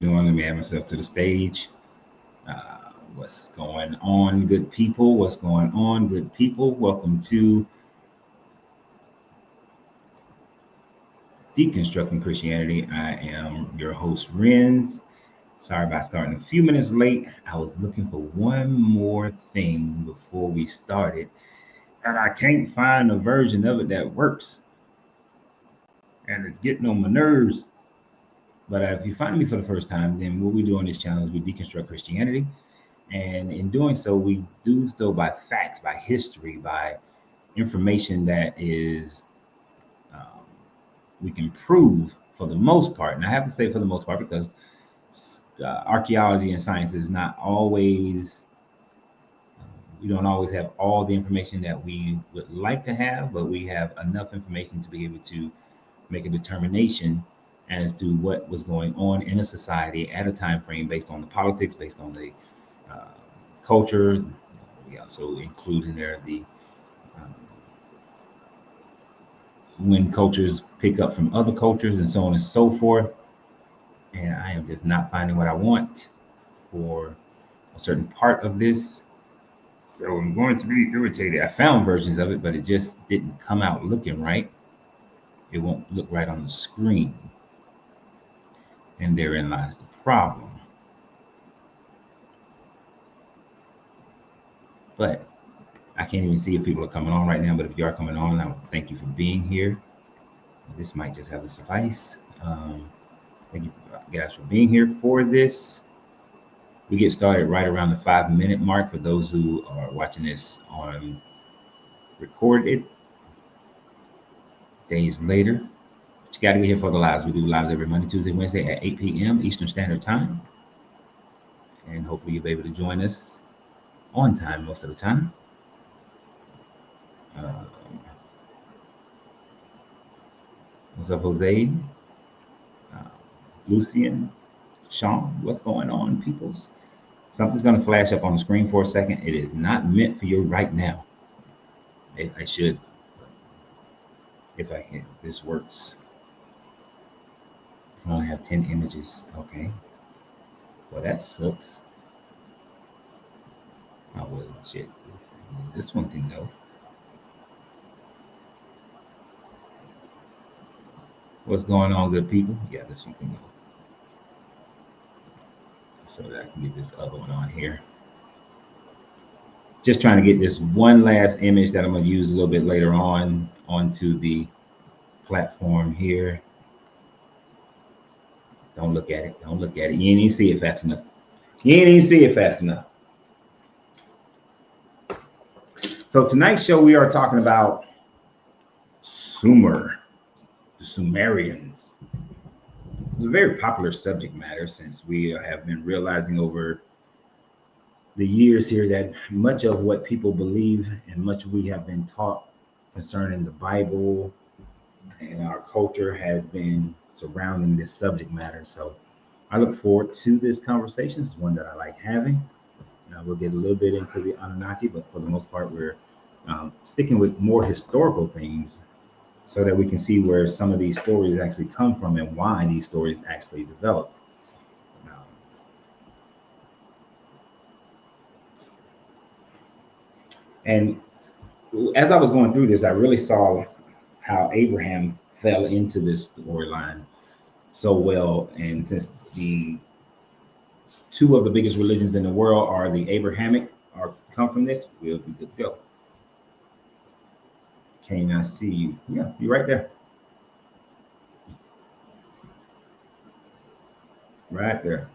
Doing? Let me add myself to the stage. What's going on, good people? What's going on, good people? Welcome to Deconstructing Christianity. I am your host, Renz. Sorry about starting a few minutes late. I was looking for one more thing before we started, and I can't find a version of it that works. And it's getting on my nerves. But if you find me for the first time, then what we do on this channel is we deconstruct Christianity. And in doing so, we do so by facts, by history, by information that is um, we can prove for the most part. And I have to say for the most part because archaeology and science is not always, we don't always have all the information that we would like to have, but we have enough information to be able to make a determination as to what was going on in a society at a time frame based on the politics, based on the uh, culture. We also include in there the um, when cultures pick up from other cultures and so on and so forth. And I am just not finding what I want for a certain part of this. So I'm going to be irritated. I found versions of it, but it just didn't come out looking right. It won't look right on the screen. And therein lies the problem. But I can't even see if people are coming on right now. But if you are coming on, I thank you for being here. This might just have to suffice. Thank you guys for being here for this. We get started right around the 5 minute mark for those who are watching this on recorded days later. But you got to get here for the lives. We do lives every Monday, Tuesday, Wednesday at 8 p.m. Eastern Standard Time. And hopefully you'll be able to join us on time most of the time. Uh, what's up, Jose? Uh, Lucian? Sean? What's going on, peoples? Something's going to flash up on the screen for a second. It is not meant for you right now. I should, if I can. This works. I only have 10 images. Okay. Well, that sucks. Oh, well, shit. This one can go. What's going on, good people? Yeah, this one can go. So that I can get this other one on here. Just trying to get this one last image that I'm going to use a little bit later on onto the platform here. Don't look at it. Don't look at it. You ain't even see it fast enough. You ain't even see it fast enough. So tonight's show, we are talking about Sumer, the Sumerians. It's a very popular subject matter since we have been realizing over the years here that much of what people believe and much we have been taught concerning the Bible and our culture has been surrounding this subject matter. So I look forward to this conversation. It's one that I like having. Now we'll get a little bit into the Anunnaki, but for the most part, we're sticking with more historical things so that we can see where some of these stories actually come from and why these stories actually developed. Um, and as I was going through this, I really saw how Abraham fell into this storyline so well. And since the two of the biggest religions in the world are the Abrahamic or come from this, we'll be good to go. Can I see you? Yeah, you're right there. Right there.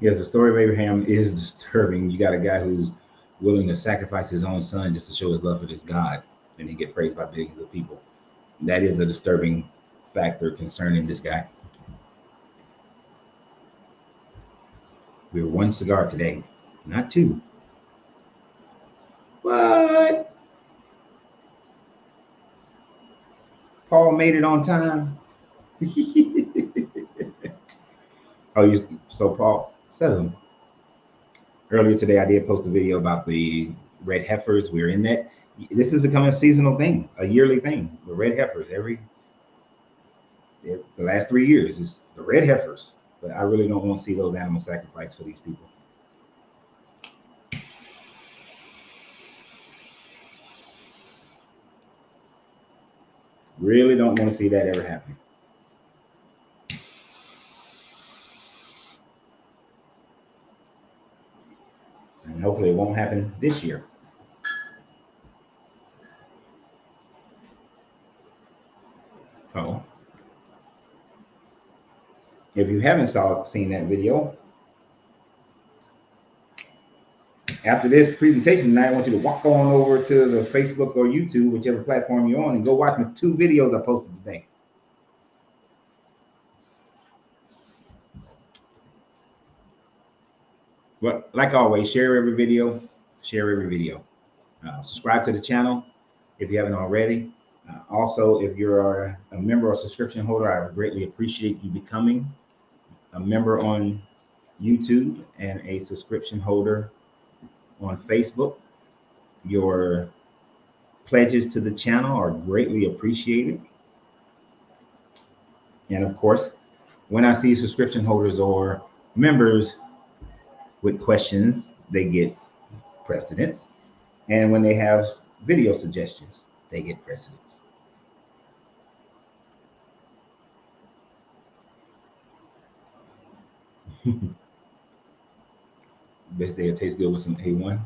Yes, the story of Abraham is disturbing. You got a guy who's willing to sacrifice his own son just to show his love for this God, and he get praised by billions of people. That is a disturbing factor concerning this guy. We're one cigar today, not two. What? Paul made it on time. Oh, you so Paul. So earlier today, I did post a video about the red heifers. We're in that. This is becoming a seasonal thing, a yearly thing. The red heifers every The last 3 years is the red heifers, but I really don't want to see those animals sacrificed for these people. Really don't want to see that ever happen. And hopefully it won't happen this year. So, if you haven't seen that video, after this presentation tonight, I want you to walk on over to the Facebook or YouTube, whichever platform you're on, and go watch my 2 videos I posted today. But like always, share every video. Subscribe to the channel if you haven't already. Also, if you're a member or subscription holder, I would greatly appreciate you becoming a member on YouTube and a subscription holder on Facebook. Your pledges to the channel are greatly appreciated. And of course, when I see subscription holders or members with questions, they get precedence. And when they have video suggestions, they get precedence. Best day it tastes good with some A1.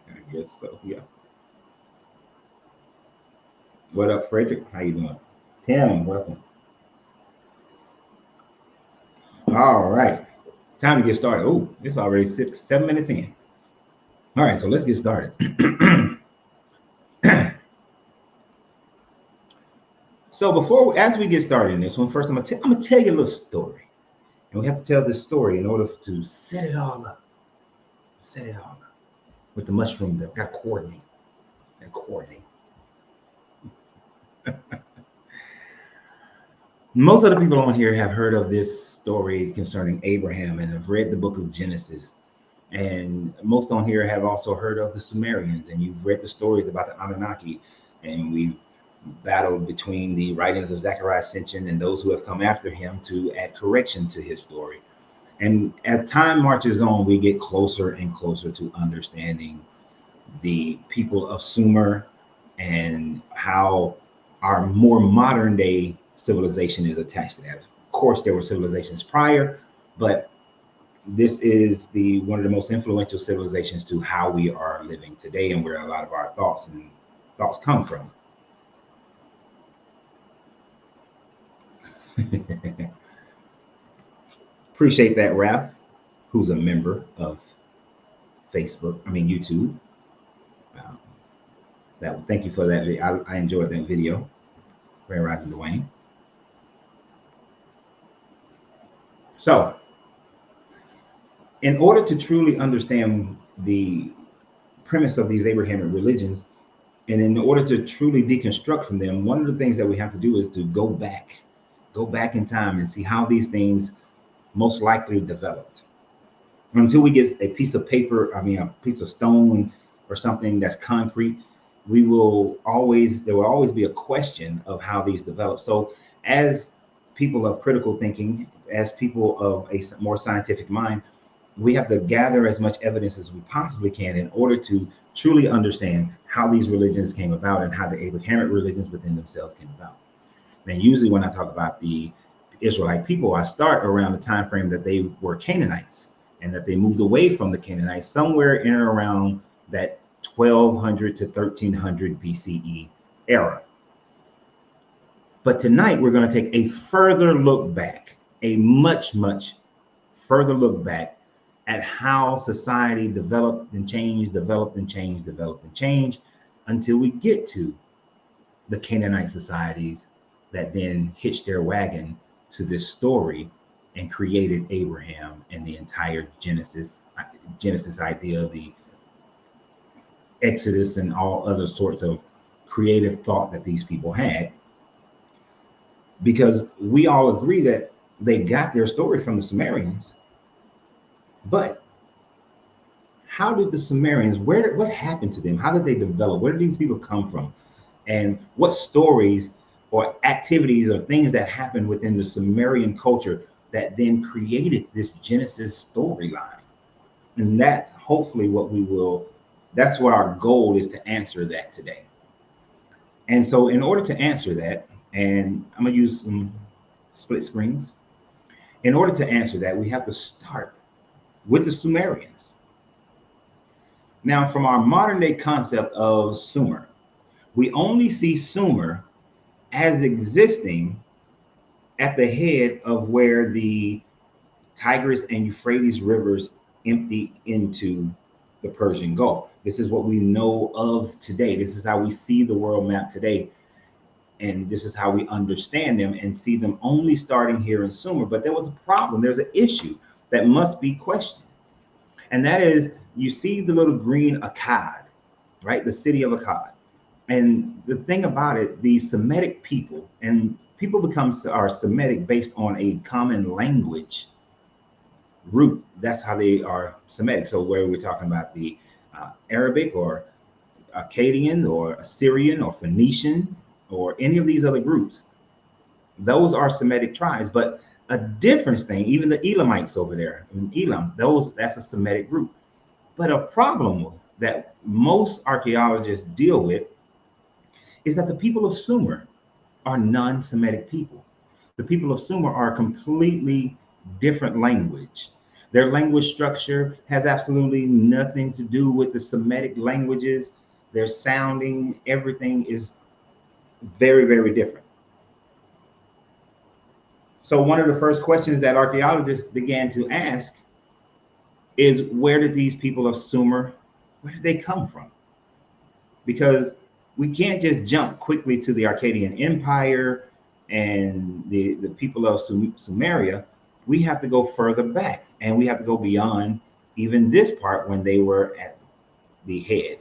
I guess so, yeah. What up, Frederick? How you doing? Tim, welcome. All right, time to get started. Oh, it's already 7 minutes in. All right, so let's get started. So as we get started in this one, first I'm gonna tell you a little story, and we have to tell this story in order to set it all up. With the mushroom, they've got to coordinate. Most of the people on here have heard of this story concerning Abraham and have read the book of Genesis. And most on here have also heard of the Sumerians, and you've read the stories about the Anunnaki, and we've battled between the writings of Zechariah Sitchin and those who have come after him to add correction to his story. And as time marches on, we get closer and closer to understanding the people of Sumer and how our more modern day civilization is attached to that. Of course, there were civilizations prior, but this is one of the most influential civilizations to how we are living today and where a lot of our thoughts come from. Appreciate that, Ralph, who's a member of YouTube. Thank you for that. I enjoyed that video. Grand Rising Dwayne. So, in order to truly understand the premise of these Abrahamic religions, and in order to truly deconstruct from them, one of the things that we have to do is to go back in time and see how these things most likely developed. Until we get a piece of paper, a piece of stone or something that's concrete, there will always be a question of how these develop. So as people of critical thinking, as people of a more scientific mind, we have to gather as much evidence as we possibly can in order to truly understand how these religions came about and how the Abrahamic religions within themselves came about. And usually when I talk about the Israelite people, I start around the time frame that they were Canaanites and that they moved away from the Canaanites somewhere in and around that 1200 to 1300 BCE era. But tonight we're going to take a further look back, a much further look back at how society developed and changed until we get to the Canaanite societies that then hitched their wagon to this story and created Abraham and the entire Genesis idea, the Exodus and all other sorts of creative thought that these people had. Because we all agree that they got their story from the Sumerians. But how did the Sumerians, what happened to them? How did they develop? Where did these people come from? And what stories or activities or things that happened within the Sumerian culture that then created this Genesis storyline. And that's hopefully that's what our goal is, to answer that today. And so in order to answer that, and I'm gonna use some split screens. In order to answer that, we have to start with the Sumerians. Now, from our modern day concept of Sumer, we only see Sumer as existing at the head of where the Tigris and Euphrates rivers empty into the Persian Gulf. This is what we know of today. This is how we see the world map today. And this is how we understand them and see them only starting here in Sumer. But there was a problem. There's an issue that must be questioned. And that is, you see the little green Akkad, right? The city of Akkad. And the thing about it, the Semitic people, and people are Semitic based on a common language root. That's how they are Semitic. So where we're talking about the Arabic or Akkadian or Assyrian or Phoenician or any of these other groups, those are Semitic tribes. But a difference thing, even the Elamites over there in Elam, that's a Semitic group. But a problem that most archaeologists deal with is that the people of Sumer are non-Semitic people. The people of Sumer are a completely different language. Their language structure has absolutely nothing to do with the Semitic languages. Their sounding, everything is very, very different. So one of the first questions that archaeologists began to ask is, where did these people of Sumer, where did they come from? Because we can't just jump quickly to the Akkadian Empire and the people of Sumeria. We have to go further back, and we have to go beyond even this part when they were at the head.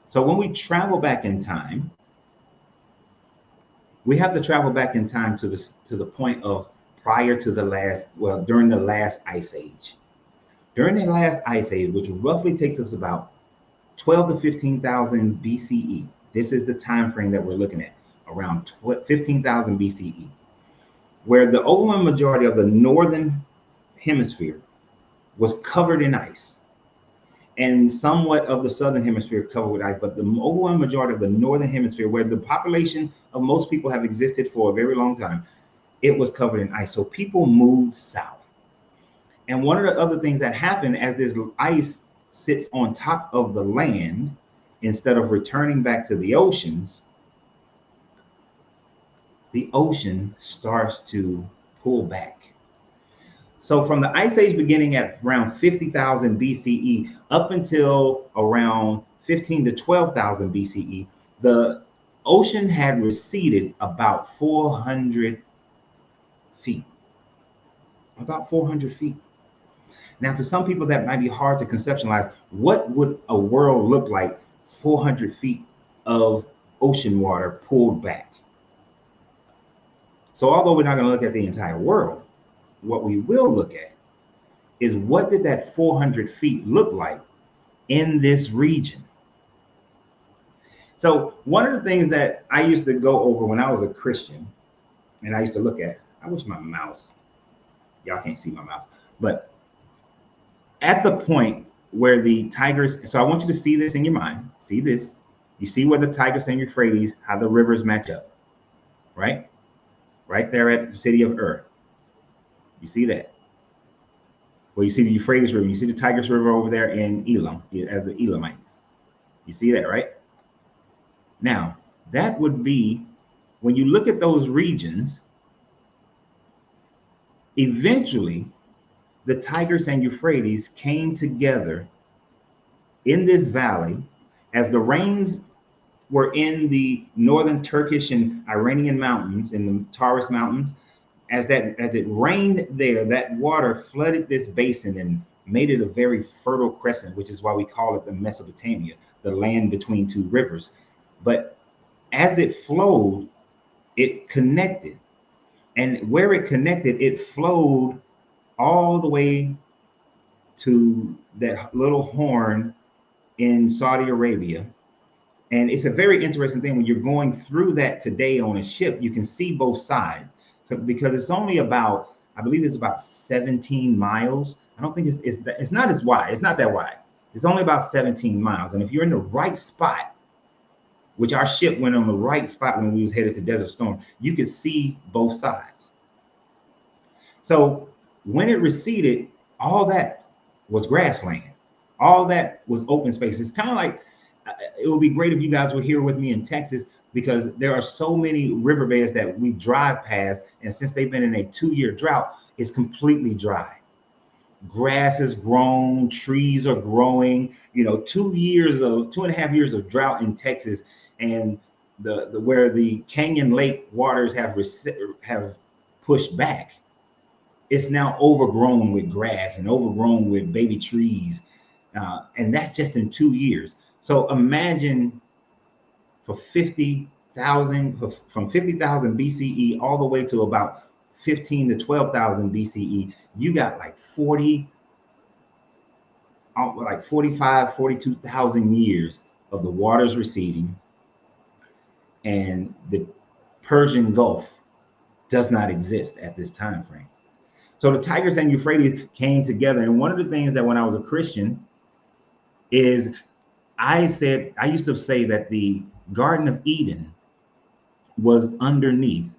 So when we travel back in time, we have to travel back in time to the point of prior to during the last ice age. During the last ice age, which roughly takes us about 12 to 15,000 BCE. This is the time frame that we're looking at, around 15,000 BCE, where the overwhelming majority of the northern hemisphere was covered in ice, and somewhat of the southern hemisphere covered with ice, but the overwhelming majority of the northern hemisphere, where the population of most people have existed for a very long time, it was covered in ice. So people moved south. And one of the other things that happened, as this ice sits on top of the land, instead of returning back to the oceans, the ocean starts to pull back. So from the ice age beginning at around 50,000 BCE up until around 15 to 12,000 BCE, the ocean had receded about 400 feet. About 400 feet. Now, to some people, that might be hard to conceptualize. What would a world look like 400 feet of ocean water pulled back? So although we're not going to look at the entire world, what we will look at is, what did that 400 feet look like in this region? So one of the things that I used to go over when I was a Christian, and I used to look at, I wish my mouse, y'all can't see my mouse, but at the point where the Tigris, so I want you to see this in your mind, see this, you see where the Tigris and Euphrates, how the rivers match up, right? Right there at the city of Ur. You see that? Well, you see the Euphrates River, you see the Tigris River over there in Elam, as the Elamites. You see that, right? Now, that would be, when you look at those regions, eventually, the Tigris and Euphrates came together in this valley as the rains were in the northern Turkish and Iranian mountains, in the Taurus Mountains. As it rained there, that water flooded this basin and made it a very fertile crescent, which is why we call it the Mesopotamia, the land between two rivers. But as it flowed, it connected. And where it connected, it flowed all the way to that little horn in Saudi Arabia. And it's a very interesting thing when you're going through that today on a ship, you can see both sides. So because it's only about, I believe it's about 17 miles. I don't think it's not as wide. It's not that wide. It's only about 17 miles. And if you're in the right spot, which our ship went on the right spot when we was headed to Desert Storm, you could see both sides. So when it receded, all that was grassland. All that was open space. It's kind of like, it would be great if you guys were here with me in Texas, because there are so many riverbeds that we drive past. And since they've been in a 2-year drought, it's completely dry. Grass is grown, trees are growing. 2.5 years of drought in Texas, and the where the Canyon Lake waters have pushed back, it's now overgrown with grass and overgrown with baby trees, and that's just in 2 years. So imagine for 50,000, from 50,000 BCE all the way to about 15 to 12,000 BCE, you got like 45, 42,000 years of the waters receding, and the Persian Gulf does not exist at this time frame. So the Tigris and Euphrates came together. And one of the things that when I was a Christian is I used to say that the Garden of Eden was underneath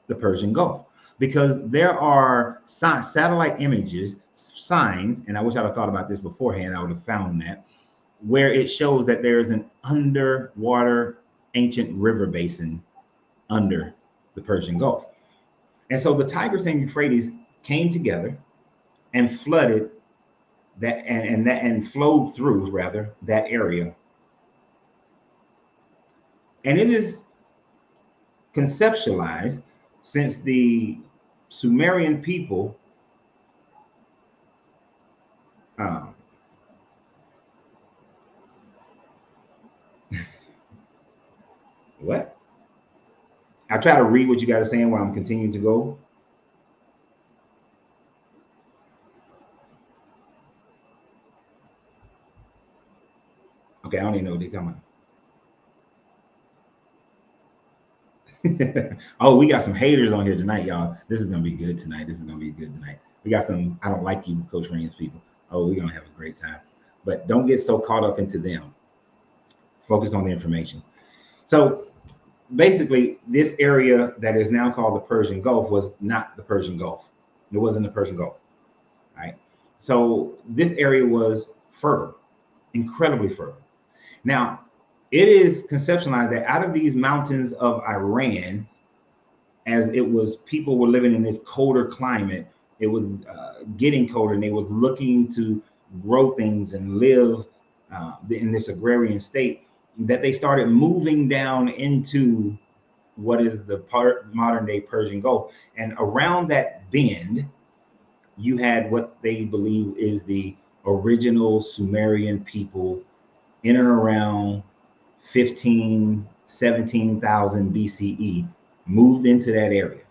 the Persian Gulf, because there are satellite images, signs, and I wish I'd have thought about this beforehand, I would have found that, where it shows that there's an underwater ancient river basin under the Persian Gulf. And so the Tigris and Euphrates came together and flooded that, and flowed through rather that area. And it is conceptualized since the Sumerian people what? I try to read what you guys are saying while I'm continuing to go. Okay, I don't even know what they're talking about. Oh, we got some haters on here tonight, y'all. This is gonna be good tonight. We got some I don't like you, Coach Rand's people. Oh, we're gonna have a great time. But don't get so caught up into them. Focus on the information. So basically, this area that is now called the Persian Gulf was not the Persian Gulf. It wasn't the Persian Gulf. All right. So this area was fertile, incredibly fertile. Now, it is conceptualized that out of these mountains of Iran, as it was, people were living in this colder climate, it was getting colder, and they was looking to grow things and live in this agrarian state, that they started moving down into what is the modern day Persian Gulf. And around that bend, you had what they believe is the original Sumerian people in and around 17,000 BCE moved into that area.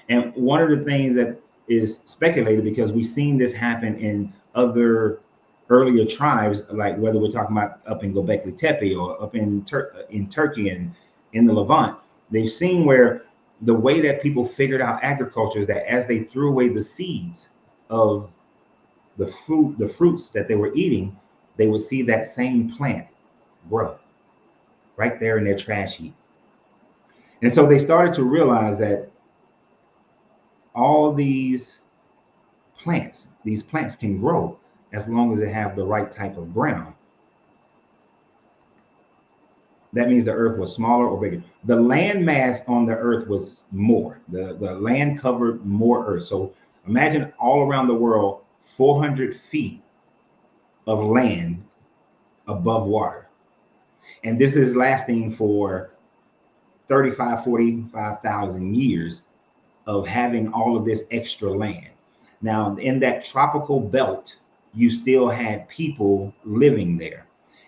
And one of the things that is speculated, because we've seen this happen in other earlier tribes, like whether we're talking about up in Göbekli Tepe or up in Turkey and in the Levant, they've seen where the way that people figured out agriculture is that as they threw away the seeds of the fruits that they were eating, they would see that same plant grow right there in their trash heap. And so they started to realize that all these plants can grow as long as they have the right type of ground. That means the earth was smaller or bigger. The land mass on the earth was more. The land covered more earth. So imagine all around the world, 400 feet of land above water. And this is lasting for 45,000 years of having all of this extra land. Now, in that tropical belt, you still had people living there.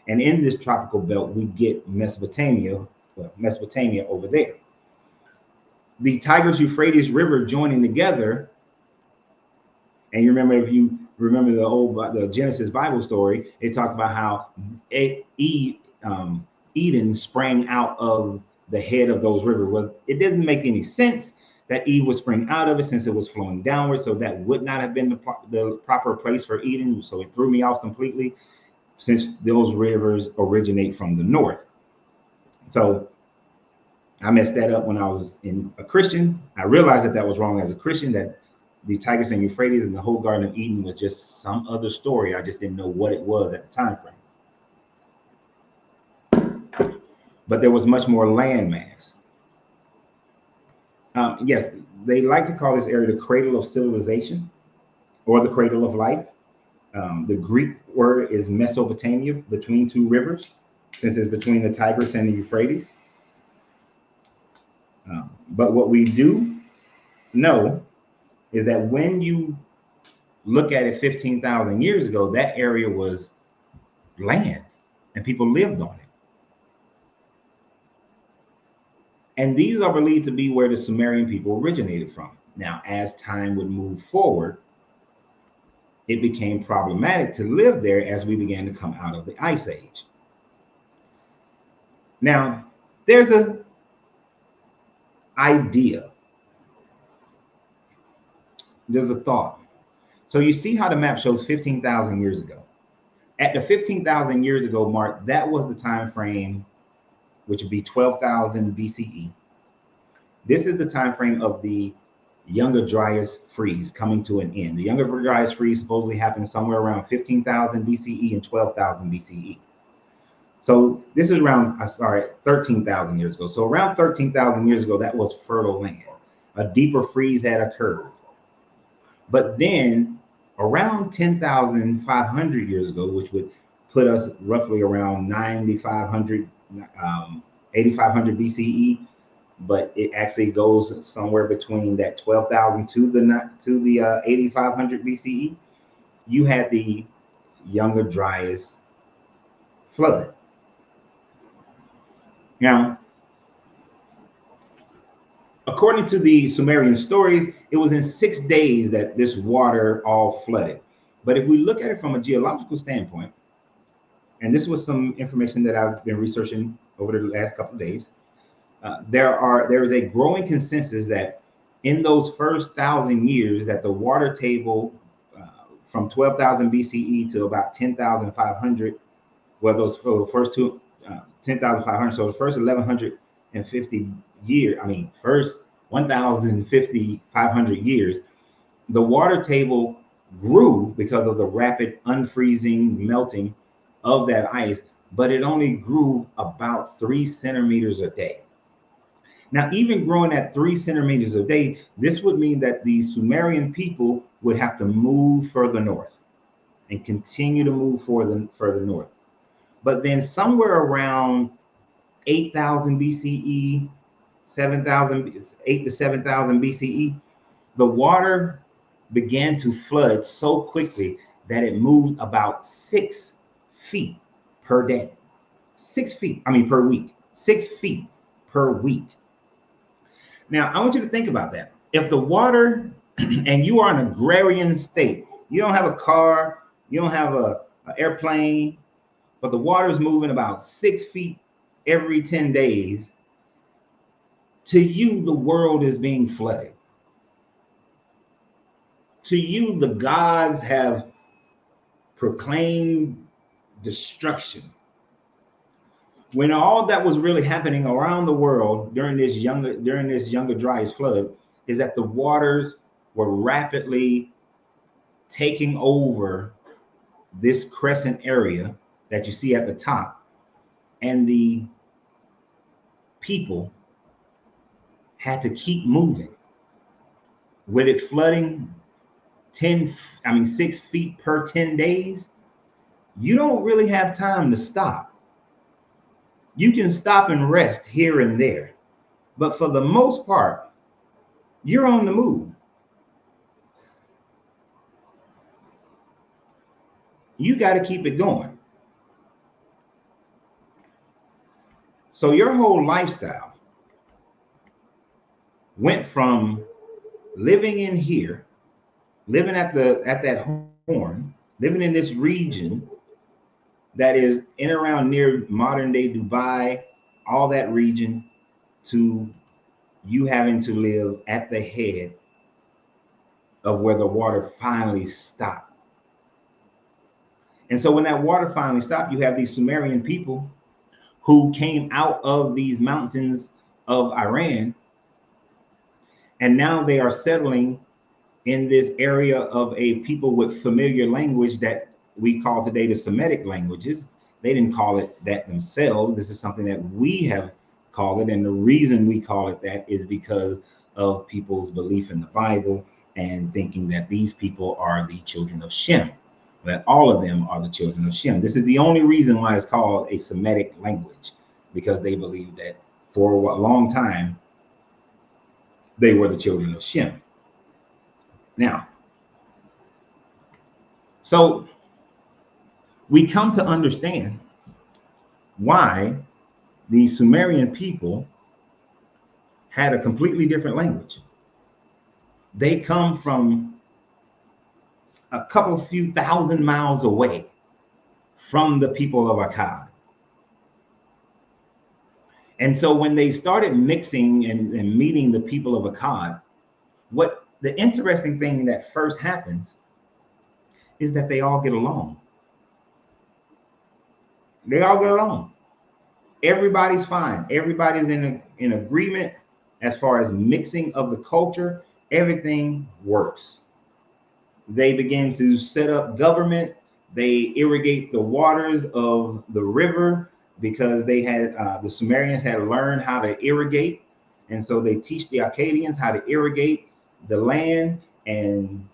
And in this tropical belt, we get Mesopotamia over there. The Tigris-Euphrates River joining together, and you remember, if you remember the Genesis Bible story, it talked about how Eden sprang out of the head of those rivers. Well, it didn't make any sense that Eve would spring out of it since it was flowing downward. So that would not have been the proper place for Eden. So it threw me off completely since those rivers originate from the north. So I messed that up when I was a Christian. I realized that that was wrong as a Christian, that the Tigris and Euphrates and the whole Garden of Eden was just some other story. I just didn't know what it was at the time frame. But there was much more land mass. Yes, they like to call this area the cradle of civilization or the cradle of life. The Greek word is Mesopotamia, between two rivers, since it's between the Tigris and the Euphrates. But what we do know is that when you look at it 15,000 years ago, that area was land and people lived on it. And these are believed to be where the Sumerian people originated from. Now, as time would move forward, it became problematic to live there as we began to come out of the Ice Age. Now, there's an idea. There's a thought. So you see how the map shows 15,000 years ago. At the 15,000 years ago mark, that was the time frame, which would be 12,000 BCE. This is the time frame of the Younger Dryas freeze coming to an end. The Younger Dryas freeze supposedly happened somewhere around 15,000 BCE and 12,000 BCE. So this is around, 13,000 years ago. So around 13,000 years ago, that was fertile land. A deeper freeze had occurred. But then around 10,500 years ago, which would put us roughly around 9,500, 8,500 BCE, but it actually goes somewhere between that 12,000 to the 8,500 BCE. You had the Younger Dryas flood. Now, according to the Sumerian stories, it was in 6 days that this water all flooded. But if we look at it from a geological standpoint, and this was some information that I've been researching over the last couple of days, there is a growing consensus that in those first 1,000 years that the water table from 12,000 BCE to about 10,500, well, those for the first 10,500, so the first 1,150 years, first 1,050, 500 years, the water table grew because of the rapid unfreezing, melting of that ice, but it only grew about 3 centimeters a day. Now, even growing at 3 centimeters a day, this would mean that the Sumerian people would have to move further north and continue to move further north. But then somewhere around 8,000 BCE, 8 to 7,000 BCE, the water began to flood so quickly that it moved about 6 feet per day. 6 feet, per week. 6 feet per week. Now, I want you to think about that. If the water, and you are an agrarian state, you don't have a car, you don't have an airplane, but the water is moving about 6 feet every 10 days, to you, the world is being flooded. To you, the gods have proclaimed destruction. When all that was really happening around the world during this Younger Dryas flood is that the waters were rapidly taking over this crescent area that you see at the top, and the people had to keep moving. With it flooding 6 feet per 10 days, you don't really have time to stop. You can stop and rest here and there, but for the most part, you're on the move. You got to keep it going. So your whole lifestyle went from living in here, living at that horn, living in this region, that is in and around near modern day Dubai, all that region, to you having to live at the head of where the water finally stopped. And so when that water finally stopped, you have these Sumerian people who came out of these mountains of Iran, and now they are settling in this area of a people with familiar language that we call today the Semitic languages. They didn't call it that themselves. This is something that we have called it. And the reason we call it that is because of people's belief in the Bible and thinking that these people are the children of Shem, that all of them are the children of Shem. This is the only reason why it's called a Semitic language, because they believe that for a long time, they were the children of Shem. Now, so we come to understand why the Sumerian people had a completely different language. They come from a couple few thousand miles away from the people of Akkad. And so when they started mixing and meeting the people of Akkad, what the interesting thing that first happens is that they all get along. They all get along. Everybody's fine. Everybody's in agreement as far as mixing of the culture. Everything works. They begin to set up government. They irrigate the waters of the river because they had the Sumerians had learned how to irrigate, and so they teach the Akkadians how to irrigate the land, and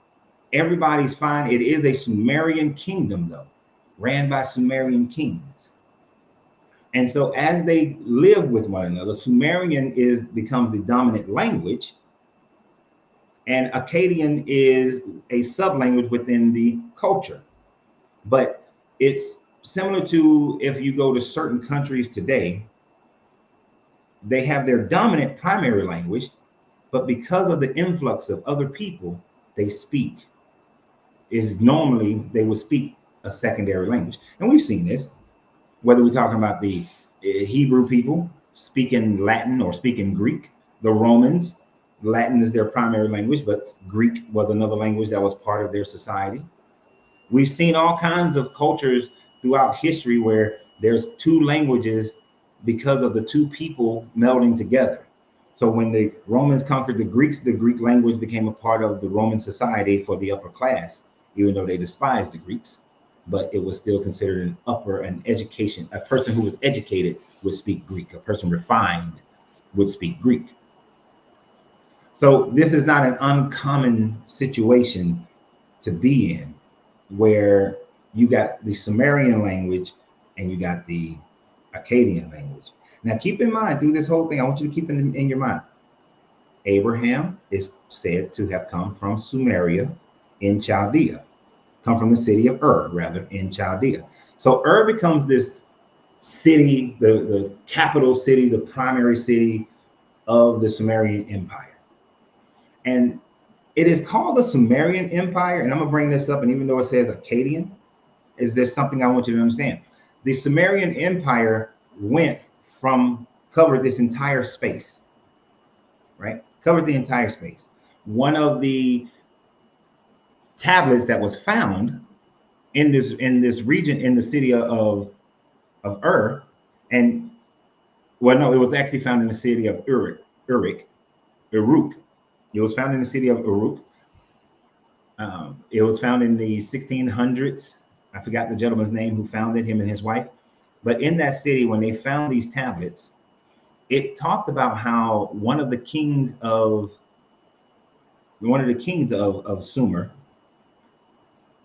everybody's fine. It is a Sumerian kingdom, though, ran by Sumerian kings. And so as they live with one another, Sumerian becomes the dominant language, and Akkadian is a sub-language within the culture. But it's similar to if you go to certain countries today, they have their dominant primary language, but because of the influx of other people, they speak. Is normally they would speak a secondary language. And we've seen this, whether we're talking about the Hebrew people speaking Latin or speaking Greek, the Romans, Latin is their primary language, but Greek was another language that was part of their society. We've seen all kinds of cultures throughout history where there's two languages because of the two people melding together. So when the Romans conquered the Greeks, the Greek language became a part of the Roman society for the upper class, even though they despised the Greeks, but it was still considered an education. A person who was educated would speak Greek. A person refined would speak Greek. So this is not an uncommon situation to be in, where you got the Sumerian language and you got the Akkadian language. Now, keep in mind through this whole thing, I want you to keep in your mind, Abraham is said to have come from Sumeria in Chaldea, come from the city of rather, in Chaldea. So becomes this city, the capital city, the primary city of the Sumerian Empire. And it is called the Sumerian Empire, and I'm gonna bring this up, and even though it says Akkadian, is there something I want you to understand? The Sumerian Empire covered this entire space, right? Covered the entire space. One of the tablets that was found in this region, in the city of and well, no, it was actually found in the city of Uruk. It was found in the city of Uruk. It was found in the 1600s. I forgot the gentleman's name who found it, him and his wife. But in that city, when they found these tablets, it talked about how one of the kings of Sumer,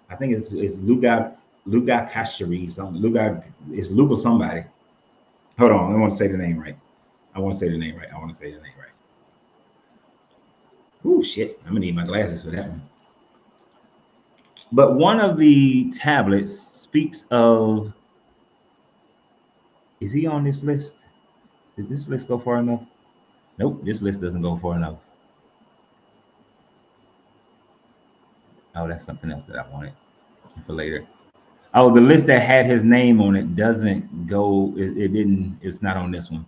I think it's Luga Kashari, something. It's Luga somebody. Hold on, I want to say the name right. Oh shit, I'm gonna need my glasses for that one. But one of the tablets speaks of, is he on this list? Did this list go far enough? Nope, this list doesn't go far enough. Oh, that's something else that I wanted for later. Oh, the list that had his name on it doesn't go. It didn't. It's not on this one.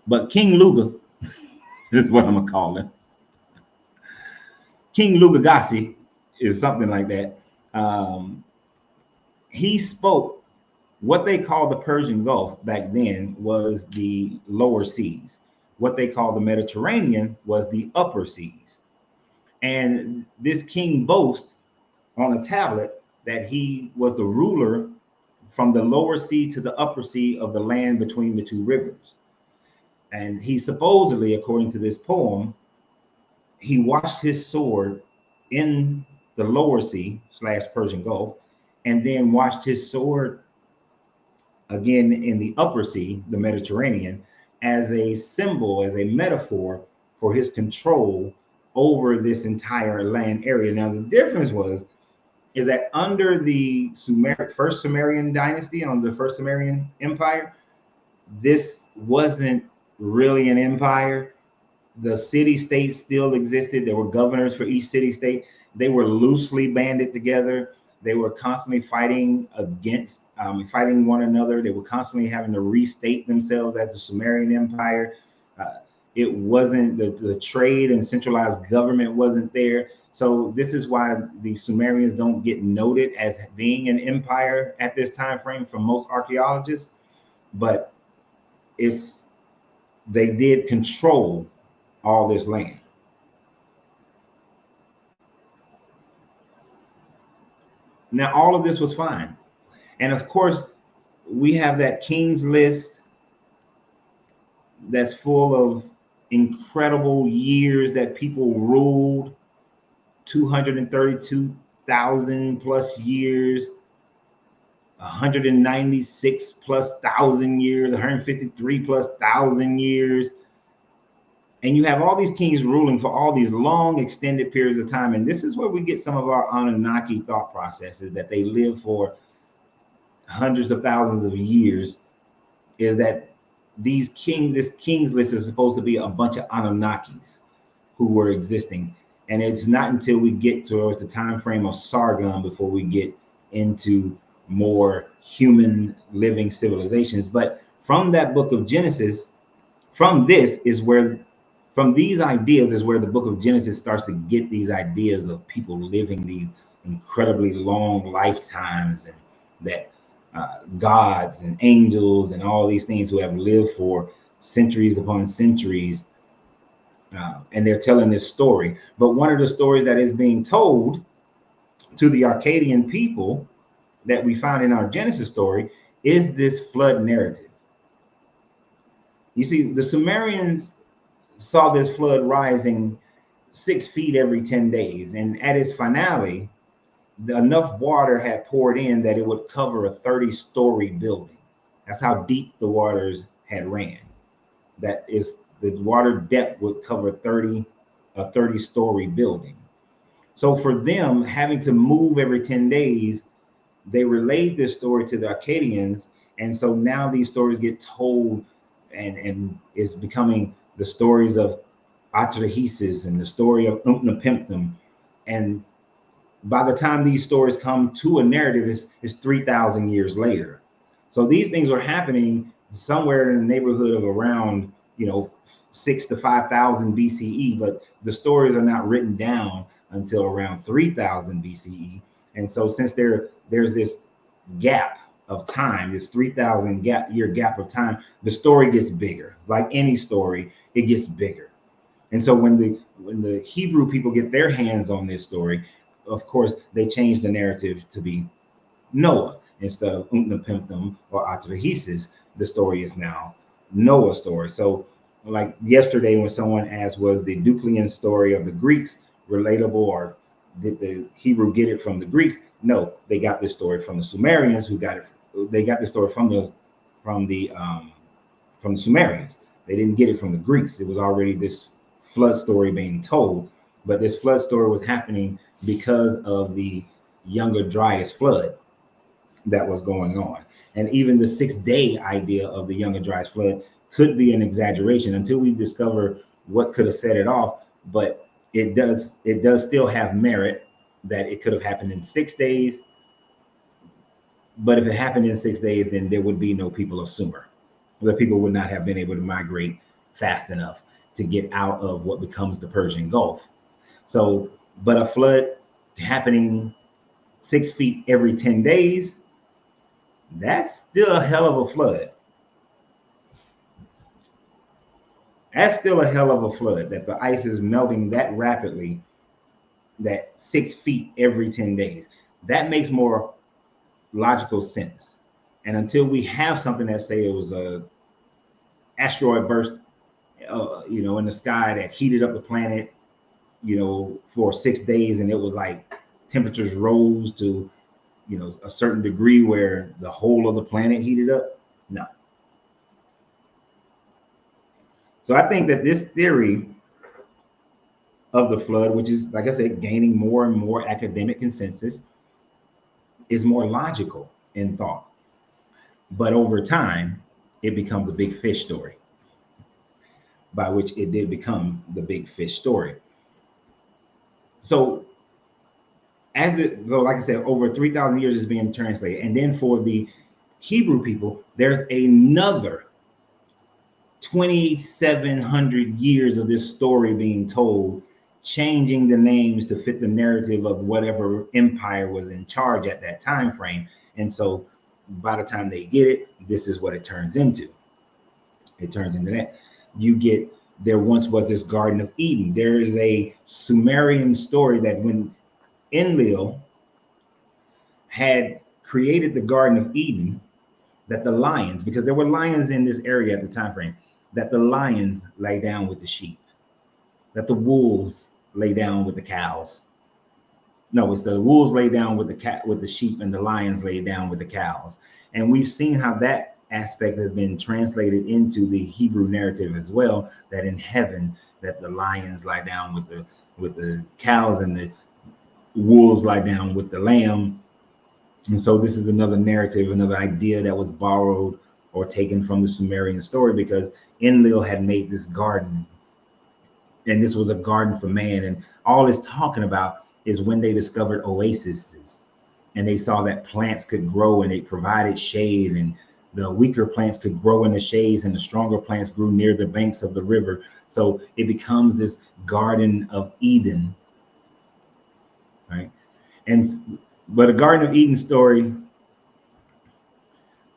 But King Luga is what I'm gonna call him. King Lugagasi is something like that. Um, he spoke what they called the Persian Gulf back then was the lower seas. What they called the Mediterranean was the upper seas. And this king boasts on a tablet that he was the ruler from the lower sea to the upper sea of the land between the two rivers. And he supposedly, according to this poem, he washed his sword in the lower sea slash Persian Gulf, and then washed his sword again in the upper sea, the Mediterranean, as a symbol, as a metaphor for his control over this entire land area. Now, the difference is that under the first Sumerian dynasty, on the first Sumerian empire, this wasn't really an empire. The city states still existed. There were governors for each city state. They were loosely banded together. They were constantly fighting against, fighting one another. They were constantly having to restate themselves as the Sumerian Empire. It wasn't the trade and centralized government wasn't there. So this is why the Sumerians don't get noted as being an empire at this time frame from most archaeologists. But they did control all this land. Now, all of this was fine. And of course, we have that king's list that's full of incredible years that people ruled, 232,000 plus years, 196 plus thousand years, 153 plus thousand years. And you have all these kings ruling for all these long extended periods of time. And this is where we get some of our Anunnaki thought processes, that they live for hundreds of thousands of years, is that this king's list is supposed to be a bunch of Anunnakis who were existing. And it's not until we get towards the time frame of Sargon before we get into more human living civilizations. But from that book of Genesis, from these ideas is where the book of Genesis starts to get these ideas of people living these incredibly long lifetimes, and that gods and angels and all these things who have lived for centuries upon centuries, and they're telling this story. But one of the stories that is being told to the Akkadian people that we find in our Genesis story is this flood narrative. You see, the Sumerians saw this flood rising 6 feet every 10 days. And at its finale, enough water had poured in that it would cover a 30-story building. That's how deep the waters had ran. That is, the water depth would cover a 30-story building. So for them, having to move every 10 days, they relayed this story to the Akkadians. And so now these stories get told, and it's becoming the stories of Atrahasis and the story of Utnapishtim. And by the time these stories come to a narrative, is 3,000 years later. So these things are happening somewhere in the neighborhood of around 6 to 5,000 BCE, but the stories are not written down until around 3,000 BCE. And so since there's this gap of time, this 3,000 year gap of time, the story gets bigger. Like any story, it gets bigger. And so when the Hebrew people get their hands on this story, of course, they change the narrative to be Noah instead of Utnapishtim or Atrahasis. The story is now Noah's story. So like yesterday when someone asked, was the Deucalion story of the Greeks relatable, or did the Hebrew get it from the Greeks? No, they got this story from the Sumerians, who got it. They got the story from the Sumerians. They didn't get it from the Greeks. It was already this flood story being told, but this flood story was happening because of the Younger Dryas flood that was going on. And even the 6-day idea of the Younger Dryas flood could be an exaggeration until we discover what could have set it off. But it does still have merit that it could have happened in 6 days, But if it happened in 6 days, then there would be no people of Sumer. The people would not have been able to migrate fast enough to get out of what becomes the Persian Gulf. So, but a flood happening 6 feet every 10 days, that's still a hell of a flood. That's still a hell of a flood, that the ice is melting that rapidly, that 6 feet every 10 days. That makes more logical sense. And until we have something that say it was a asteroid burst, in the sky that heated up the planet, for 6 days, and it was like temperatures rose to, a certain degree where the whole of the planet heated up. No. So I think that this theory of the flood, which is, like I said, gaining more and more academic consensus, is more logical in thought. But over time, it becomes a big fish story, by which it did become the big fish story. So like I said, over 3,000 years is being translated. And then for the Hebrew people, there's another 2,700 years of this story being told, changing the names to fit the narrative of whatever empire was in charge at that time frame. And so by the time they get it, this is what it turns into. It turns into that. There once was this Garden of Eden. There is a Sumerian story that when Enlil had created the Garden of Eden, that the lions, because there were lions in this area at the time frame, that the lions lay down with the sheep, that the wolves lay down with the cows. No, it's the wolves lay down with the sheep, and the lions lay down with the cows. And we've seen how that aspect has been translated into the Hebrew narrative as well, that in heaven, that the lions lie down with the cows, and the wolves lie down with the lamb. And so this is another narrative, another idea that was borrowed or taken from the Sumerian story, because Enlil had made this garden, and this was a garden for man. And all it's talking about is when they discovered oases, and they saw that plants could grow, and it provided shade, and the weaker plants could grow in the shades, and the stronger plants grew near the banks of the river. So it becomes this Garden of Eden, right? But the Garden of Eden story.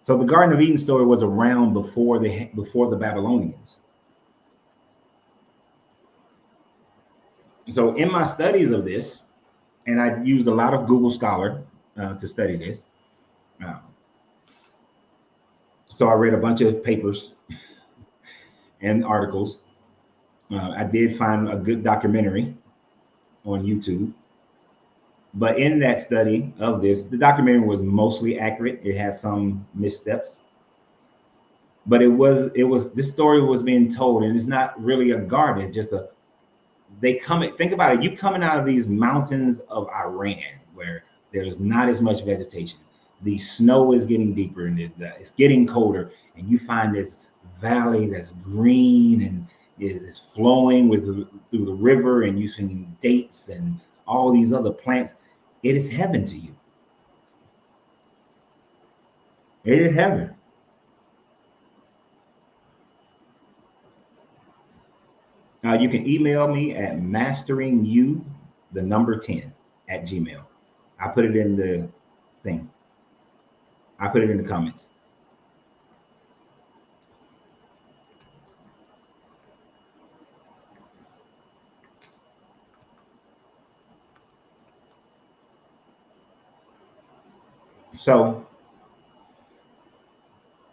So the Garden of Eden story was around before the Babylonians. So in my studies of this, and I used a lot of Google Scholar to study this. So I read a bunch of papers and articles. I did find a good documentary on YouTube. But in that study of this, the documentary was mostly accurate. It had some missteps. But this story was being told, and it's not really a garden, it's just think about it, you coming out of these mountains of Iran where there's not as much vegetation. The snow is getting deeper, and it's getting colder, and you find this valley that's green, and it's flowing through the river, and you see dates and all these other plants. It is heaven to you. It is heaven. You can email me at masteringyou10@gmail. I put it in the thing. I put it in the comments. So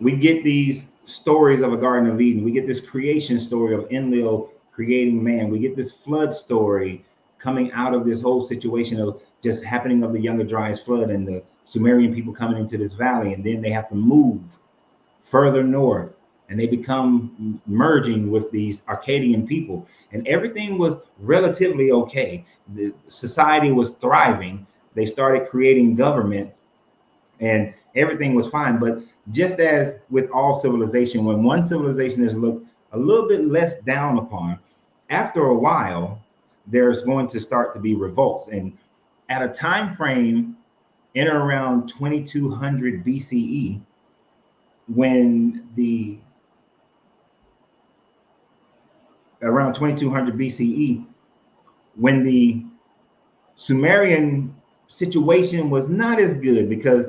we get these stories of a Garden of Eden. We get this creation story of Enlil creating man. We get this flood story coming out of this whole situation of just happening of the Younger Dryas flood and the Sumerian people coming into this valley, and then they have to move further north, and they become merging with these Akkadian people, and everything was relatively okay. The society was thriving. They started creating government, and everything was fine. But just as with all civilization, when one civilization is looked a little bit less down upon, after a while, there's going to start to be revolts. And at a time frame in or around 2200 BCE, when the around 2200 BCE, when the Sumerian situation was not as good, because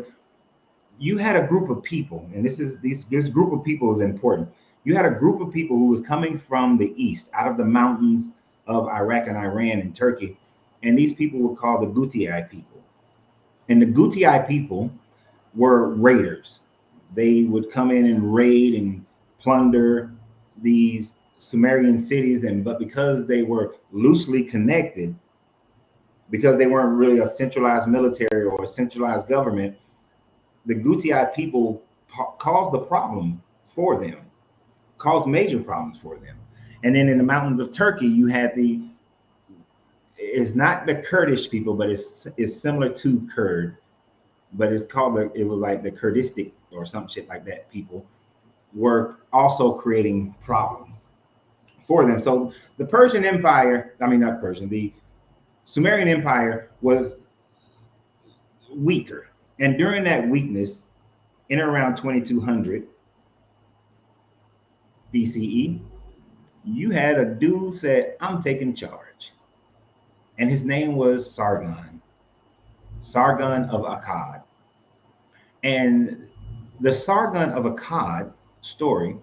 you had a group of people, and this group of people is important. You had a group of people who was coming from the east, out of the mountains of Iraq and Iran and Turkey, and these people were called the Gutii people. And the Gutii people were raiders. They would come in and raid and plunder these Sumerian cities, and but because they were loosely connected, because they weren't really a centralized military or a centralized government, the Gutii people caused the problem for them, caused major problems for them. And then in the mountains of Turkey, you had it's not the Kurdish people, but it's similar to Kurd, but it's called it was like the Kurdistic or some shit like that. People were also creating problems for them. So the Persian Empire, I mean not Persian, the Sumerian Empire was weaker. And during that weakness, in around 2200 BCE, you had a dude said, I'm taking charge. And his name was Sargon of Akkad. And the Sargon of Akkad story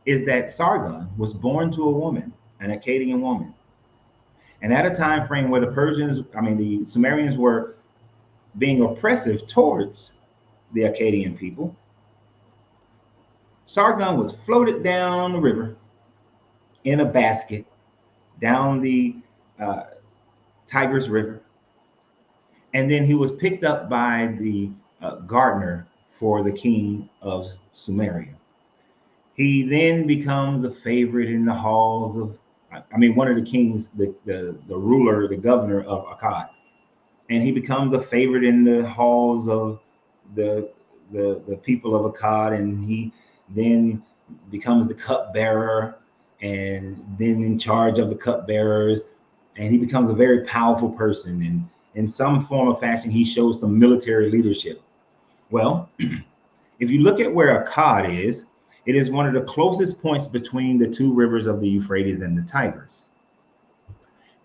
is that Sargon was born to a woman, an Akkadian woman. And at a time frame where the Sumerians were being oppressive towards the Akkadian people, Sargon was floated down the river in a basket down the Tigris River. And then he was picked up by the gardener for the king of Sumeria. He then becomes a favorite in the halls of, one of the kings, the ruler, the governor of Akkad. And he becomes a favorite in the halls of the people of Akkad, and he then becomes the cupbearer, and then in charge of the cupbearers, and he becomes a very powerful person, and in some form or fashion he shows some military leadership. Well, if you look at where Akkad is, it is one of the closest points between the two rivers of the Euphrates and the Tigris.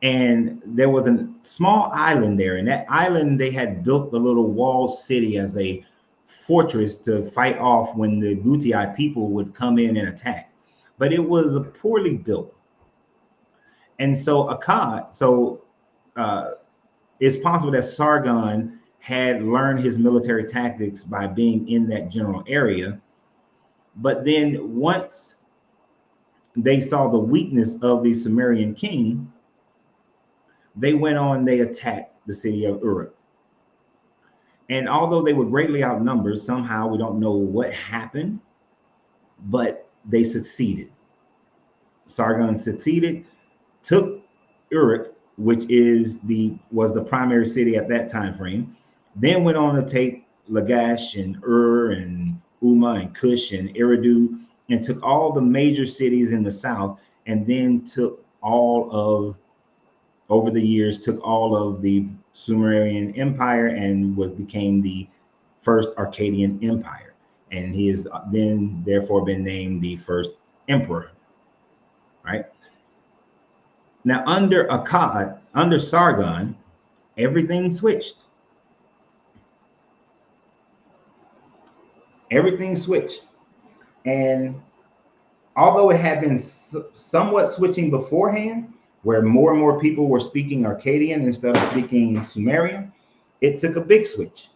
And there was a small island there, and that island, they had built the little walled city as a fortress to fight off when the Gutii people would come in and attack. But it was poorly built. And so Akkad, it's possible that Sargon had learned his military tactics by being in that general area. But then once they saw the weakness of the Sumerian king, they attacked the city of Uruk. And although they were greatly outnumbered, somehow we don't know what happened, but they succeeded. Sargon succeeded, took Uruk, which was the primary city at that time frame, then went on to take Lagash and Ur and Umma and Cush and Eridu, and took all the major cities in the south, and then over the years, took all of the Sumerian Empire and became the first Akkadian Empire. And he has then therefore been named the first emperor, right? Now, under Akkad, under Sargon, everything switched. Everything switched. And although it had been somewhat switching beforehand, where more and more people were speaking Akkadian instead of speaking Sumerian, it took a big switch.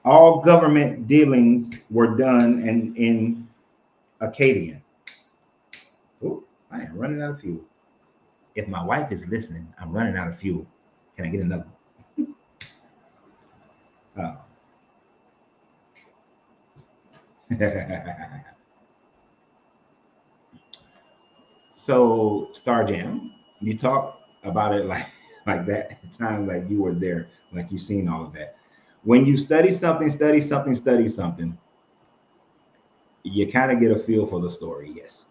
All government dealings were done in Akkadian. Oh, I am running out of fuel. If my wife is listening, I'm running out of fuel. Can I get another? So Starjam, you talk about it like that at times, like you were there, like you've seen all of that. When you study something, you kind of get a feel for the story, yes.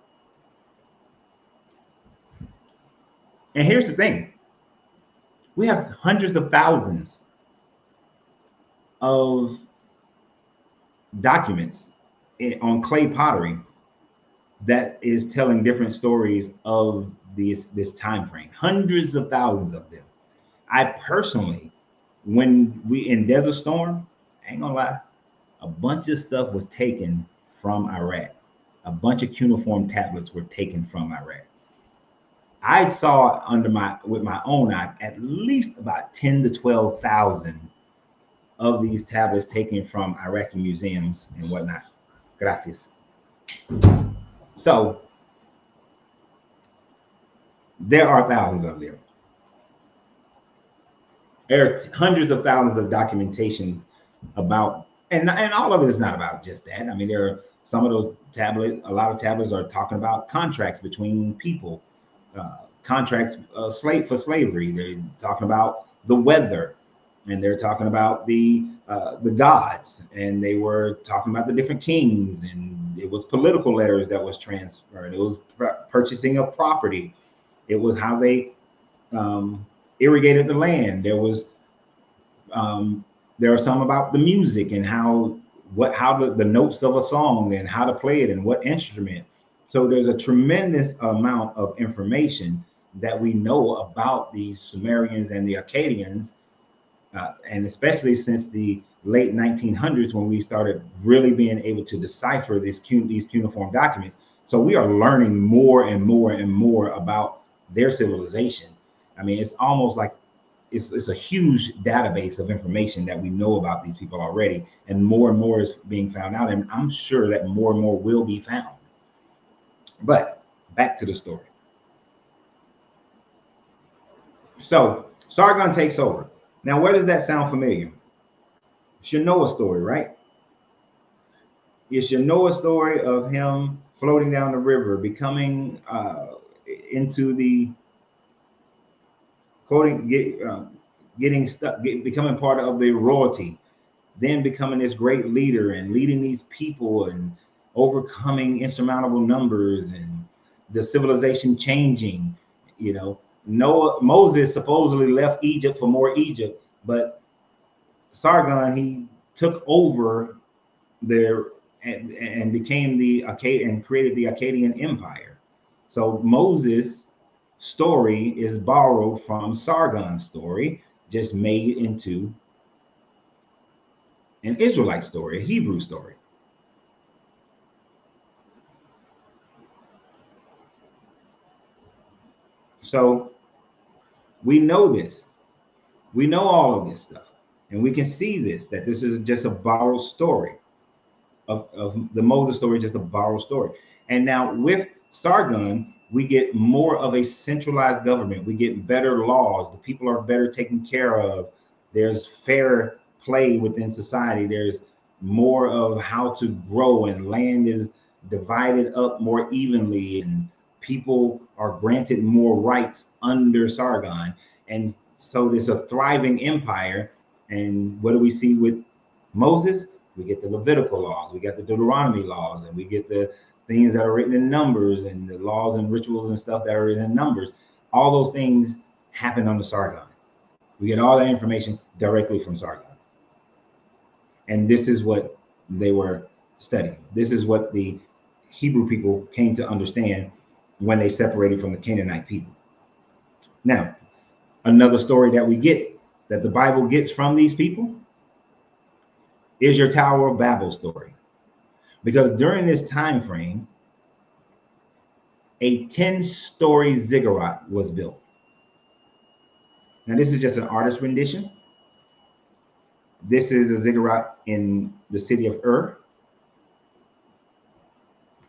And here's the thing. We have hundreds of thousands of documents on clay pottery that is telling different stories of this time frame. Hundreds of thousands of them. I personally, when we in Desert Storm, I ain't gonna lie, a bunch of stuff was taken from Iraq. A bunch of cuneiform tablets were taken from Iraq. I saw with my own eye at least about 10 to 12,000 of these tablets taken from Iraqi museums and whatnot. Gracias. So there are thousands of them. There are hundreds of thousands of documentation about, and all of it is not about just that. I mean, there are some of those tablets, a lot of tablets are talking about contracts between people, contracts for slavery. They're talking about the weather, and they're talking about the gods, and they were talking about the different kings, and it was political letters that was transferred. It was purchasing of property. It was how they irrigated the land. There are some about the music and how the notes of a song and how to play it and what instrument. So there's a tremendous amount of information that we know about the Sumerians and the Akkadians, and especially since the late 1900s when we started really being able to decipher these cuneiform documents. So we are learning more and more and more about their civilization. I mean, it's almost like it's a huge database of information that we know about these people already, and more is being found out, and I'm sure that more and more will be found. But back to the story. So Sargon takes over. Now, where does that sound familiar? You should know a story, right? You should know a story of him floating down the river, becoming into the getting stuck, becoming part of the royalty, then becoming this great leader and leading these people and overcoming insurmountable numbers and the civilization changing. You know, Moses supposedly left Egypt for more Egypt, but Sargon, he took over there and became the Akkad and created the Akkadian Empire. So Moses' story is borrowed from Sargon's story, just made into an Israelite story, a Hebrew story. So we know this. We know all of this stuff. And we can see that this is just a borrowed story of the Moses story, just a borrowed story. And now with Sargon, we get more of a centralized government. We get better laws. The people are better taken care of. There's fair play within society. There's more of how to grow, and land is divided up more evenly, and people are granted more rights under Sargon. And so there's a thriving empire. And what do we see with Moses? We get the Levitical laws, we got the Deuteronomy laws, and we get the things that are written in Numbers, and the laws and rituals and stuff that are written in Numbers. All those things happen under Sargon. We get all that information directly from Sargon. And this is what they were studying. This is what the Hebrew people came to understand when they separated from the Canaanite people. Now, another story that we get, that the Bible gets from these people, is your Tower of Babel story. Because during this time frame, a 10-story ziggurat was built. Now, this is just an artist rendition. This is a ziggurat in the city of Ur.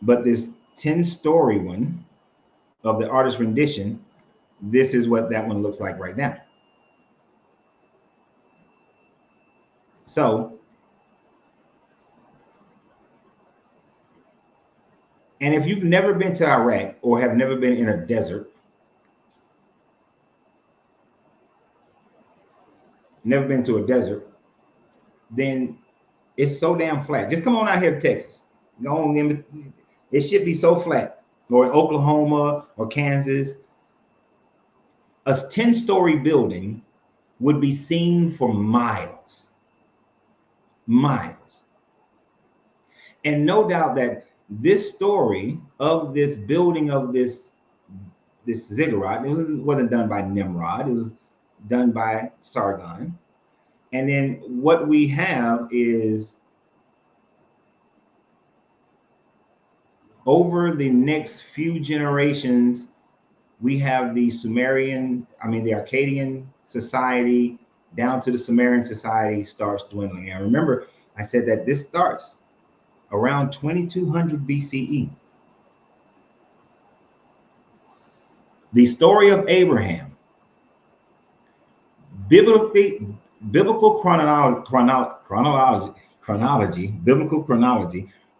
But this 10-story one of the artist rendition, this is what that one looks like right now. So, and if you've never been to Iraq or have never been in a desert, never been to a desert, then it's so damn flat. Just come on out here to Texas. Go on, it should be so flat. Or in Oklahoma or Kansas, a 10-story building would be seen for miles. miles. And no doubt that this story of this building of this ziggurat, wasn't done by Nimrod, it was done by Sargon. And then what we have is, over the next few generations, we have the the Akkadian society down to the Sumerian society starts dwindling. And remember, I said that this starts around 2200 BCE. The story of Abraham, biblical chronology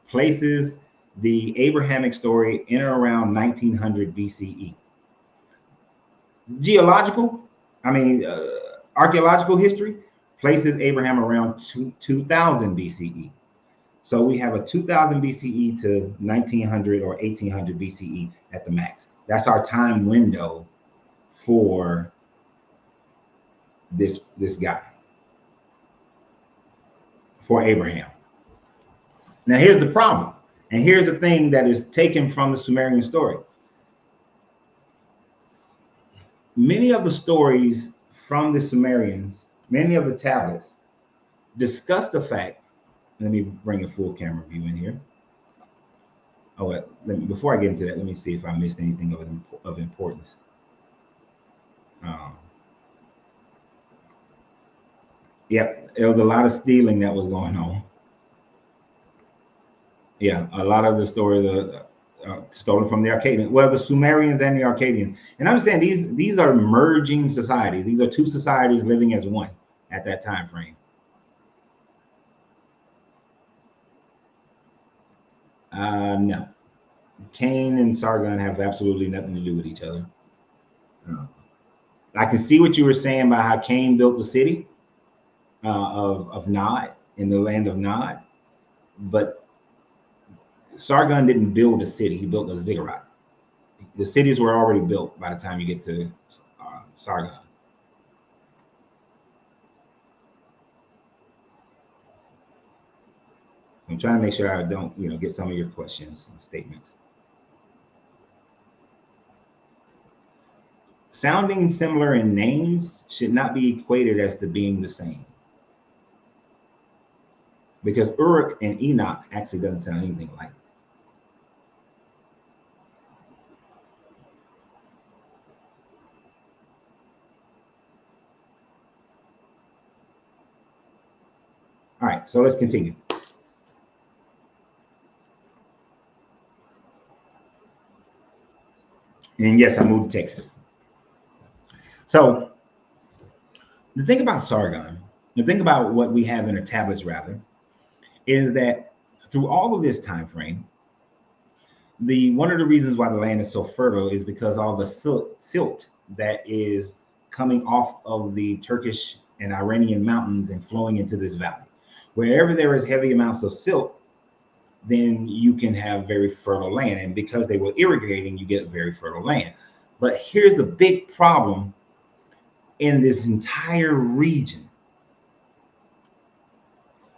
places the Abrahamic story in or around 1900 BCE. Archaeological history places Abraham around 2000 BCE. So we have a 2000 BCE to 1900 or 1800 BCE at the max. That's our time window for this guy, for Abraham. Now here's the problem, and here's the thing that is taken from the Sumerian story. Many of the stories from the Sumerians, many of the tablets, discuss the fact. Let me bring a full camera view in here. Before I get into that, let me see if I missed anything of importance. Yep, there was a lot of stealing that was going on. Yeah, a lot of the stories are stolen from the Akkadians. Well, the Sumerians and the Akkadians. And understand, these are merging societies. These are two societies living as one at that time frame. No. Cain and Sargon have absolutely nothing to do with each other. I can see what you were saying about how Cain built the city of Nod, in the land of Nod, but Sargon didn't build a city, he built a ziggurat. The cities were already built by the time you get to Sargon. I'm trying to make sure I don't, get some of your questions and statements. Sounding similar in names should not be equated as to being the same. Because Uruk and Enoch actually doesn't sound anything alike. All right, so let's continue. And yes, I moved to Texas. So the thing about Sargon, the thing about what we have in the tablets rather, is that through all of this time frame, one of the reasons why the land is so fertile is because all the silt that is coming off of the Turkish and Iranian mountains and flowing into this valley. Wherever there is heavy amounts of silt, then you can have very fertile land. And because they were irrigating, you get very fertile land. But here's the big problem in this entire region,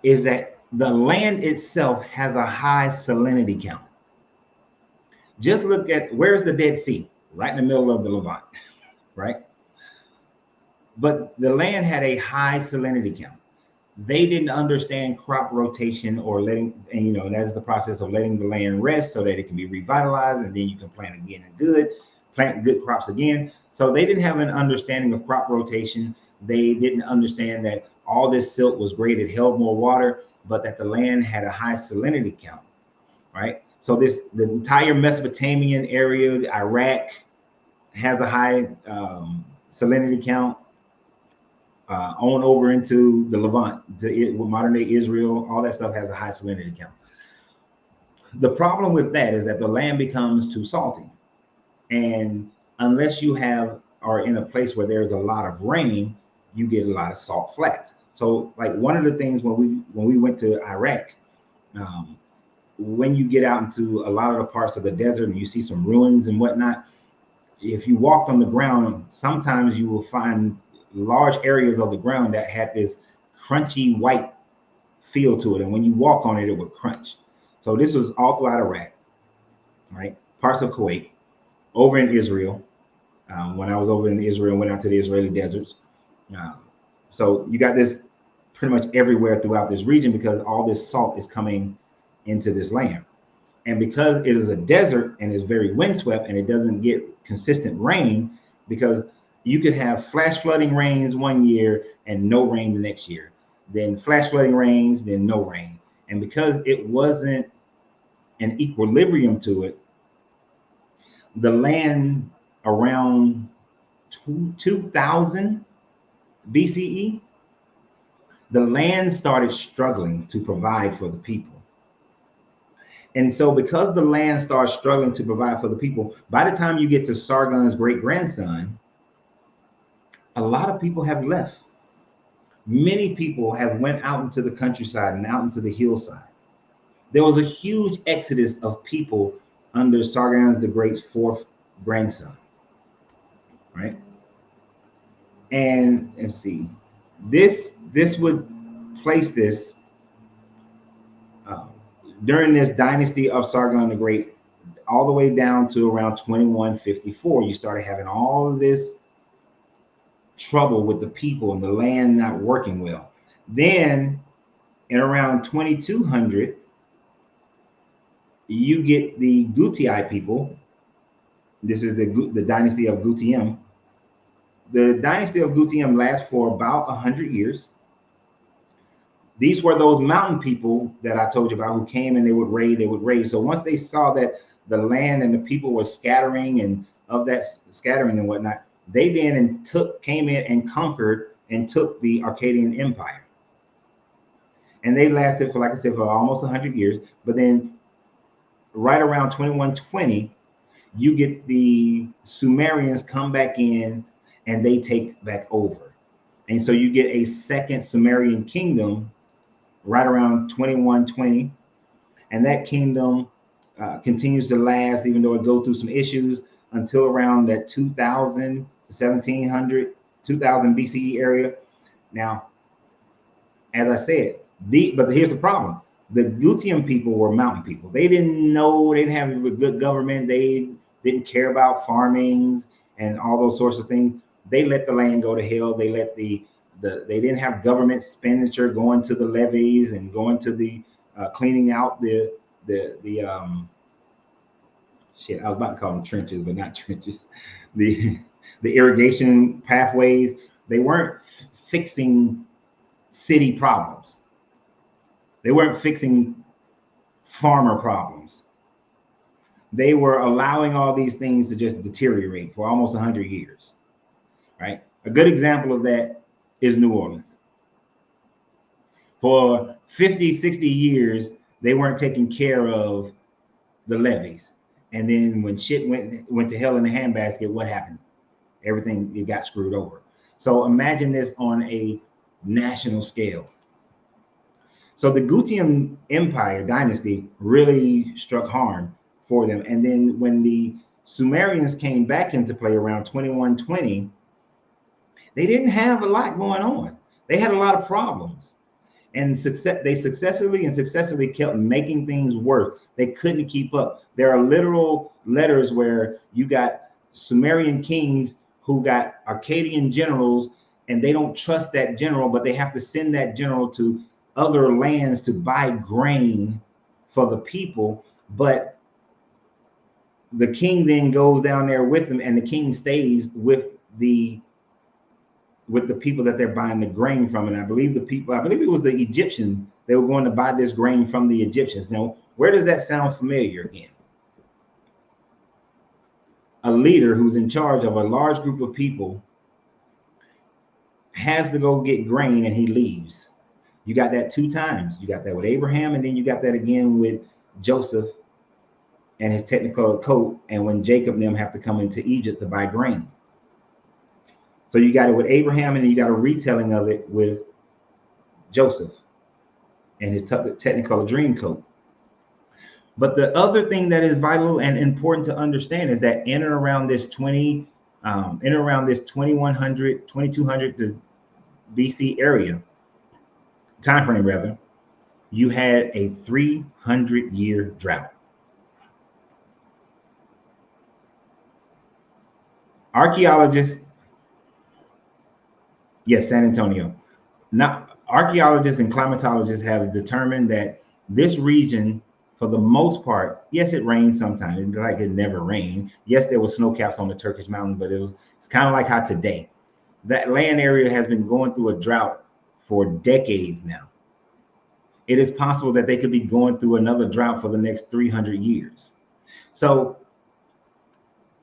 is that the land itself has a high salinity count. Just look at, where's the Dead Sea? Right in the middle of the Levant, right? But the land had a high salinity count. They didn't understand crop rotation or and that's the process of letting the land rest so that it can be revitalized, and then you can plant again and plant good crops again. So they didn't have an understanding of crop rotation. They didn't understand that all this silt was great, it held more water, but that the land had a high salinity count, right? So the entire Mesopotamian area, Iraq, has a high salinity count. On over into the Levant, modern day Israel, all that stuff has a high salinity count. The problem with that is that the land becomes too salty. And unless you are in a place where there's a lot of rain, you get a lot of salt flats. So like one of the things when we went to Iraq, when you get out into a lot of the parts of the desert and you see some ruins and whatnot, if you walked on the ground, sometimes you will find large areas of the ground that had this crunchy white feel to it. And when you walk on it, it would crunch. So this was all throughout Iraq, right? Parts of Kuwait, over in Israel. When I was over in Israel, went out to the Israeli deserts. So you got this pretty much everywhere throughout this region because all this salt is coming into this land. And because it is a desert and is very windswept and it doesn't get consistent rain, because you could have flash flooding rains one year and no rain the next year, then flash flooding rains, then no rain. And because it wasn't an equilibrium to it, the land around 2000 BCE, the land started struggling to provide for the people. And so because the land starts struggling to provide for the people, by the time you get to Sargon's great grandson, a lot of people have left. Many people have went out into the countryside and out into the hillside. There was a huge exodus of people under Sargon the Great's fourth grandson, right? And let's see, this would place this during this dynasty of Sargon the Great, all the way down to around 2154. You started having all of this trouble with the people and the land not working well. Then in around 2200, you get the Gutai people. This is the dynasty of Gutium. The dynasty of Gutium lasts for about 100 years. These were those mountain people that I told you about who came and they would raid. So once they saw that the land and the people were scattering and of that scattering and whatnot, they then came in and conquered and took the Akkadian Empire. And they lasted for, like I said, for almost 100 years. But then right around 2120, you get the Sumerians come back in and they take back over. And so you get a second Sumerian kingdom right around 2120. And that kingdom continues to last, even though it goes through some issues, until around that 2000 to 1700, 2000 BCE area. Now, as I said, but here's the problem. The Gutium people were mountain people. They didn't know, they didn't have a good government. They didn't care about farmings and all those sorts of things. They let the land go to hell. They let they didn't have government expenditure going to the levees and going to the cleaning out the shit. I was about to call them trenches, but not trenches. The irrigation pathways. They weren't fixing city problems. They weren't fixing farmer problems. They were allowing all these things to just deteriorate for almost 100 years, right? A good example of that is New Orleans. For 50, 60 years, they weren't taking care of the levees. And then when shit went to hell in the handbasket, what happened? Everything, it got screwed over. So imagine this on a national scale. So the Gutium Empire dynasty really struck harm for them. And then when the Sumerians came back into play around 2120, they didn't have a lot going on. They had a lot of problems. And they successfully kept making things worse. They couldn't keep up. There are literal letters where you got Sumerian kings who got Akkadian generals, and they don't trust that general, but they have to send that general to other lands to buy grain for the people. But the king then goes down there with them, and the king stays with the people that they're buying the grain from. And I believe it was the Egyptians. They were going to buy this grain from the Egyptians. Now, where does that sound familiar again? A leader who's in charge of a large group of people has to go get grain and he leaves. You got that two times. You got that with Abraham, and then you got that again with Joseph and his technicolor coat, and when Jacob and them have to come into Egypt to buy grain. So you got it with Abraham, and then you got a retelling of it with Joseph and his technicolor dream coat. But the other thing that is vital and important to understand is that in and around this 2200 BC area, time frame rather, you had a 300-year drought. Archaeologists, yes, San Antonio. Now, archaeologists and climatologists have determined that this region, for the most part, yes, it rains sometimes. It's like it never rained. Yes, there was snow caps on the Turkish mountain, but it's kind of like how today that land area has been going through a drought for decades now. It is possible that they could be going through another drought for the next 300 years. So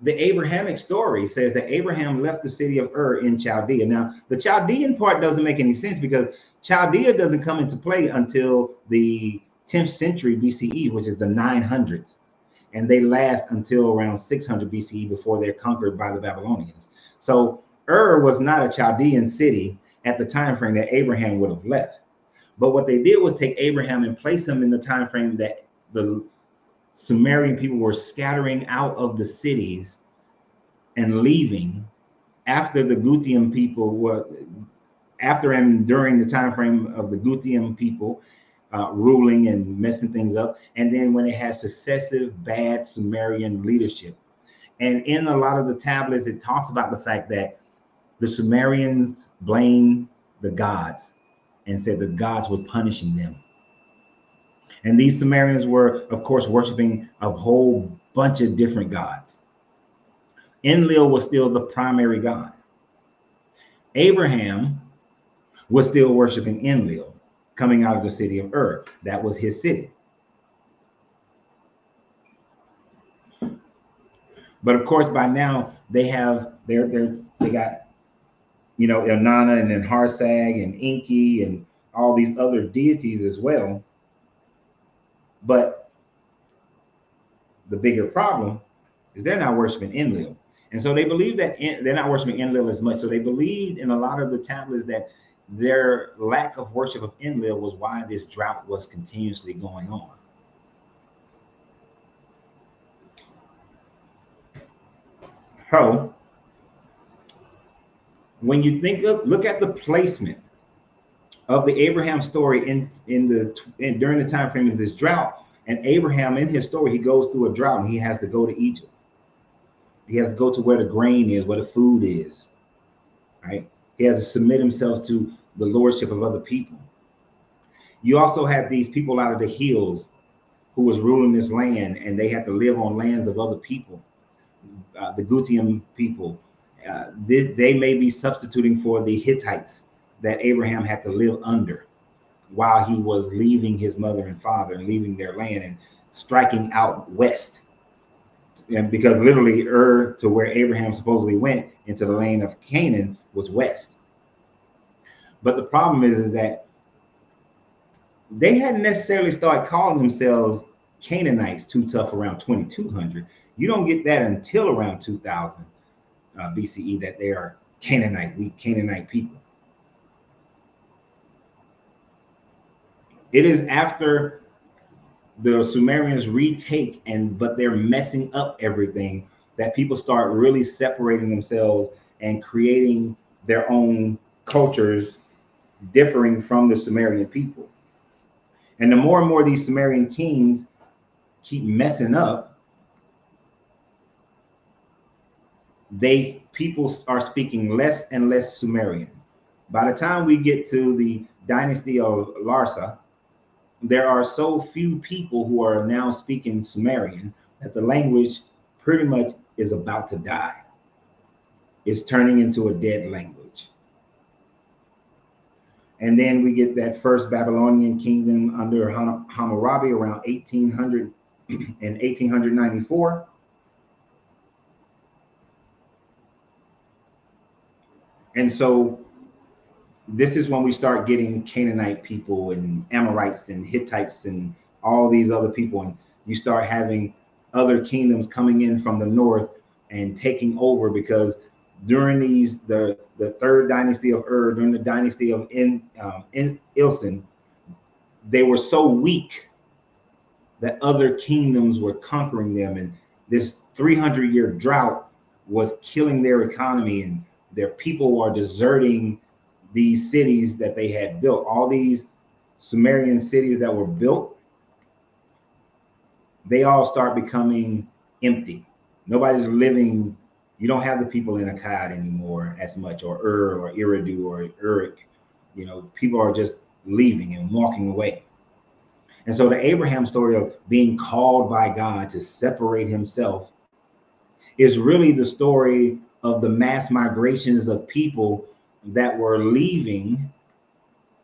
the Abrahamic story says that Abraham left the city of Ur in Chaldea. Now, the Chaldean part doesn't make any sense because Chaldea doesn't come into play until the 10th century BCE, which is the 900s. And they last until around 600 BCE before they're conquered by the Babylonians. So Ur was not a Chaldean city at the time frame that Abraham would have left. But what they did was take Abraham and place him in the time frame that the Sumerian people were scattering out of the cities and leaving after the Gutium people were, after and during the time frame of the Gutium people ruling and messing things up, and then when it had successive bad Sumerian leadership. And in a lot of the tablets, it talks about the fact that the Sumerians blamed the gods and said the gods were punishing them. And these Sumerians were, of course, worshiping a whole bunch of different gods. Enlil was still the primary god. Abraham was still worshiping Enlil, coming out of the city of Ur. That was his city. But of course, by now they have they got, you know, Elnana and then Harsag and Enki and all these other deities as well. But the bigger problem is they're not worshiping Enlil. And so they believe that they're not worshiping Enlil as much. So they believed in a lot of the tablets that their lack of worship of Enlil was why this drought was continuously going on. So when you look at the placement of the Abraham story during the time frame of this drought, and Abraham in his story, he goes through a drought and he has to go to Egypt. He has to go to where the grain is, where the food is, right? He has to submit himself to the lordship of other people. You also have these people out of the hills who was ruling this land, and they had to live on lands of other people. The Gutium people, they may be substituting for the Hittites that Abraham had to live under while he was leaving his mother and father and leaving their land and striking out west. And because literally Ur, to where Abraham supposedly went into the land of Canaan, was west. But the problem is that they hadn't necessarily started calling themselves Canaanites too tough around 2200. You don't get that until around 2000 BCE that they are Canaanite people. It is after the Sumerians retake but they're messing up everything that people start really separating themselves and creating their own cultures differing from the Sumerian people. And the more and more these Sumerian kings keep messing up, people are speaking less and less Sumerian. By the time we get to the dynasty of Larsa, there are so few people who are now speaking Sumerian that the language pretty much is about to die. It's turning into a dead language. And then we get that first Babylonian kingdom under Hammurabi around 1800 and 1894. And so this is when we start getting Canaanite people and Amorites and Hittites and all these other people. And you start having other kingdoms coming in from the north and taking over, because during the third dynasty of Ur, during the dynasty of Ilsen, they were so weak that other kingdoms were conquering them. And this 300-year drought was killing their economy, and their people are deserting these cities that they had built. All these Sumerian cities that were built, they all start becoming empty. Nobody's living. You don't have the people in Akkad anymore as much, or or Eridu or Uruk. You know, people are just leaving and walking away. And so the Abraham story of being called by God to separate himself is really the story of the mass migrations of people that were leaving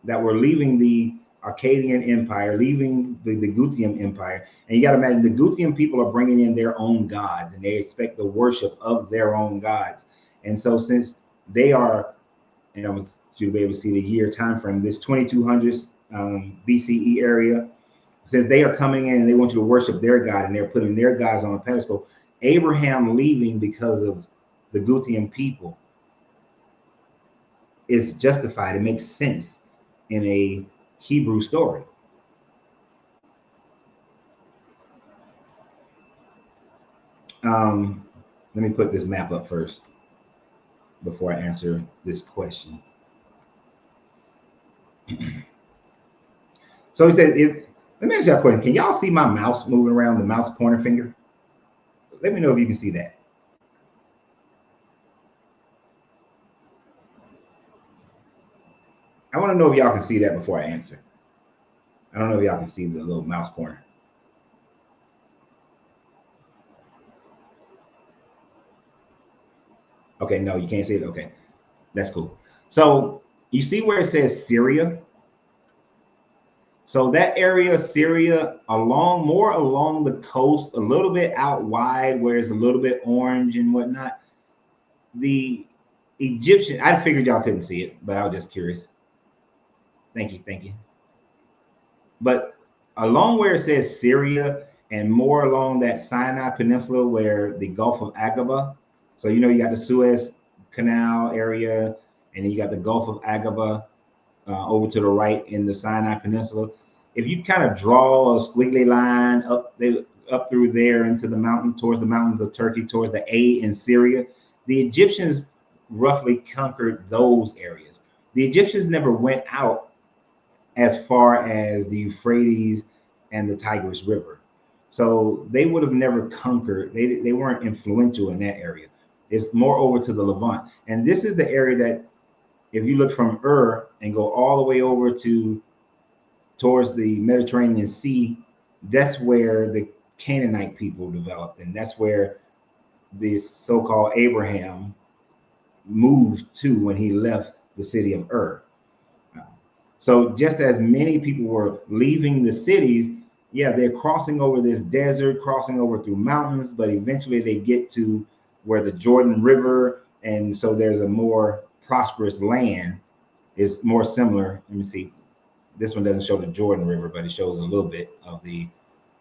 the Akkadian Empire, leaving the Gutium Empire. And you got to imagine the Gutium people are bringing in their own gods, and they expect the worship of their own gods. And so since they are, and I was to be able to see the year time frame, this 2200s BCE area, since they are coming in and they want you to worship their God and they're putting their gods on a pedestal, Abraham leaving because of the Gutium people is justified. It makes sense in a Hebrew story. Let me put this map up first before I answer this question. So he says, let me ask you a question. Can y'all see my mouse moving around, the mouse pointer finger? Let me know if you can see that. I want to know if y'all can see that before I answer. I don't know if y'all can see the little mouse pointer. Okay, no, you can't see it. Okay, that's cool. So you see where it says Syria? So that area, Syria, more along the coast, a little bit out wide, where it's a little bit orange and whatnot. The Egyptian, I figured y'all couldn't see it, but I was just curious. Thank you. But along where it says Syria and more along that Sinai Peninsula where the Gulf of Aqaba, so you know you got the Suez Canal area, and then you got the Gulf of Aqaba over to the right in the Sinai Peninsula. If you kind of draw a squiggly line up through there into the mountain, towards the mountains of Turkey, towards the A in Syria, the Egyptians roughly conquered those areas. The Egyptians never went out as far as the Euphrates and the Tigris River. So they would have never conquered, they weren't influential in that area. It's more over to the Levant. And this is the area that, if you look from and go all the way over towards the Mediterranean Sea, that's where the Canaanite people developed. And that's where this so-called Abraham moved to when he left the city of So just as many people were leaving the cities, yeah, they're crossing over this desert, crossing over through mountains, but eventually they get to where the Jordan River, and so there's a more prosperous land. Is more similar. Let me see. This one doesn't show the Jordan River, but it shows a little bit of the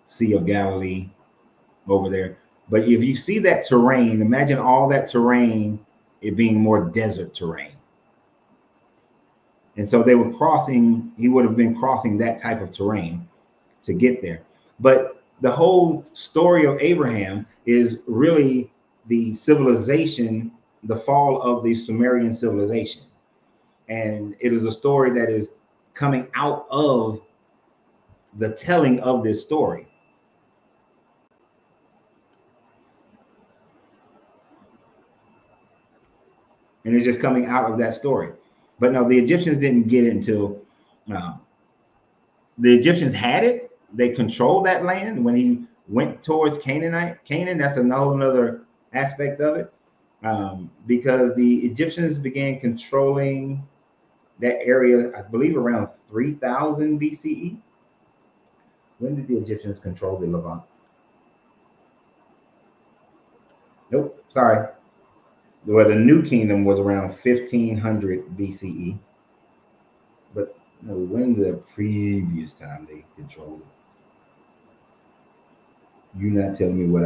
Sea of Galilee over there. But if you see that terrain, imagine all that terrain, it being more desert terrain. And so they were crossing, he would have been crossing that type of terrain to get there. But the whole story of Abraham is really the civilization, the fall of the Sumerian civilization. And it is a story that is coming out of the telling of this story. And it's just coming out of that story. But no, the Egyptians didn't get it until the Egyptians had it. They controlled that land when he went towards Canaan. That's another aspect of it, because the Egyptians began controlling that area, I believe, around 3000 BCE. When did the Egyptians control the Levant? Nope, sorry. Well, the New Kingdom was around 1500 BCE. But no, when the previous time they controlled it? You're not telling me what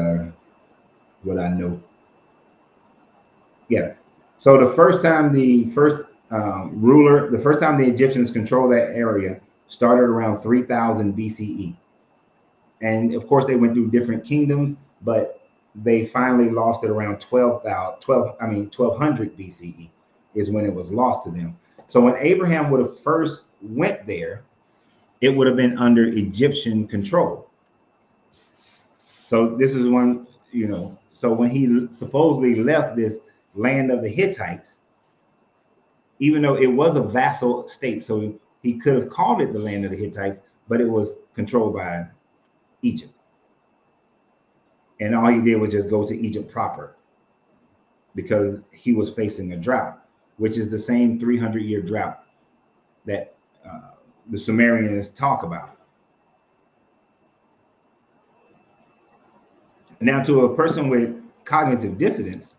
I know. Yeah. So the first time the Egyptians controlled that area started around 3000 BCE. And of course, they went through different kingdoms, but they finally lost it around 1200 BCE is when it was lost to them. So when Abraham would have first went there, it would have been under Egyptian control. So this is one, so when he supposedly left this land of the Hittites, even though it was a vassal state, so he could have called it the land of the Hittites, but it was controlled by Egypt. And all he did was just go to Egypt proper because he was facing a drought, which is the same 300-year drought that the Sumerians talk about. Now, to a person with cognitive dissonance,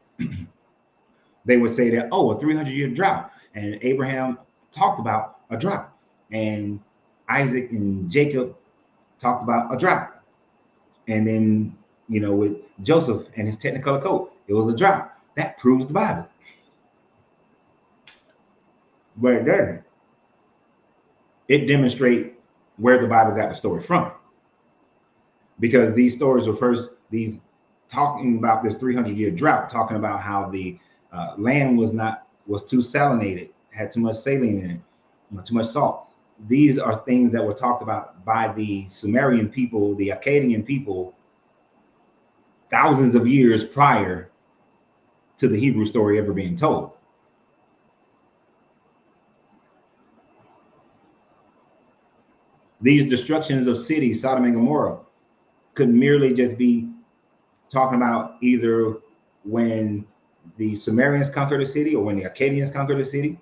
they would say that, oh, a 300-year drought. And Abraham talked about a drought. And Isaac and Jacob talked about a drought. And then, with Joseph and his Technicolor coat, it was a drought. That proves the Bible. But it doesn't. It demonstrates where the Bible got the story from. Because these stories were first, talking about this 300-year drought, talking about how the land was too salinated, had too much saline in it, too much salt. These are things that were talked about by the Sumerian people, the Akkadian people, thousands of years prior to the Hebrew story ever being told. These destructions of cities, Sodom and Gomorrah, could merely just be talking about either when the Sumerians conquered a city, or when the Akkadians conquered a city,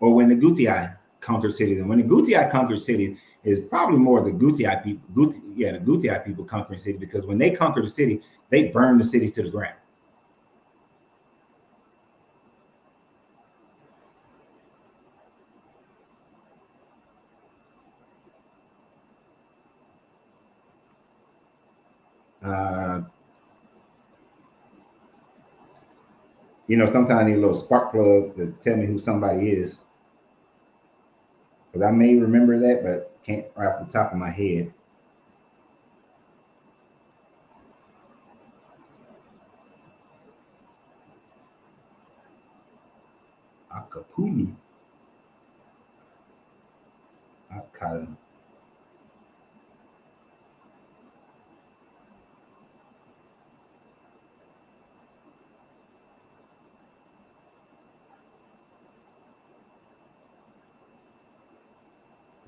or when the Gutai conquered cities. And when the Gutai conquered cities, is probably more the Gutai people, the Gutai people conquering cities, because when they conquered a city, they burned the city to the ground. Sometimes I need a little spark plug to tell me who somebody is, because I may remember that, but can't right off the top of my head. Akapuni. Akkad.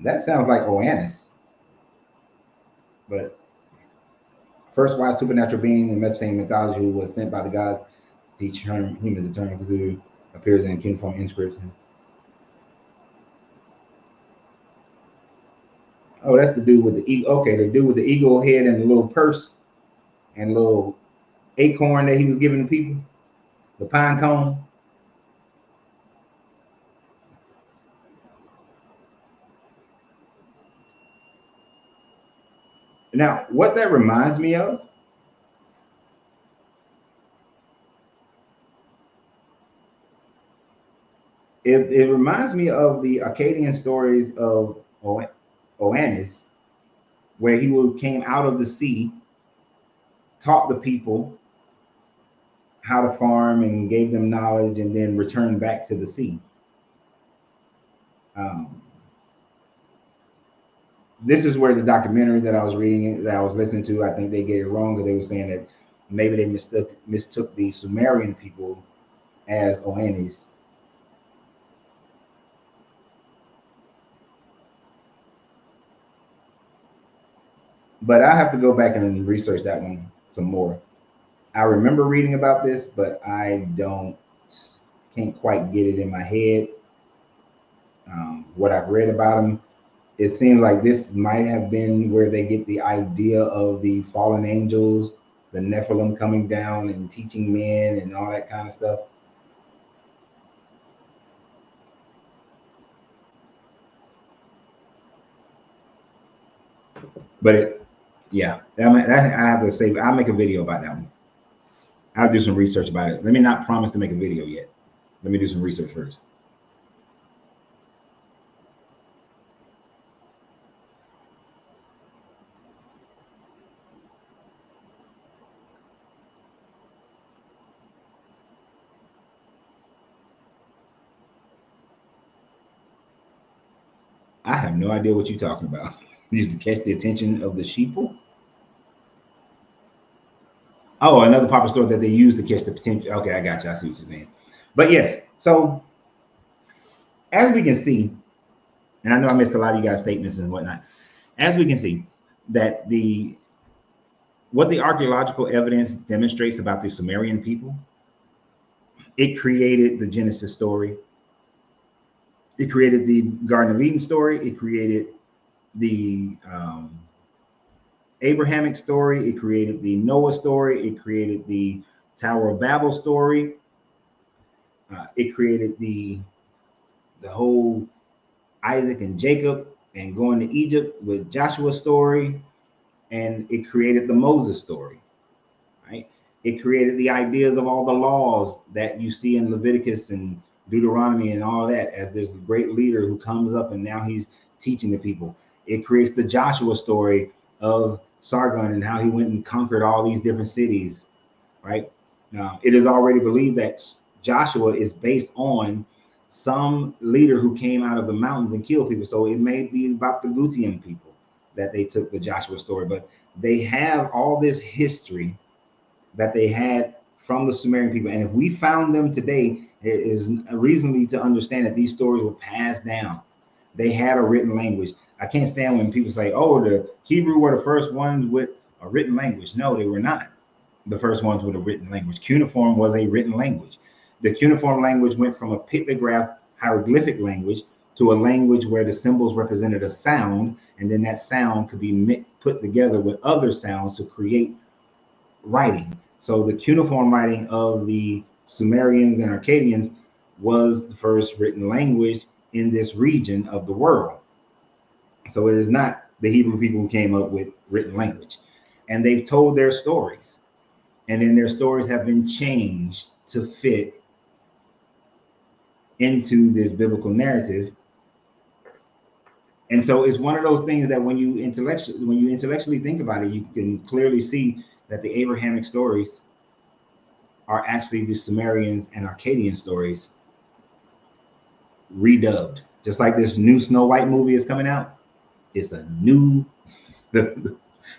That sounds like Oannes. But first wise supernatural being in Mesopotamian mythology who was sent by the gods to teach humans to turn Cthulhu appears in cuneiform inscription. Oh, that's the dude with the eagle. Okay, the dude with the eagle head and the little purse and little acorn that he was giving to people, the pine cone. Now, what that reminds me of, it reminds me of the Akkadian stories of Oannes, where he came out of the sea, taught the people how to farm and gave them knowledge, and then returned back to the sea. This is where the documentary that I was reading, that I was listening to, I think they get it wrong, because they were saying that maybe they mistook the Sumerian people as Oannes. But I have to go back and research that one some more. I remember reading about this, but I can't quite get it in my head. What I've read about them, it seems like this might have been where they get the idea of the fallen angels, the Nephilim coming down and teaching men and all that kind of stuff. But I have to say, I'll make a video about that one. I'll do some research about it. Let me not promise to make a video yet. Let me do some research first. I have no idea what you're talking about. Used to catch the attention of the sheeple. Oh, another popular story that they use to catch the potential. Okay, I got you. I see what you're saying. But yes, so as we can see, and I know I missed a lot of you guys' statements and whatnot. As we can see, that the what the archaeological evidence demonstrates about the Sumerian people, it created the Genesis story. It created the Garden of Eden story. It created the Abrahamic story. It created the Noah story. It created the Tower of Babel story. It created the whole Isaac and Jacob and going to Egypt with Joshua's story, and it created the Moses story, right? It created the ideas of all the laws that you see in Leviticus and Deuteronomy and all that, as there's a great leader who comes up and now he's teaching the people. It creates the Joshua story of Sargon and how he went and conquered all these different cities, right? It is already believed that Joshua is based on some leader who came out of the mountains and killed people. So it may be about the Gutian people that they took the Joshua story, but they have all this history that they had from the Sumerian people. And if we found them today, it is reasonably to understand that these stories were passed down. They had a written language. I can't stand when people say, oh, the Hebrew were the first ones with a written language. No, they were not the first ones with a written language. Cuneiform was a written language. The cuneiform language went from a pictograph hieroglyphic language to a language where the symbols represented a sound, and then that sound could be put together with other sounds to create writing. So the cuneiform writing of the Sumerians and Akkadians was the first written language in this region of the world. So it is not the Hebrew people who came up with written language. And they've told their stories. And then their stories have been changed to fit into this biblical narrative. And so it's one of those things that when you intellectually think about it, you can clearly see that the Abrahamic stories are actually the Sumerians and Akkadian stories redubbed. Just like this new Snow White movie is coming out, it's a new the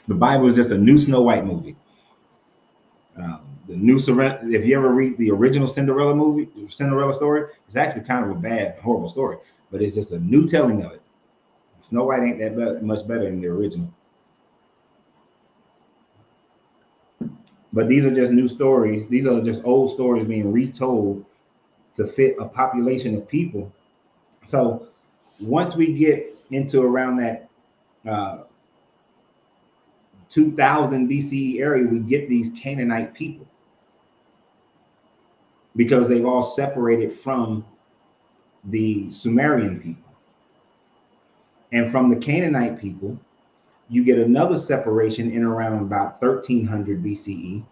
Bible is just a new Snow White movie. The new if you ever read the original Cinderella story, it's actually kind of a bad, horrible story, but it's just a new telling of it. Snow White ain't that much better than the original. But these are just new stories. These are just old stories being retold to fit a population of people. So once we get into around that 2000 BCE area, we get these Canaanite people because they've all separated from the Sumerian people. And from the Canaanite people, you get another separation in around about 1300 BCE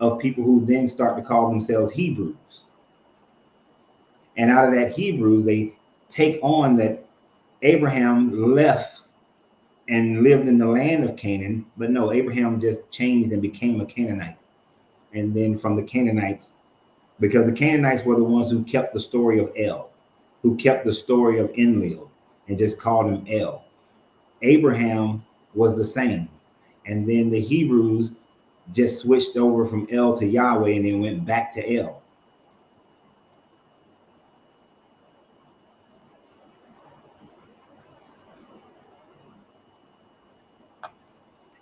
of people who then start to call themselves Hebrews. And out of that Hebrews, they take on that Abraham left and lived in the land of Canaan, but no, Abraham just changed and became a Canaanite. And then from the Canaanites, because the Canaanites were the ones who kept the story of El, who kept the story of Enlil, and just called him El. Abraham was the same. And then the Hebrews just switched over from El to Yahweh and then went back to El.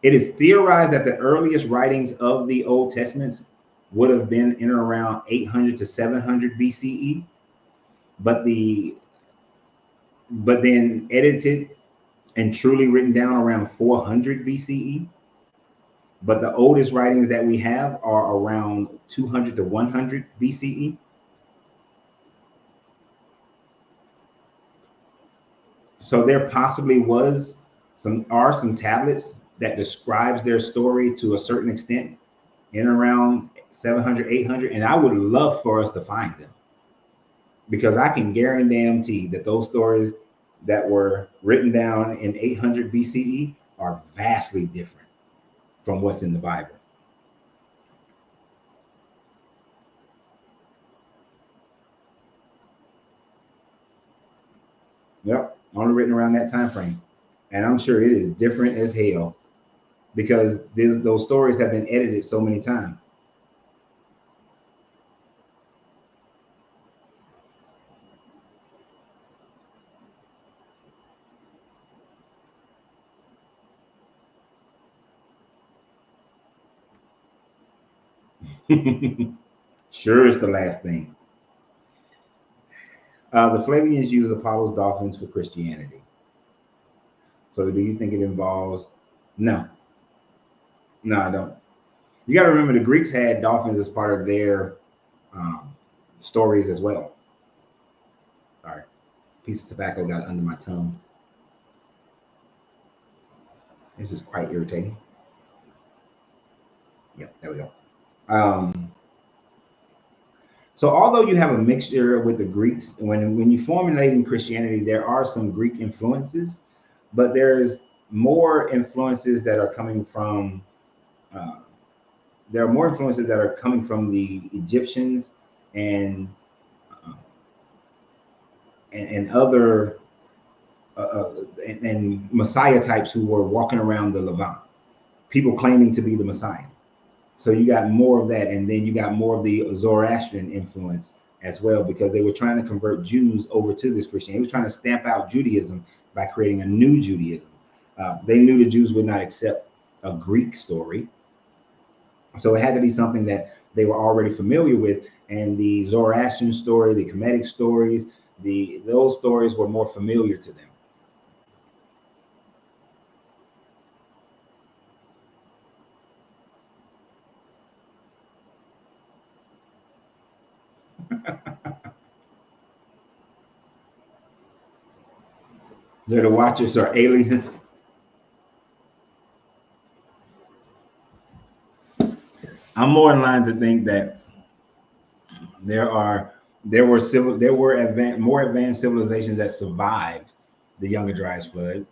It is theorized that the earliest writings of the Old Testaments would have been in around 800 to 700 BCE, but then edited and truly written down around 400 BCE. But the oldest writings that we have are around 200 to 100 BCE. So there possibly was some tablets that describes their story to a certain extent in around 700, 800. And I would love for us to find them, because I can guarantee that those stories that were written down in 800 BCE are vastly different from what's in the Bible. Yep. only written around that time frame. And I'm sure it is different as hell because those stories have been edited so many times. Sure, it's the last thing. The Flavians use Apollo's dolphins for Christianity. So do you think it involves? No, no, I don't. You got to remember the Greeks had dolphins as part of their um, stories as well. Sorry, piece of tobacco got under my tongue. This is quite irritating. Yep, there we go. Um, so although you have a mixture with the Greeks, when you formulating Christianity, there are some Greek influences, but there's more influences that are coming from uh, there are more influences that are coming from the Egyptians and uh, and other and Messiah types who were walking around the Levant, people claiming to be the Messiah. So you got more of that, and then you got more of the Zoroastrian influence as well, because they were trying to convert Jews over to this Christianity. They were trying to stamp out Judaism by creating a new Judaism. They knew the Jews would not accept a Greek story, so it had to be something that they were already familiar with. And the Zoroastrian story, the Kemetic stories, those stories were more familiar to them. The Watchers are aliens. I'm more inclined to think that there are there were more advanced civilizations that survived the Younger Dryas flood,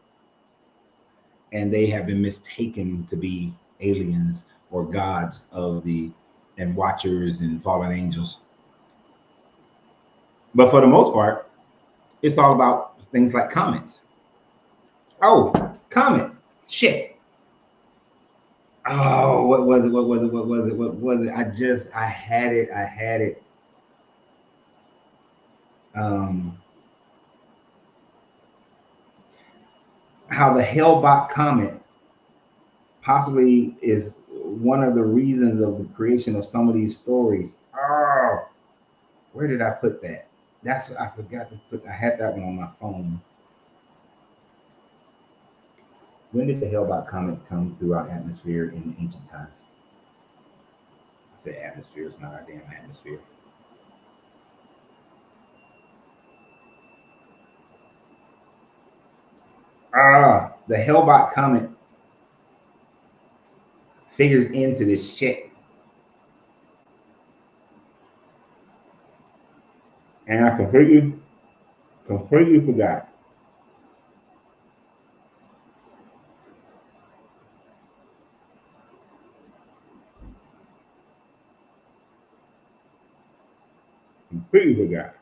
and they have been mistaken to be aliens or gods of the and watchers and fallen angels. But for the most part, it's all about things like comets. Oh, comet. Shit. Oh, what was it? What was it? What was it? What was it? I had it. I had it. Um, how the Hellbot comet possibly is one of the reasons of the creation of some of these stories. Oh, where did I put that? That's what I forgot to put. I had that one on my phone. When did the Hellbot comet come through our atmosphere in the ancient times? I said atmosphere, it's not our damn atmosphere. The Hellbot comet figures into this shit. And I completely forgot. Completely forgot.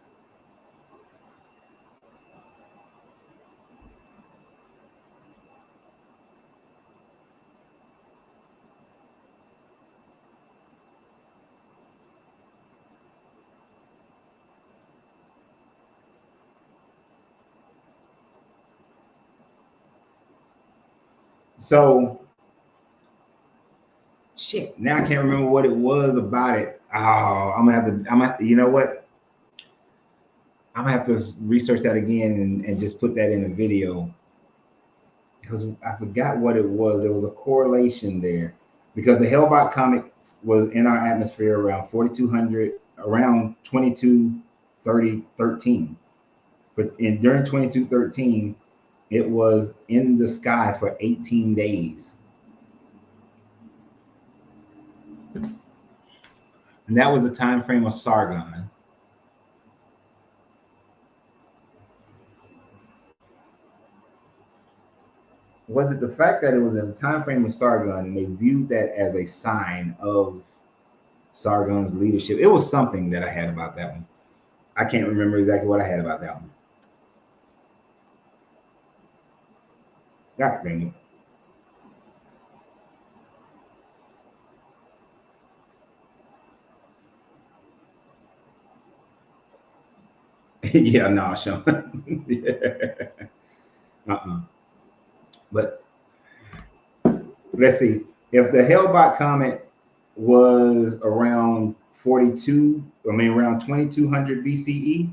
So shit. Now I can't remember what it was about it. Oh, you know what? I'm gonna have to research that again and just put that in a video because I forgot what it was. There was a correlation there because the Hellbot comet was in our atmosphere around 4200, around 2230 13. But during 2213, it was in the sky for 18 days. And that was the time frame of Sargon. Was it the fact that it was in the time frame of Sargon and they viewed that as a sign of Sargon's leadership? It was something that I had about that one. I can't remember exactly what I had about that one. God dang it. Yeah, no, Sean. Yeah. Uh-uh. But let's see. If the Hellbot comet was around 42, I mean around 2200 BCE,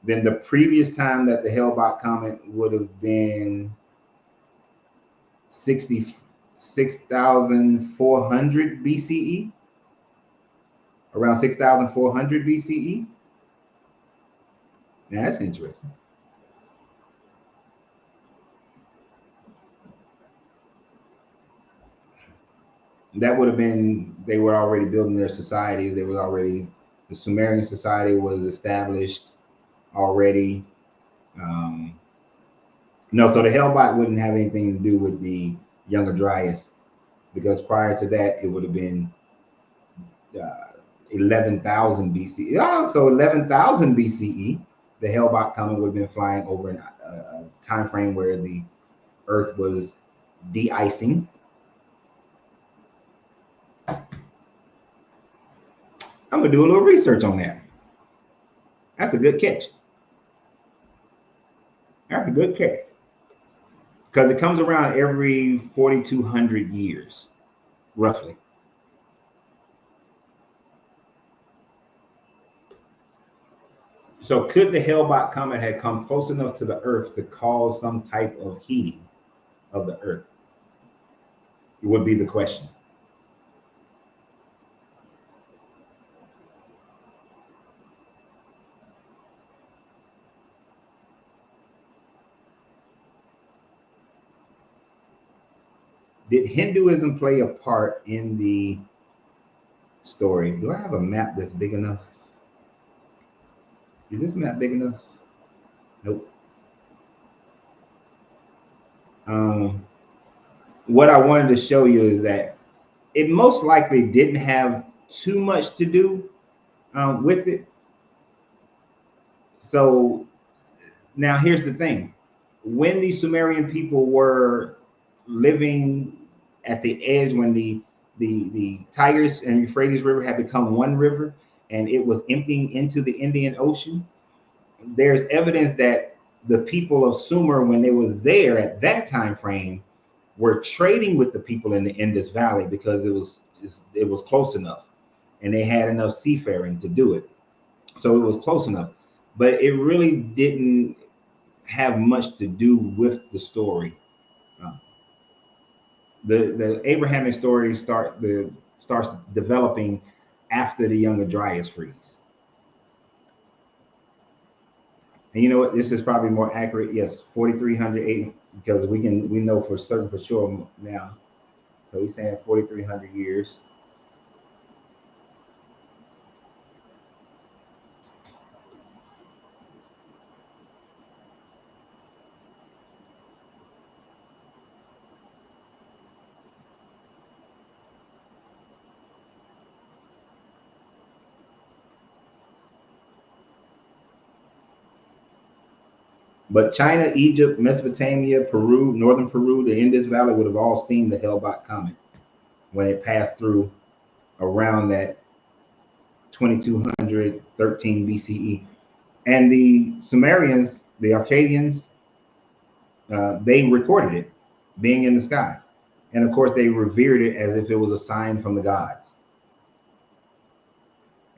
then the previous time that the Hellbot comet would have been 66,400 BCE, around 6,400 BCE. Now that's interesting. That would have been, they were already building their societies. They were already, the Sumerian society was established already. Um, no, so the Hellbot wouldn't have anything to do with the Younger Dryas, because prior to that, it would have been 11,000 BCE. Yeah, so 11,000 BCE, the Hellbot comet would have been flying over in a time frame where the Earth was de-icing. I'm gonna do a little research on that. That's a good catch. That's a good catch. Because it comes around every 4,200 years, roughly. So could the Hellbot comet have come close enough to the Earth to cause some type of heating of the Earth? It would be the question. Did Hinduism play a part in the story? Do I have a map that's big enough? Is this map big enough? Nope. Um, what I wanted to show you is that it most likely didn't have too much to do with it. So now here's the thing. When the Sumerian people were living at the edge, when the Tigris and Euphrates River had become one river and it was emptying into the Indian Ocean, there's evidence that the people of Sumer, when they was there at that time frame, were trading with the people in the Indus Valley because it was close enough, and they had enough seafaring to do it. So it was close enough, but it really didn't have much to do with the story. Uh, the Abrahamic story starts developing after the Younger Dryas freeze. And you know what? This is probably more accurate. Yes, 4,308, because we know for certain for sure now. So we're saying 4,300 years. But China, Egypt, Mesopotamia, Peru, northern Peru, the Indus Valley would have all seen the Hellbot comet when it passed through around that 2213 BCE. And the Sumerians, the Akkadians, they recorded it being in the sky. And of course, they revered it as if it was a sign from the gods.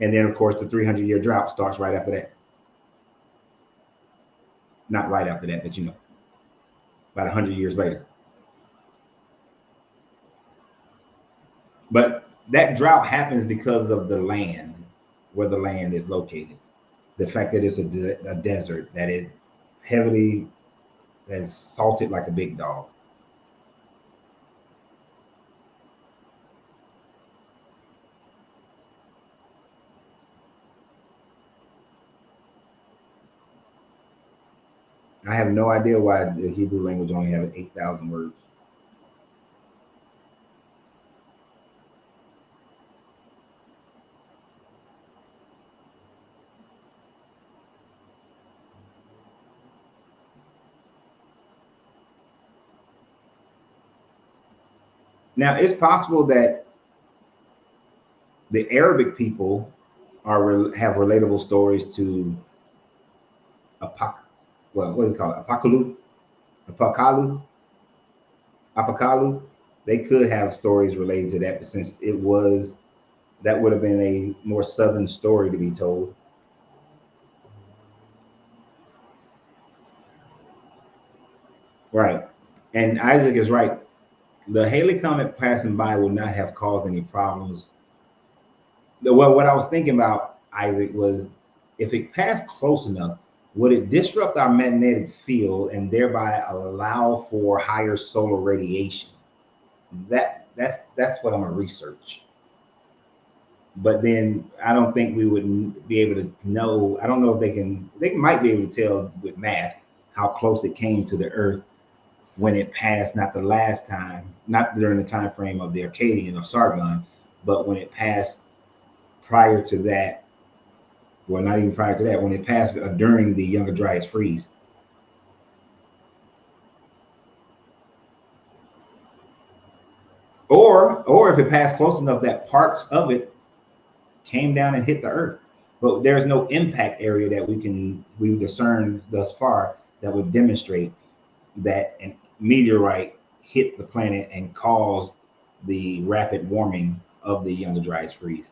And then, of course, the 300-year drought starts right after that. Not right after that, but you know, about 100 years later. But that drought happens because of the land, where the land is located. The fact that it's a desert that is heavily, that's salted like a big dog. I have no idea why the Hebrew language only has 8,000 words. Now, it's possible that the Arabic people have relatable stories to what is it called? Apakalu, Apakalu. They could have stories related to that, but since that would have been a more southern story to be told. Right. And Isaac is right. The Haley comet passing by would not have caused any problems. Well, what I was thinking about, Isaac, was if it passed close enough, would it disrupt our magnetic field and thereby allow for higher solar radiation? That's what I'm gonna research. But then I don't think we would be able to know. I don't know if they might be able to tell with math how close it came to the Earth when it passed, not the last time, not during the time frame of the Akkadian or Sargon, but when it passed prior to that, well, not even prior to that, when it passed during the Younger Dryas freeze. Or if it passed close enough that parts of it came down and hit the Earth. But there's no impact area that we've discerned thus far that would demonstrate that a meteorite hit the planet and caused the rapid warming of the Younger Dryas freeze.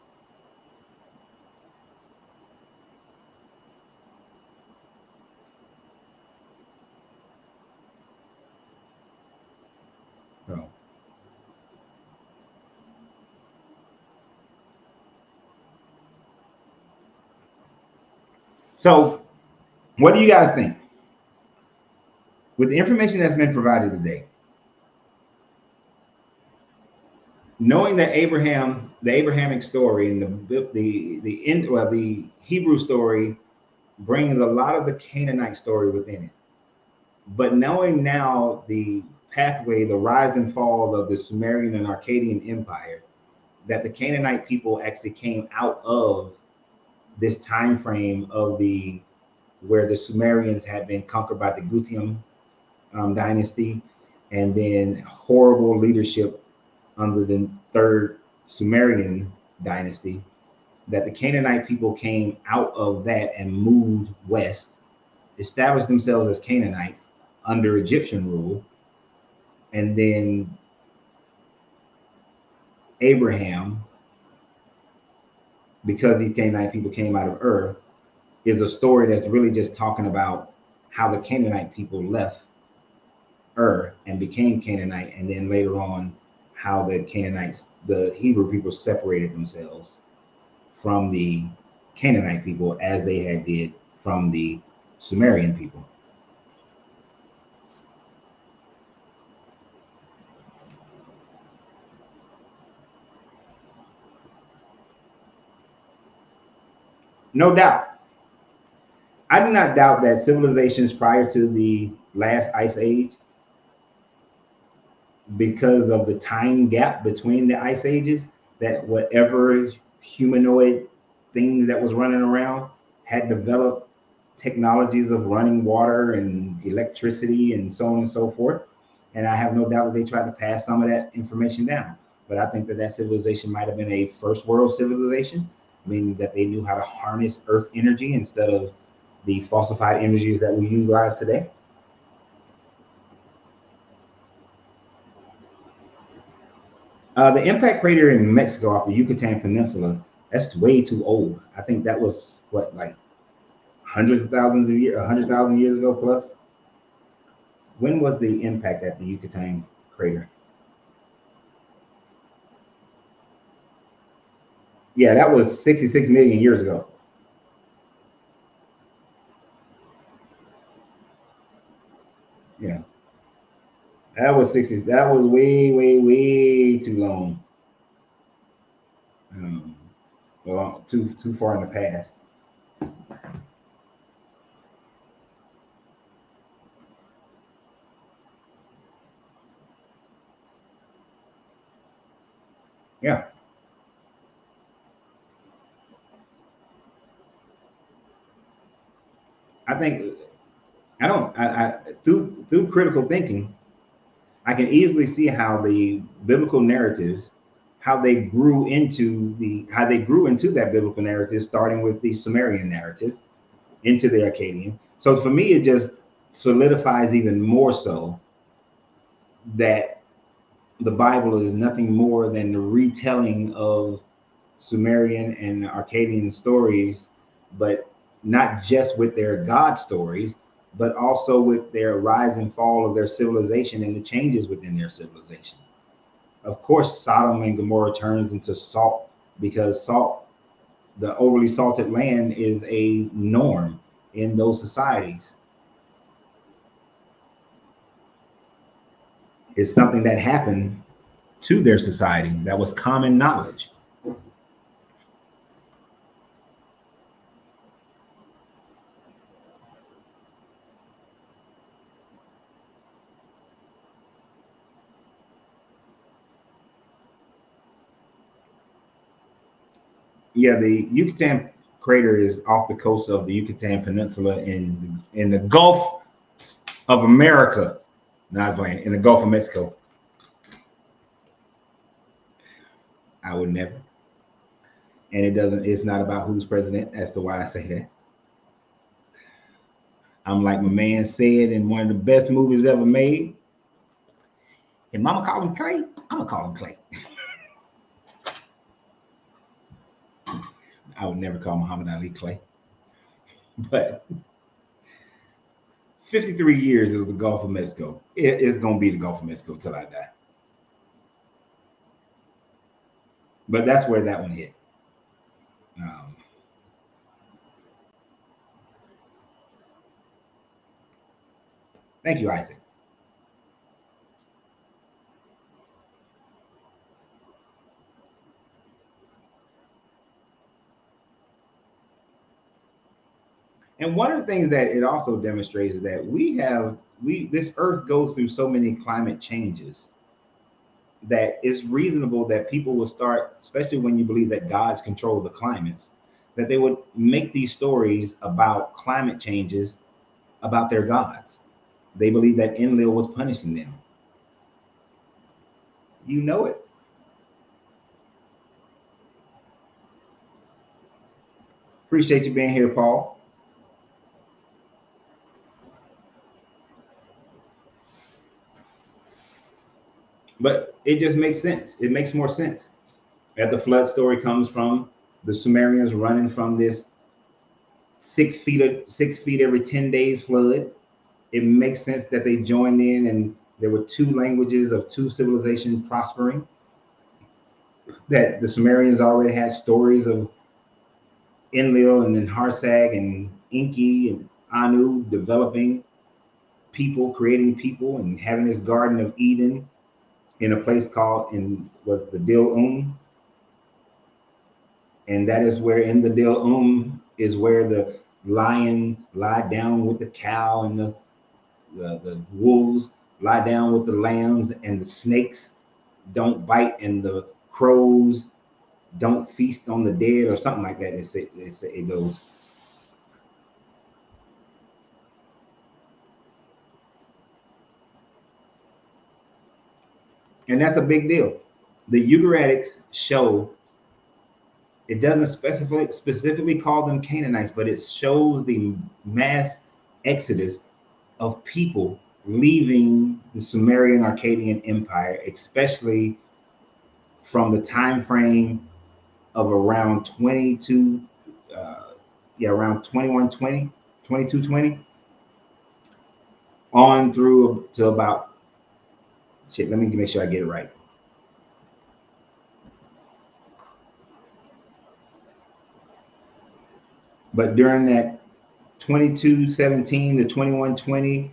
So, so what do you guys think? With the information that's been provided today, knowing that the Abrahamic story and the Hebrew story brings a lot of the Canaanite story within it. But knowing now the pathway, the rise and fall of the Sumerian and Akkadian Empire, that the Canaanite people actually came out of this time frame of where the Sumerians had been conquered by the Gutium dynasty, and then horrible leadership under the third Sumerian dynasty, that the Canaanite people came out of that and moved west, established themselves as Canaanites under Egyptian rule, and then Abraham, because these Canaanite people came out of Ur, is a story that's really just talking about how the Canaanite people left Ur and became Canaanite, and then later on how the Hebrew people separated themselves from the Canaanite people as they had did from the Sumerian people. No doubt. I do not doubt that civilizations prior to the last ice age, because of the time gap between the ice ages, that whatever humanoid things that was running around had developed technologies of running water and electricity and so on and so forth. And I have no doubt that they tried to pass some of that information down. But I think that civilization might have been a first world civilization, meaning that they knew how to harness earth energy instead of the falsified energies that we utilize today. The impact crater in Mexico off the Yucatan Peninsula, that's way too old. I think that was like hundreds of thousands of years, 100,000 years ago plus. When was the impact at the Yucatan crater? Yeah, that was 66 million years ago. Yeah, that was 60. That was way, way, way too long. Um, well, too far in the past. Yeah, I think I don't. I through critical thinking, I can easily see how the biblical narratives, how they grew into that biblical narrative, starting with the Sumerian narrative into the Akkadian. So for me, it just solidifies even more so that the Bible is nothing more than the retelling of Sumerian and Akkadian stories, but not just with their God stories, but also with their rise and fall of their civilization and the changes within their civilization. Of course, Sodom and Gomorrah turns into salt because salt, the overly salted land, is a norm in those societies. It's something that happened to their society that was common knowledge. Yeah, the Yucatan crater is off the coast of the Yucatan Peninsula in the Gulf of America. Not playing in the Gulf of Mexico. I would never. And it's not about who's president as to why I say that. I'm like my man said in one of the best movies ever made. And Mama call him Clay, I'm gonna call him Clay. I would never call Muhammad Ali Clay. But 53 years it was the Gulf of Mexico. It's gonna be the Gulf of Mexico till I die. But that's where that one hit. Thank you, Isaac. And one of the things that it also demonstrates is that this earth goes through so many climate changes that it's reasonable that people will start, especially when you believe that God's control the climates, that they would make these stories about climate changes about their gods. They believe that Enlil was punishing them. You know it. Appreciate you being here, Paul. But it just makes sense. It makes more sense. As the flood story comes from the Sumerians running from this 6 feet every 10 days flood. It makes sense that they joined in and there were two languages of two civilizations prospering. That the Sumerians already had stories of Enlil and then Harsag and Enki and Anu developing people, creating people, and having this Garden of Eden in a place called was the Dil and that is where in the Dil is where the lion lie down with the cow and the wolves lie down with the lambs and the snakes don't bite and the crows don't feast on the dead or something like that. It goes. And that's a big deal. The Ugaritic show, it doesn't specifically call them Canaanites, but it shows the mass exodus of people leaving the Sumerian Akkadian Empire, especially from the time frame of around 2120, 2220, on through to about, let me make sure I get it right. But during that 2217 to 2120,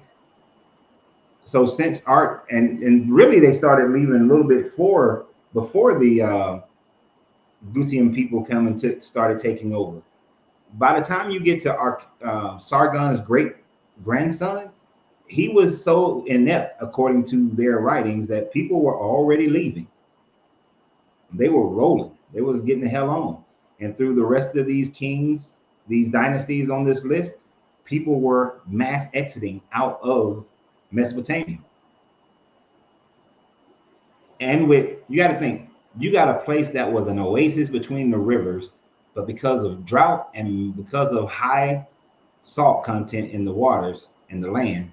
so since art and really they started leaving a little bit before the Gutian people come and started taking over. By the time you get to Sargon's great grandson, he was so inept, according to their writings, that people were already leaving. They were rolling. They was getting the hell on. And through the rest of these kings, these dynasties on this list, people were mass exiting out of Mesopotamia. And with, you got to think, you got a place that was an oasis between the rivers, but because of drought and because of high salt content in the waters and the land,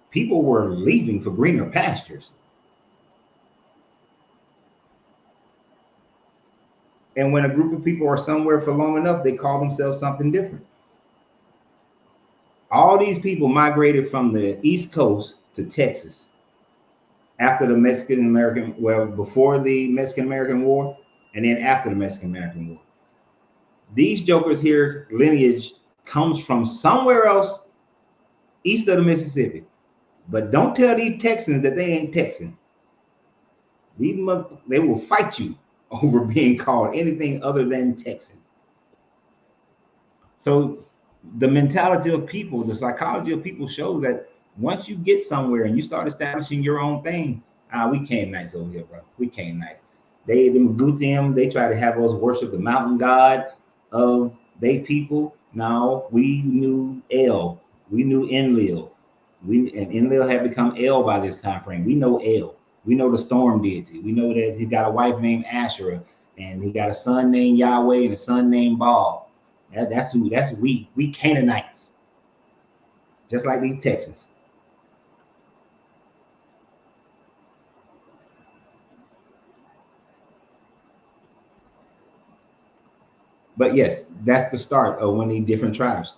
people were leaving for greener pastures. And when a group of people are somewhere for long enough, they call themselves something different. All these people migrated from the East Coast to Texas after the Mexican American, well, before the Mexican American War, and then after the Mexican American War. These jokers here, lineage comes from somewhere else east of the Mississippi. But don't tell these Texans that they ain't Texan. They will fight you over being called anything other than Texan. So the mentality of people, the psychology of people shows that once you get somewhere and you start establishing your own thing, we came nice over here, bro. We came nice. The Gutium, they try to have us worship the mountain god of they people. Now we knew El, we knew Enlil. And Enlil had become El by this time frame. We know El. We know the storm deity. We know that he got a wife named Asherah, and he got a son named Yahweh and a son named Baal. That's we. We Canaanites, just like these Texans. But yes, that's the start of one of these different tribes.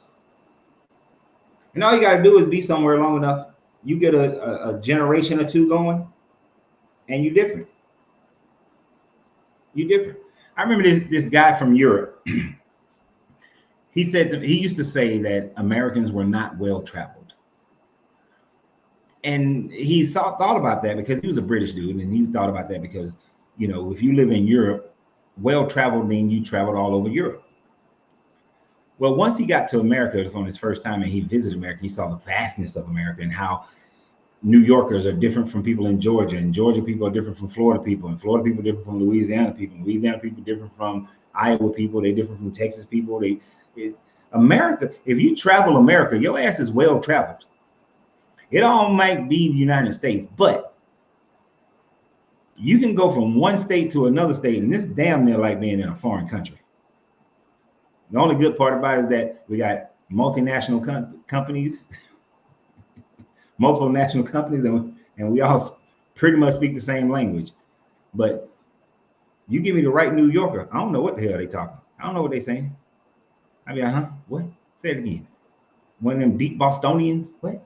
And all you got to do is be somewhere long enough. You get a generation or two going, and you're different. You're different. I remember this guy from Europe. He used to say that Americans were not well traveled. And he thought about that because he was a British dude, and he thought about that because, you know, if you live in Europe, well traveled means you traveled all over Europe. Well, once he got to America on his first time and he visited America, he saw the vastness of America and how New Yorkers are different from people in Georgia, and Georgia people are different from Florida people, and Florida people are different from Louisiana people, and Louisiana people are different from Iowa people, they're different from Texas people. America, if you travel America, your ass is well traveled. It all might be the United States, but you can go from one state to another state, and this damn near like being in a foreign country. The only good part about it is that we got multinational companies, multiple national companies, and we all pretty much speak the same language. But you give me the right New Yorker, I don't know what the hell they talking. I don't know what they saying. I mean, what? Say it again. One of them deep Bostonians? What?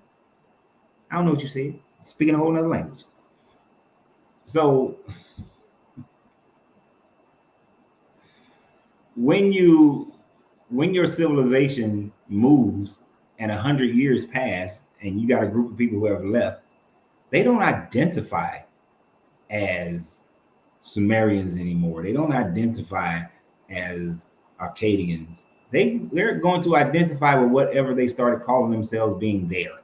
I don't know what you said. Speaking a whole nother language. So when your civilization moves and 100 years pass and you got a group of people who have left, they don't identify as Sumerians anymore. They don't identify as Akkadians. They're going to identify with whatever they started calling themselves being there.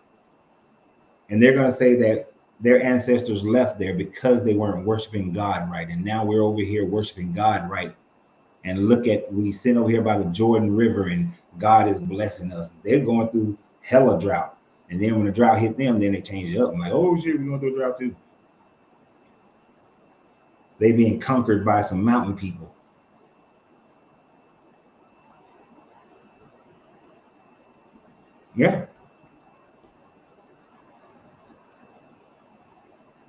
And they're going to say that their ancestors left there because they weren't worshiping God right. And now we're over here worshiping God right. And look at, we sit over here by the Jordan River and God is blessing us. They're going through hella drought. And then when the drought hit them, then they change it up. I'm like, oh shit, we're going through a drought too. They being conquered by some mountain people. Yeah.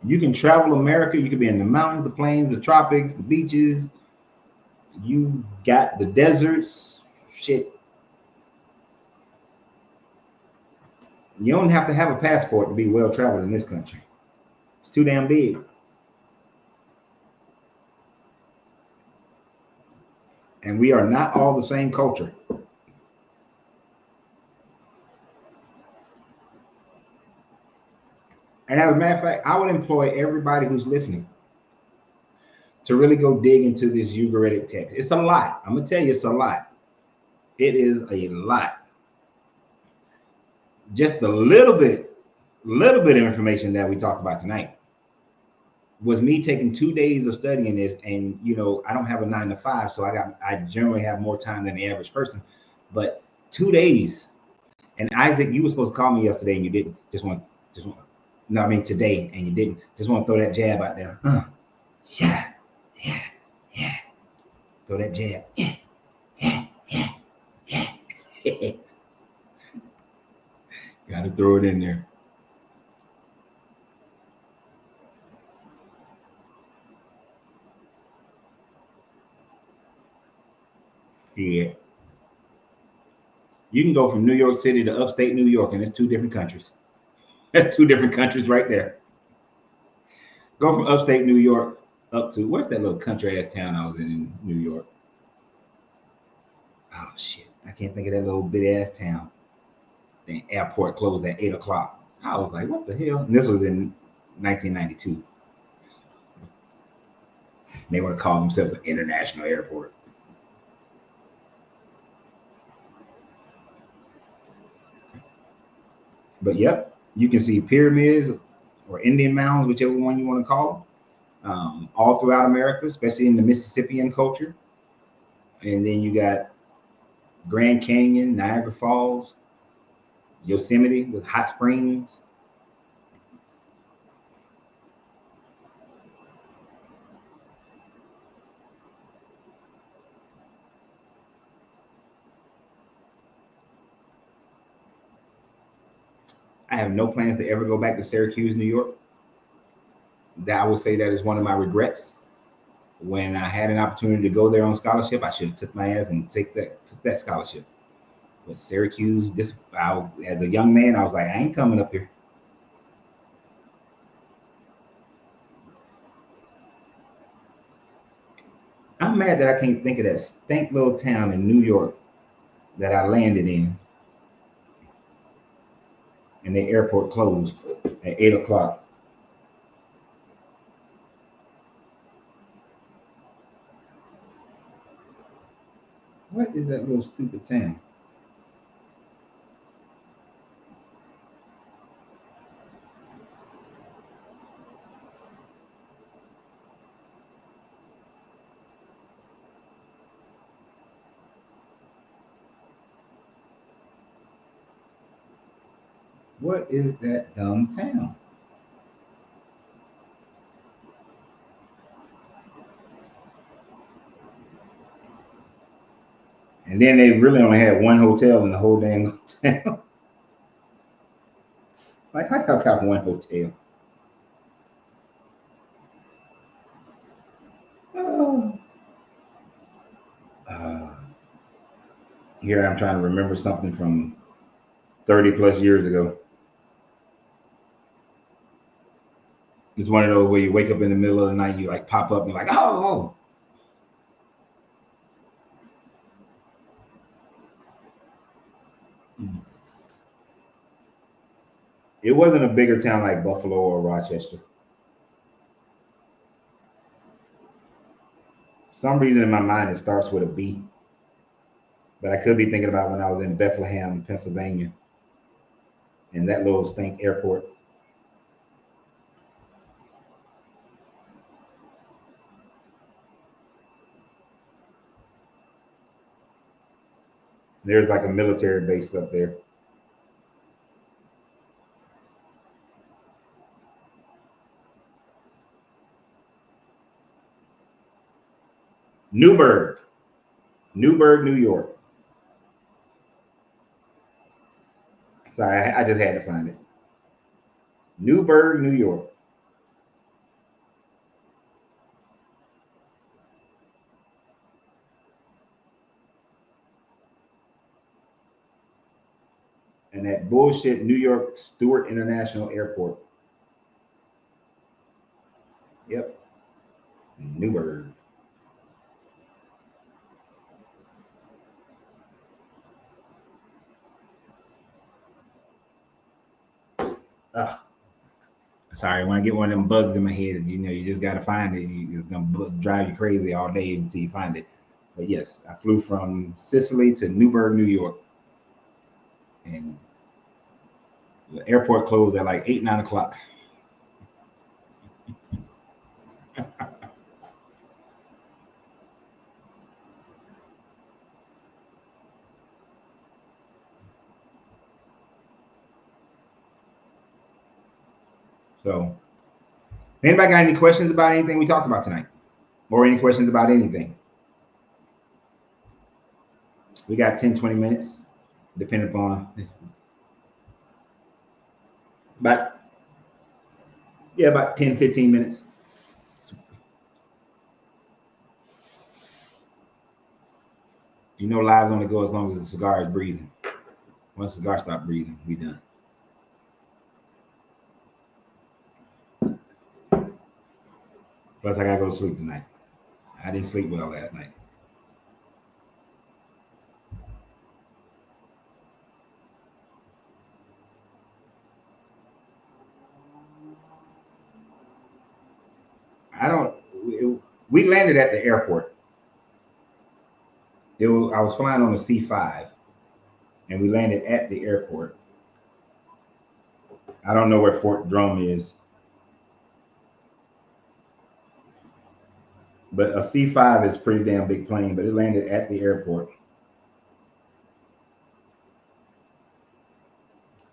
You can travel America. You could be in the mountains, the plains, the tropics, the beaches. You got the deserts. Shit. You don't have to have a passport to be well traveled in this country. It's too damn big. And we are not all the same culture. And as a matter of fact, I would employ everybody who's listening to really go dig into this Ugaritic text. It's a lot. I'm going to tell you, it's a lot. It is a lot. Just a little bit of information that we talked about tonight was me taking 2 days of studying this. And, you know, I don't have a 9 to 5, so I generally have more time than the average person. But 2 days. And Isaac, you were supposed to call me yesterday and you didn't. Just one. No, I mean today, and you didn't. Just want to throw that jab out there. Yeah, yeah, yeah. Throw that jab. Yeah, yeah, yeah, yeah. Got to throw it in there. Yeah. You can go from New York City to upstate New York, and it's two different countries. That's two different countries right there. Go from upstate New York up to where's that little country ass town I was in New York? Oh shit, I can't think of that little bit ass town. The airport closed at 8 o'clock. I was like, what the hell? And this was in 1992. They want to call themselves an international airport. But yep, you can see pyramids or Indian mounds, whichever one you want to call them, all throughout America, especially in the Mississippian culture. And then you got Grand Canyon, Niagara Falls, Yosemite with hot springs. I have no plans to ever go back to Syracuse, New York. That I would say that is one of my regrets. When I had an opportunity to go there on scholarship, I should have took my ass and took that scholarship. But Syracuse, as a young man, I was like, I ain't coming up here. I'm mad that I can't think of that stank little town in New York that I landed in, and the airport closed at 8 o'clock. What is that little stupid town? What is that dumb town? And then they really only had one hotel in the whole dang town. Like, how y'all got one hotel? Oh. Uh, Here I'm trying to remember something from 30 plus years ago. It's one of those where you wake up in the middle of the night, you like pop up and you're like, oh. Oh. It wasn't a bigger town like Buffalo or Rochester. For some reason in my mind, it starts with a B, but I could be thinking about when I was in Bethlehem, Pennsylvania, and that little stink airport. There's like a military base up there. Newburgh, Newburgh, New York. Sorry, I just had to find it. Newburgh, New York. And that bullshit New York Stewart International Airport. Yep, Newburgh. Ugh. Sorry, when I get one of them bugs in my head, you just got to find it. It's going to drive you crazy all day until you find it. But yes, I flew from Sicily to Newburgh, New York, and the airport closed at like 8, 9 o'clock. So, anybody got any questions about anything we talked about tonight, or any questions about anything? We got 10, 20 minutes, depending upon. About, yeah, about 10, 15 minutes. You know, lives only go as long as the cigar is breathing. Once the cigar stops breathing, we done. Plus, I gotta go to sleep tonight. I didn't sleep well last night. I don't. We landed at the airport. I was flying on a C5, and we landed at the airport. I don't know where Fort Drum is, but a C5 is a pretty damn big plane. But it landed at the airport,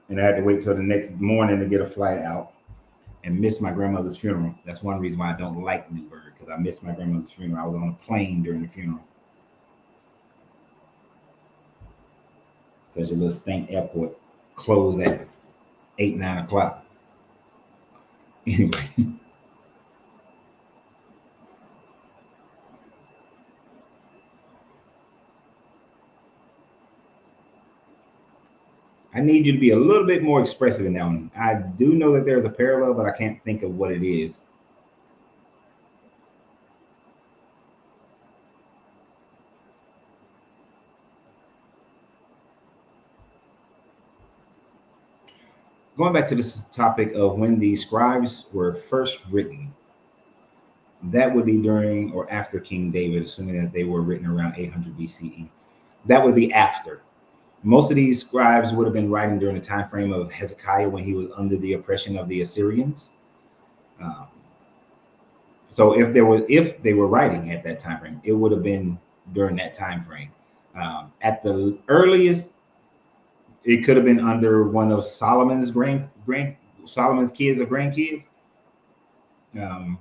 and I had to wait till the next morning to get a flight out, and miss my grandmother's funeral. That's one reason why I don't like Newburgh, because I missed my grandmother's funeral. I was on a plane during the funeral. Because your little stank airport closed at 8, 9 o'clock. Anyway. I need you to be a little bit more expressive in that one. I do know that there's a parallel, but I can't think of what it is. Going back to this topic of when the scribes were first written, that would be during or after King David, assuming that they were written around 800 BCE. That would be after. Most of these scribes would have been writing during the time frame of Hezekiah, when he was under the oppression of the Assyrians. So if they were writing at that time frame, it would have been during that time frame. At the earliest, it could have been under one of Solomon's Solomon's kids or grandkids. In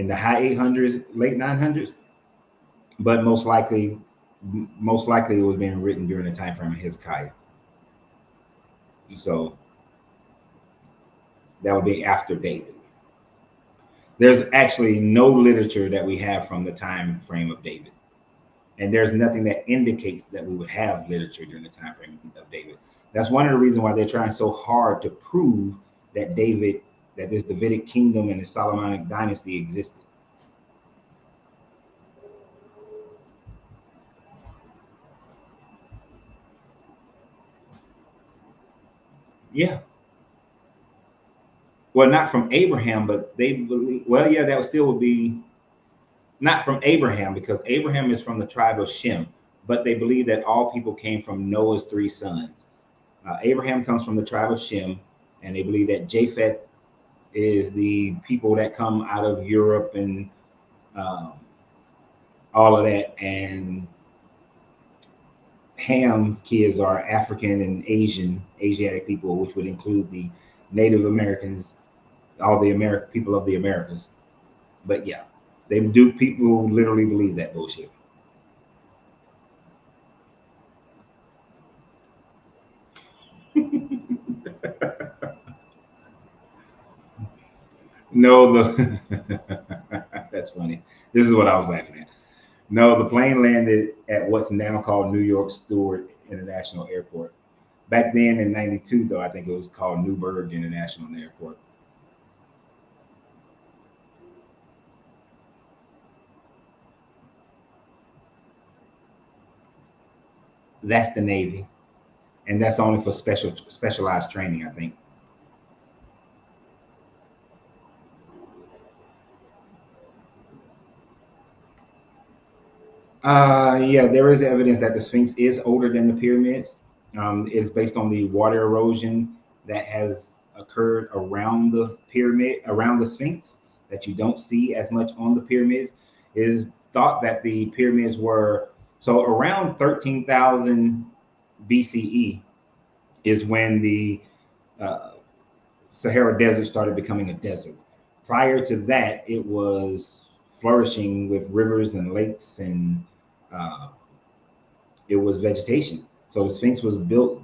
the high 800s, late 900s, but most likely it was being written during the time frame of Hezekiah. So that would be after David. There's actually no literature that we have from the time frame of David, and there's nothing that indicates that we would have literature during the time frame of David. That's one of the reasons why they're trying so hard to prove that this Davidic kingdom and the Solomonic dynasty existed. Yeah. Well, not from Abraham, but they believe. Well, yeah, that still would be not from Abraham, because Abraham is from the tribe of Shem. But they believe that all people came from Noah's 3 sons. Abraham comes from the tribe of Shem, and they believe that Japheth is the people that come out of Europe and all of that, and Ham's kids are African and Asiatic people, which would include the Native Americans, all the people of the Americas. But yeah, people literally believe that bullshit. No, that's funny. This is what I was laughing at. No, the plane landed at what's now called New York Stewart International Airport. Back then in '92, though, I think it was called Newburgh International Airport. That's the Navy, and that's only for specialized training, I think. Yeah, there is evidence that the Sphinx is older than the pyramids. It is based on the water erosion that has occurred around the pyramid, around the Sphinx, that you don't see as much on the pyramids. It is thought that the pyramids were so around 13,000 BCE is when the uh, Sahara Desert started becoming a desert. Prior to that, it was flourishing with rivers and lakes, and uh, it was vegetation. So the Sphinx was built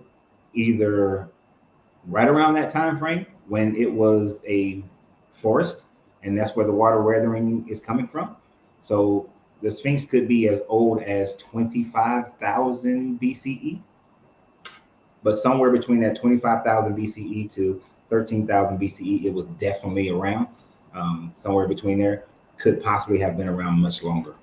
either right around that time frame when it was a forest, and that's where the water weathering is coming from. So the Sphinx could be as old as 25,000 BCE, but somewhere between that 25,000 BCE to 13,000 BCE, it was definitely around. Somewhere between there, could possibly have been around much longer.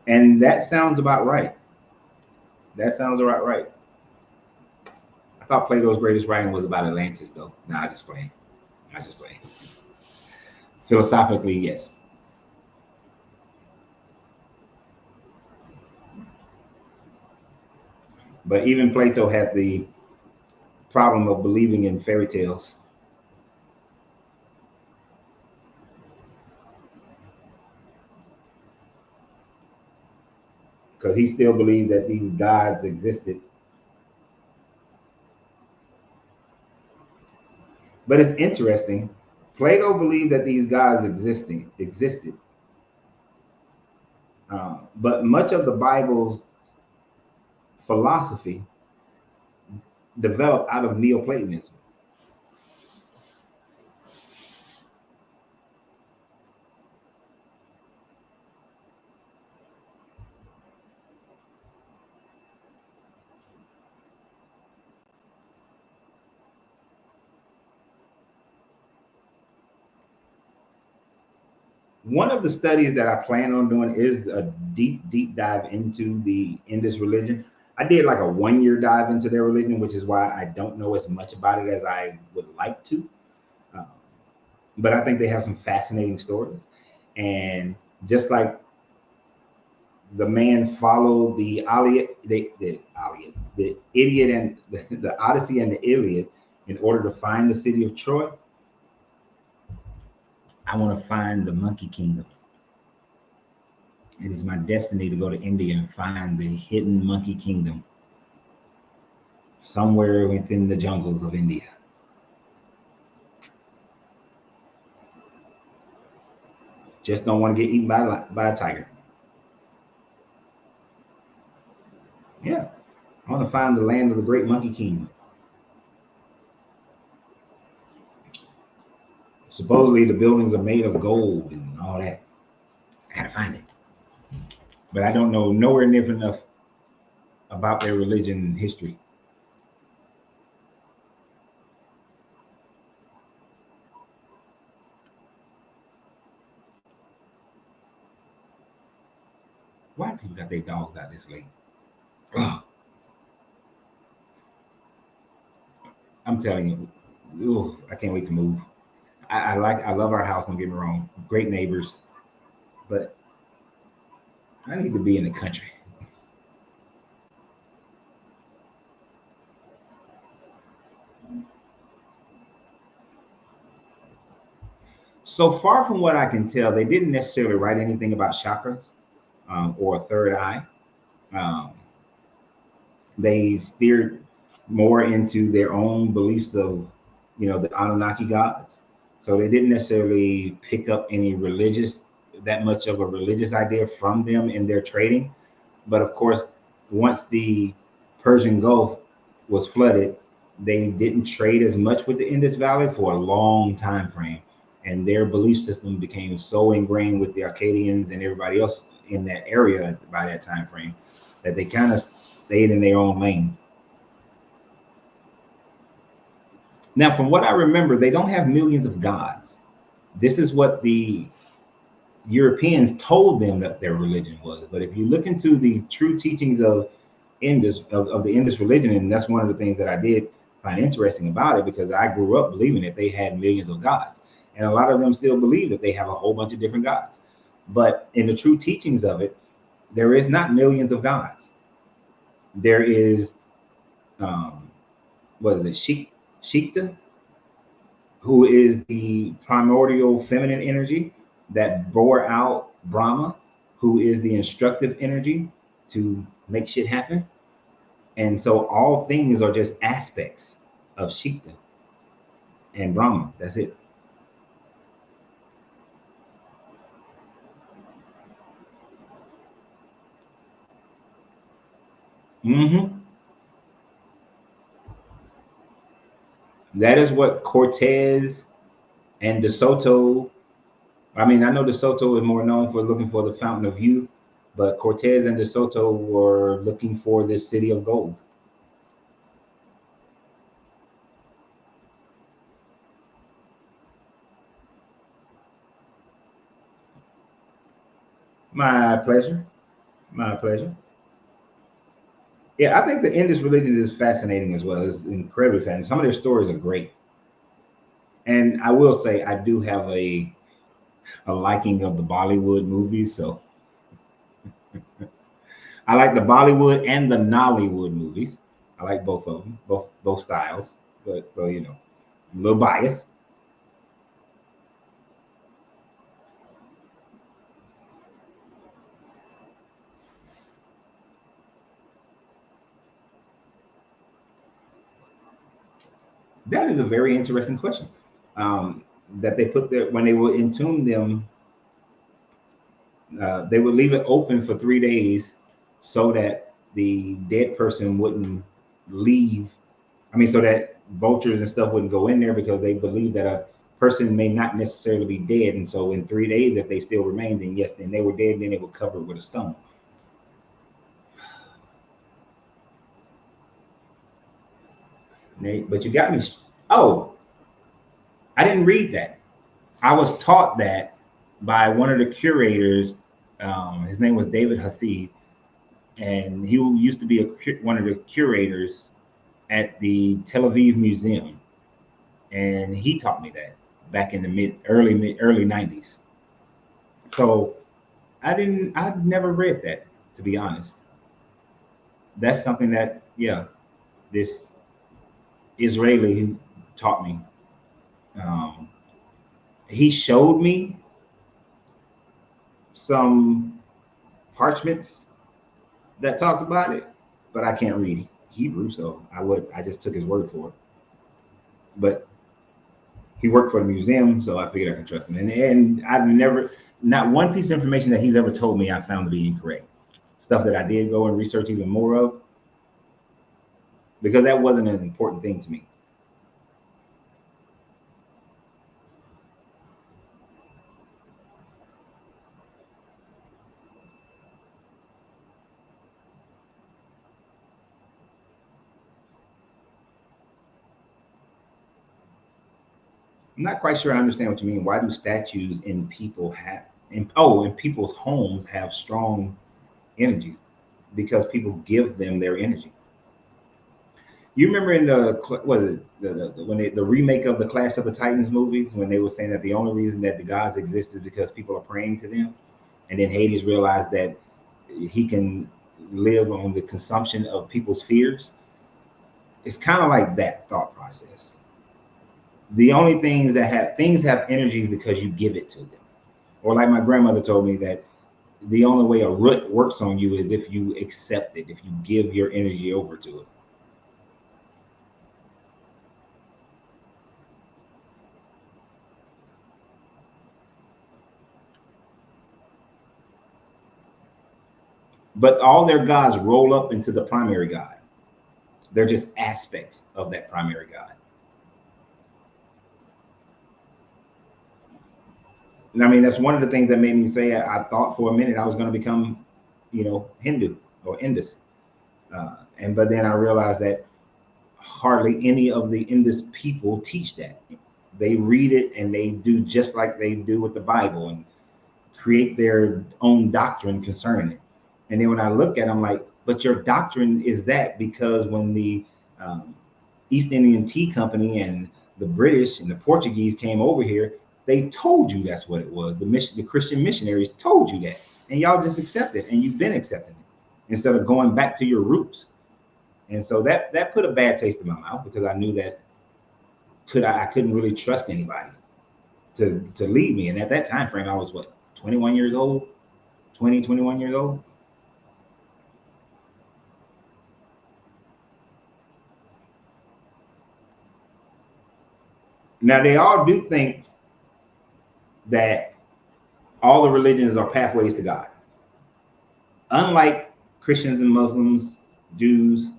And that sounds about right. That sounds about right. I thought Plato's greatest writing was about Atlantis, though. Nah, I just playing. I just playing. Philosophically, yes. But even Plato had the problem of believing in fairy tales. Because he still believed that these gods existed. But it's interesting. Plato believed that these gods existed. But much of the Bible's philosophy developed out of Neoplatonism. One of the studies that I plan on doing is a deep dive into the Indus religion. I did like a 1 year dive into their religion, which is why I don't know as much about it as I would like to. Uh, but I think they have some fascinating stories. And just like the man followed the Iliad, the Iliad and the Odyssey and the Iliad in order to find the city of Troy, I want to find the Monkey Kingdom. It is my destiny to go to India and find the hidden Monkey Kingdom somewhere within the jungles of India. Just don't want to get eaten by a tiger. Yeah, I want to find the land of the great Monkey Kingdom. Supposedly the buildings are made of gold and all that. I gotta find it. But I don't know nowhere near enough about their religion and history. Why do people got their dogs out this late? Ugh, I'm telling you, ugh, I can't wait to move. I love our house. Don't get me wrong, great neighbors, but I need to be in the country. So far from what I can tell, they didn't necessarily write anything about chakras or a third eye. Um, they steered more into their own beliefs of, the Anunnaki gods. So they didn't necessarily pick up any that much of a religious idea from them in their trading. But of course, once the Persian Gulf was flooded, they didn't trade as much with the Indus Valley for a long time frame. And their belief system became so ingrained with the Akkadians and everybody else in that area by that time frame that they kind of stayed in their own lane. Now, from what I remember, they don't have millions of gods. This is what the Europeans told them that their religion was. But if you look into the true teachings of of the Indus religion, and that's one of the things that I did find interesting about it, because I grew up believing that they had millions of gods. And a lot of them still believe that they have a whole bunch of different gods. But in the true teachings of it, there is not millions of gods. There is, what is it? Shikta, who is the primordial feminine energy that bore out Brahma, who is the instructive energy to make shit happen. And so all things are just aspects of Shikta and Brahma. That's it. Mm-hmm. That is what Cortez and DeSoto. I mean, I know DeSoto is more known for looking for the fountain of youth, but Cortez and DeSoto were looking for this city of gold. My pleasure. My pleasure. Yeah, I think the Indus religion is fascinating as well. It's incredibly fascinating. Some of their stories are great. And I will say I do have a liking of the Bollywood movies. So I like the Bollywood and the Nollywood movies. I like both of them, both styles. But so a little biased. That is a very interesting question. Um, that they put there when they would entomb them, they would leave it open for 3 days so that the dead person wouldn't leave. I mean, so that vultures and stuff wouldn't go in there because they believe that a person may not necessarily be dead. And so in 3 days, if they still remain, then yes, then they were dead. Then they would cover it with a stone. But you got me. Oh, I didn't read that. I was taught that by one of the curators. His name was David Hasid, and he used to be one of the curators at the Tel Aviv Museum, and he taught me that back in the early 90s. So I've never read that, to be honest. That's something that, yeah, this Israeli taught me. Um, he showed me some parchments that talked about it, but I can't read Hebrew, so I just took his word for it. But he worked for the museum, so I figured I could trust him. And I've never, not one piece of information that he's ever told me I found to be incorrect. Stuff that I did go and research even more of, because that wasn't an important thing to me. I'm not quite sure I understand what you mean. Why do statues in people's homes have strong energies? Because people give them their energy. You remember in the was it when the remake of the Clash of the Titans movies when they were saying that the only reason that the gods exist is because people are praying to them, and then Hades realized that he can live on the consumption of people's fears. It's kind of like that thought process. The only things have energy because you give it to them, or like my grandmother told me that the only way a root works on you is if you accept it, if you give your energy over to it. But all their gods roll up into the primary god. They're just aspects of that primary god. And I mean, that's one of the things that made me say I thought for a minute I was going to become, Hindu or Indus. And but then I realized that hardly any of the Indus people teach that. They read it and they do just like they do with the Bible and create their own doctrine concerning it. And then when I look at them, like, but your doctrine is that because when the um, East Indian Tea Company and the British and the Portuguese came over here, they told you that's what it was. The Christian missionaries told you that, and y'all just accepted, and you've been accepting it instead of going back to your roots. And so that put a bad taste in my mouth because I knew that I couldn't really trust anybody to lead me. And at that time frame, I was what, 21 years old, 20, 21 years old. Now they all do think that all the religions are pathways to God. Unlike Christians and Muslims, Jews,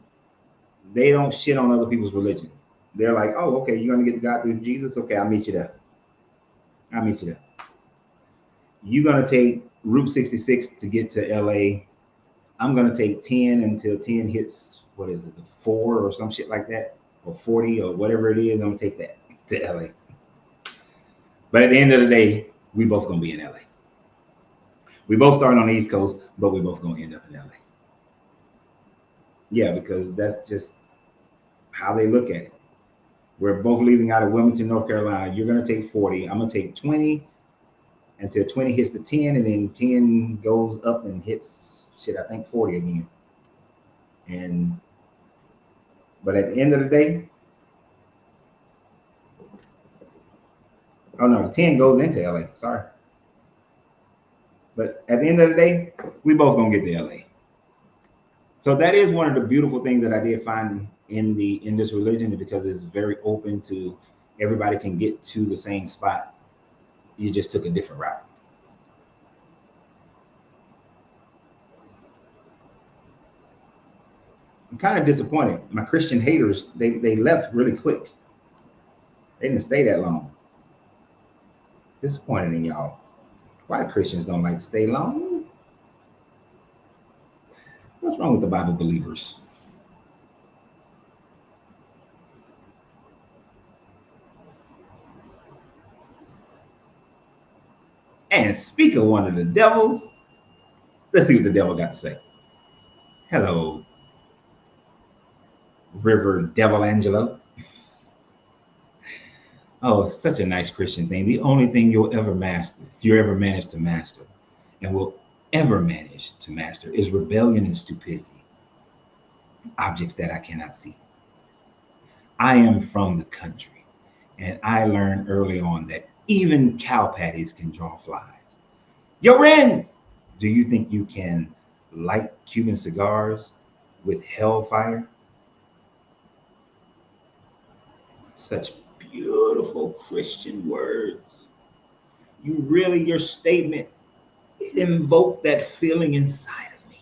they don't shit on other people's religion. They're like, oh, okay, you're gonna get to God through Jesus? Okay, I'll meet you there. I'll meet you there. You're gonna take Route 66 to get to LA. I'm gonna take 10 until 10 hits, what is it, the 4 or some shit like that, or 40 or whatever it is. I'm gonna take that to LA. But at the end of the day, we both gonna be in LA. We both starting on the East Coast, but we both gonna end up in LA. Yeah, because that's just how they look at it. We're both leaving out of Wilmington, North Carolina. You're gonna take 40. I'm gonna take 20 until 20 hits the 10, and then 10 goes up and hits shit, I think 40 again. But at the end of the day, oh no, the 10 goes into LA. Sorry. But at the end of the day, we both gonna get to LA. So that is one of the beautiful things that I did find in this religion, because it's very open to everybody can get to the same spot. You just took a different route. I'm kind of disappointed. My Christian haters, they left really quick. They didn't stay that long. Disappointed in y'all. Why Christians don't like to stay long? What's wrong with the Bible believers? And speak of one of the devils, let's see what the devil got to say. Hello, River Devil Angelo. Oh, such a nice Christian thing. The only thing you'll ever manage to master, and will ever manage to master, is rebellion and stupidity. Objects that I cannot see. I am from the country, and I learned early on that even cow patties can draw flies. Yo, Renz, do you think you can light Cuban cigars with hellfire? Such beautiful Christian words. Your statement, it invoked that feeling inside of me.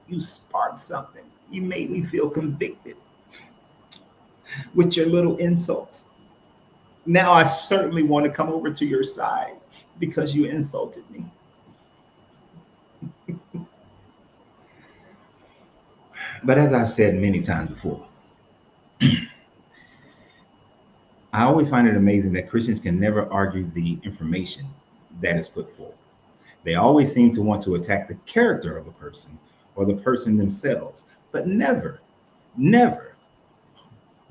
You sparked something. You made me feel convicted with your little insults. Now I certainly want to come over to your side because you insulted me. But as I've said many times before, I always find it amazing that Christians can never argue the information that is put forth. They always seem to want to attack the character of a person or the person themselves, but never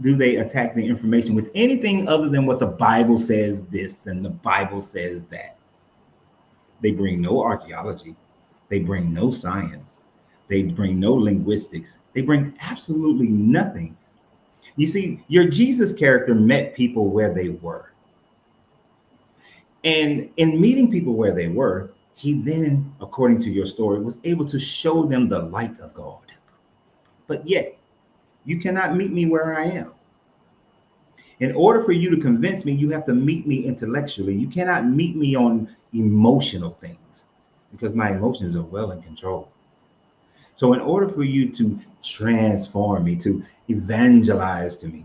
do they attack the information with anything other than what the Bible says this and the Bible says that. They bring no archaeology. They bring no science. They bring no linguistics. They bring absolutely nothing. You see, your Jesus character met people where they were. And in meeting people where they were, he then, according to your story, was able to show them the light of God. But yet, you cannot meet me where I am. In order for you to convince me, you have to meet me intellectually. You cannot meet me on emotional things, because my emotions are well in control. So in order for you to transform me, to evangelize to me,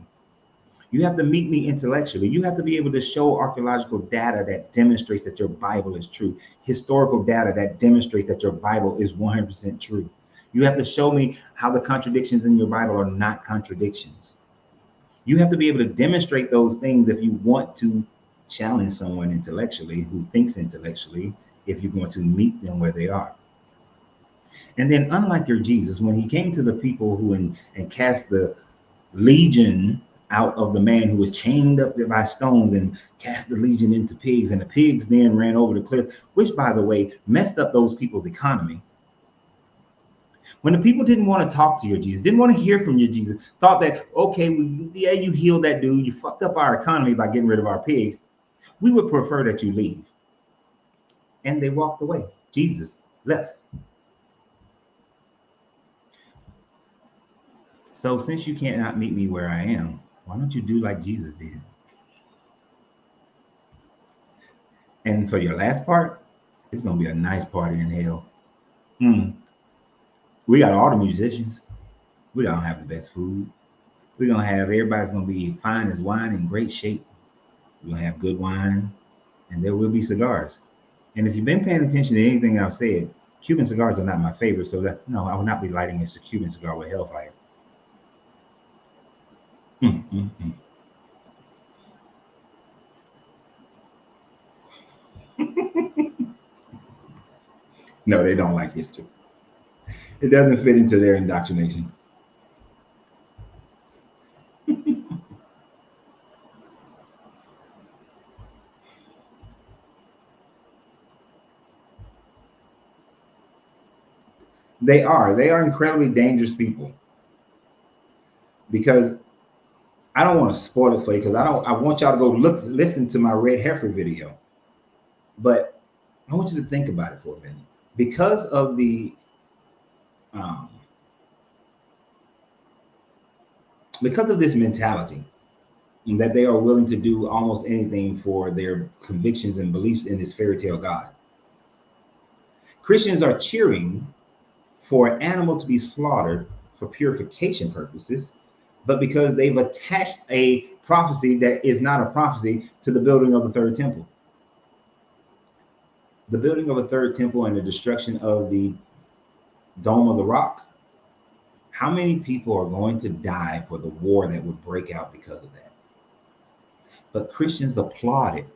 you have to meet me intellectually. You have to be able to show archaeological data that demonstrates that your Bible is true, historical data that demonstrates that your Bible is 100% true. You have to show me how the contradictions in your Bible are not contradictions. You have to be able to demonstrate those things if you want to challenge someone intellectually who thinks intellectually, if you're going to meet them where they are. And then, unlike your Jesus, when he came to the people who and cast the legion out of the man who was chained up by stones and cast the legion into pigs, and the pigs then ran over the cliff, which, by the way, messed up those people's economy. When the people didn't want to talk to your Jesus, didn't want to hear from your Jesus, thought that, okay, yeah, you healed that dude, you fucked up our economy by getting rid of our pigs, we would prefer that you leave. And they walked away. Jesus left. So since you cannot meet me where I am, why don't you do like Jesus did? And for your last part, it's going to be a nice party in hell. We got all the musicians. We're going to have the best food. We're going to have everybody's going to be fine as wine, in great shape. We're going to have good wine, and there will be cigars. And if you've been paying attention to anything I've said, Cuban cigars are not my favorite, so that no, I will not be lighting a Cuban cigar with hellfire. No, they don't like history. It doesn't fit into their indoctrinations. They are incredibly dangerous people, because I don't want to spoil it for you, because I want y'all to go listen to my red heifer video. But I want you to think about it for a minute. Because of the because of this mentality that they are willing to do almost anything for their convictions and beliefs in this fairy tale God, Christians are cheering for an animal to be slaughtered for purification purposes, but because they've attached a prophecy that is not a prophecy to the building of the third temple. The building of a third temple and the destruction of the Dome of the Rock. How many people are going to die for the war that would break out because of that? But Christians applaud it.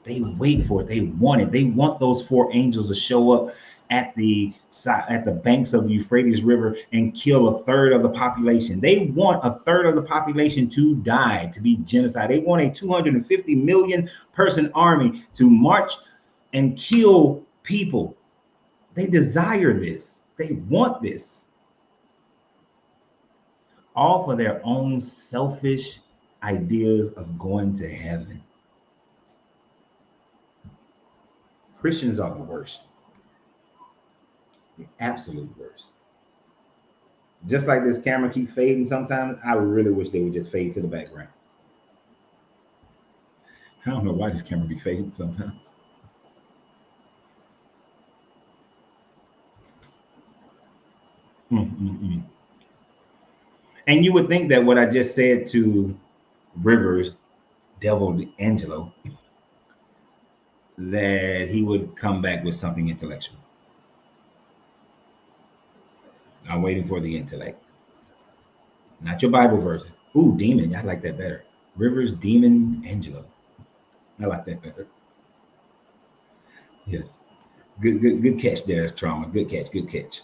They wait for it. They want it. They want those 4 angels to show up at the banks of the Euphrates River and kill a third of the population. They want a third of the population to die, to be genocide. They want a 250 million person army to march and kill people. They desire this. They want this. All for their own selfish ideas of going to heaven. Christians are the worst. The absolute worst. Just like this camera keep fading sometimes, I really wish they would just fade to the background. I don't know why this camera be fading sometimes. And you would think that what I just said to Rivers, Devil Angelo, that he would come back with something intellectual. I'm waiting for the intellect. Not your Bible verses. Ooh, demon. I like that better. Rivers, Demon, Angelo. I like that better. Yes. Good catch there, Trauma. Good catch.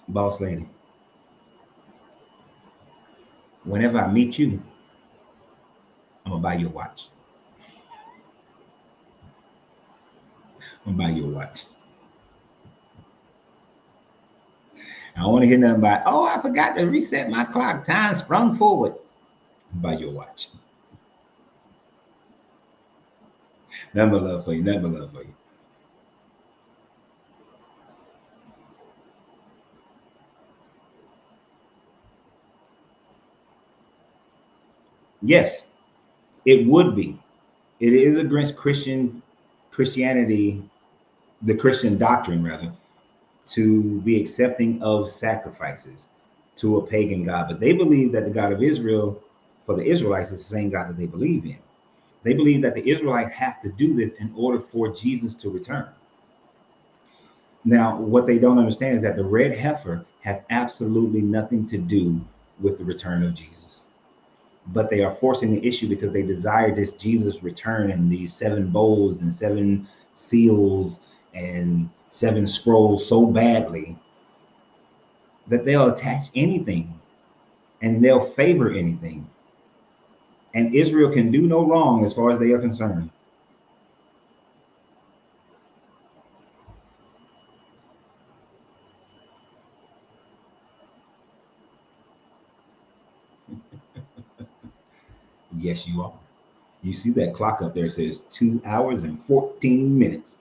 Boss lady. Whenever I meet you, I'm gonna buy you a watch. I'm gonna buy you a watch. I don't want to hear nothing about, oh, I forgot to reset my clock. Time sprung forward. Buy your watch. Nothing but love for you. Nothing but love for you. Yes, it would be. It is against Christianity, the Christian doctrine rather, to be accepting of sacrifices to a pagan god. But they believe that the God of Israel, for the Israelites, is the same God that they believe in. They believe that the Israelites have to do this in order for Jesus to return. Now, what they don't understand is that the red heifer has absolutely nothing to do with the return of Jesus. But they are forcing the issue because they desire this Jesus return and these 7 bowls and 7 seals and 7 scrolls so badly that they'll attach anything and they'll favor anything. And Israel can do no wrong as far as they are concerned. Yes, you are. You see that clock up there says 2 hours and 14 minutes.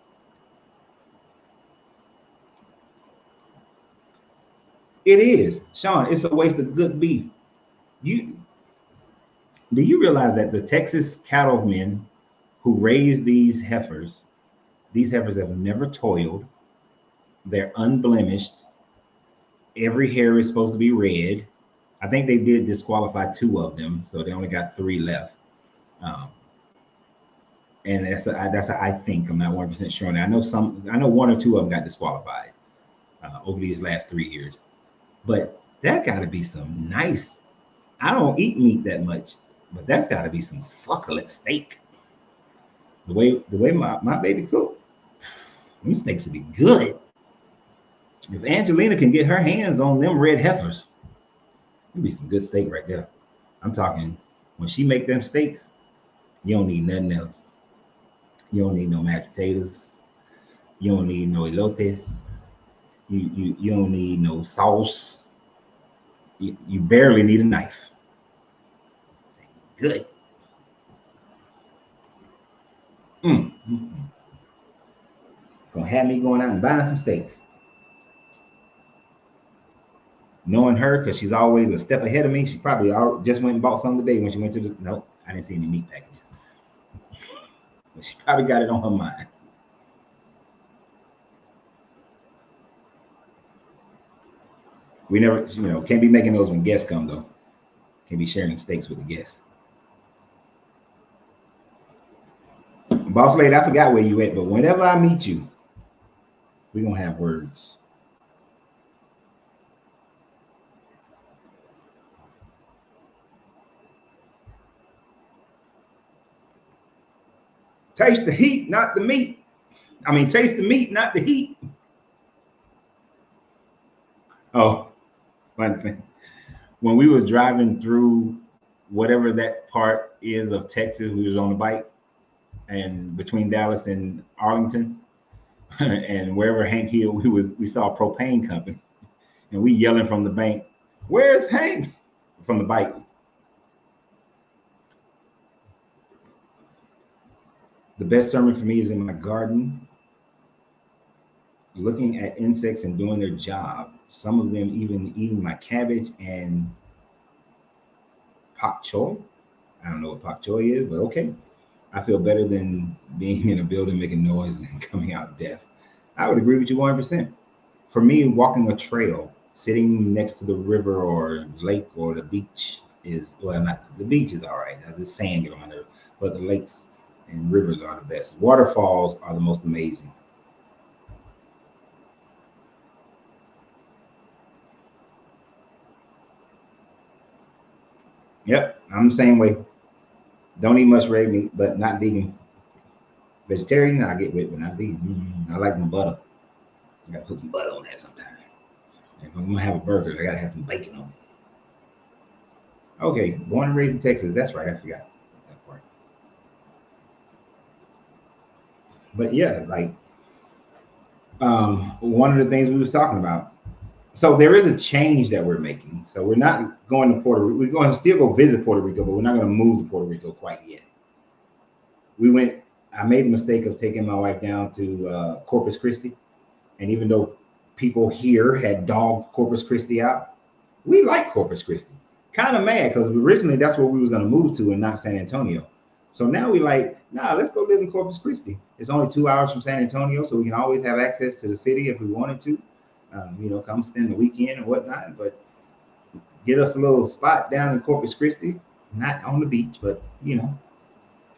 It is, Sean. It's a waste of good beef. You do you realize that the Texas cattlemen who raise these heifers have never toiled. They're unblemished. Every hair is supposed to be red. I think they did disqualify 2 of them, so they only got 3 left. Um, and I think I'm not 100% sure. And I know 1 or 2 of them got disqualified over these last 3 years. But that got to be some nice. I don't eat meat that much, but that's got to be some succulent steak. The way my baby cook, them steaks would be good. If Angelina can get her hands on them red heifers, it'd be some good steak right there. I'm talking when she make them steaks, you don't need nothing else. You don't need no mashed potatoes. You don't need no elotes. You don't need no sauce. You barely need a knife. Good. Gonna have me going out and buying some steaks. Knowing her, because she's always a step ahead of me, she probably just went and bought some today when she went to the. Nope, I didn't see any meat packages. But she probably got it on her mind. We never, can't be making those when guests come though. Can't be sharing steaks with the guests. Boss lady, I forgot where you at, but whenever I meet you, we're gonna have words. Taste the heat, not the meat. I mean, taste the meat, not the heat. Oh, one thing. When we were driving through whatever that part is of Texas, we was on the bike and between Dallas and Arlington and wherever Hank Hill we saw a propane company and we yelling from the bank, "Where's Hank?" From the bike. The best sermon for me is in my garden, looking at insects and doing their job. Some of them even eating my cabbage and pak choy. I don't know what pak choy is, but okay. I feel better than being in a building making noise and coming out deaf. I would agree with you 100%. For me, walking a trail, sitting next to the river or lake or the beach is, well, not the beach is all right. The sand get on my nerves, but the lakes and rivers are the best. Waterfalls are the most amazing. Yep, I'm the same way. Don't eat much red meat, but not vegan. Vegetarian, I get with, but not vegan. I like my butter. I gotta put some butter on that sometimes. If I'm gonna have a burger, I gotta have some bacon on it. Okay, born and raised in Texas. That's right, I forgot that part. But yeah, like one of the things we was talking about. So there is a change that we're making. So we're not going to Puerto Rico. We're going to still go visit Puerto Rico, but we're not going to move to Puerto Rico quite yet. We went. I made the mistake of taking my wife down to Corpus Christi, and even though people here had dogged Corpus Christi out, we like Corpus Christi. Kind of mad because originally that's where we was going to move to and not San Antonio. So now we like, nah, let's go live in Corpus Christi. It's only 2 hours from San Antonio, so we can always have access to the city if we wanted to. Come spend the weekend and whatnot, but get us a little spot down in Corpus Christi, not on the beach, but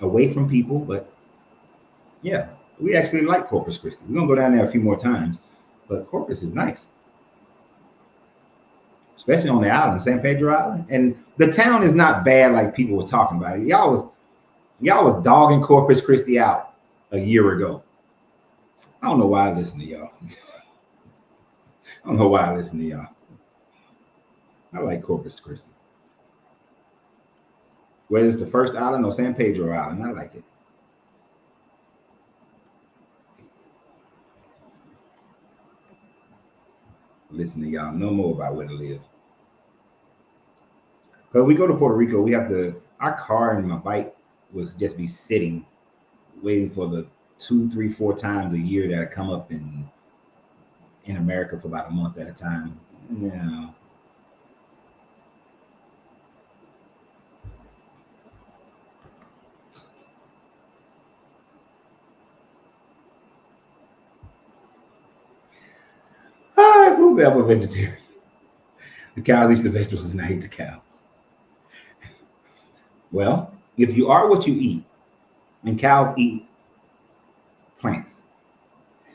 away from people. But yeah, we actually like Corpus Christi. We're gonna go down there a few more times, but Corpus is nice, especially on the island, San Pedro Island, and the town is not bad like people were talking about it. Y'all was dogging Corpus Christi out a year ago. I don't know why I listen to y'all. I don't know why I listen to y'all. I like Corpus Christi. Whether it's the first island or San Pedro Island, I like it. Listen to y'all know more about where to live. Because we go to Puerto Rico, we have our car and my bike was just be sitting, waiting for the 2, 3, 4 times a year that I come up in America for about a month at a time. Yeah. Who's ever a vegetarian? The cows eat the vegetables and I eat the cows. Well, if you are what you eat, and cows eat plants,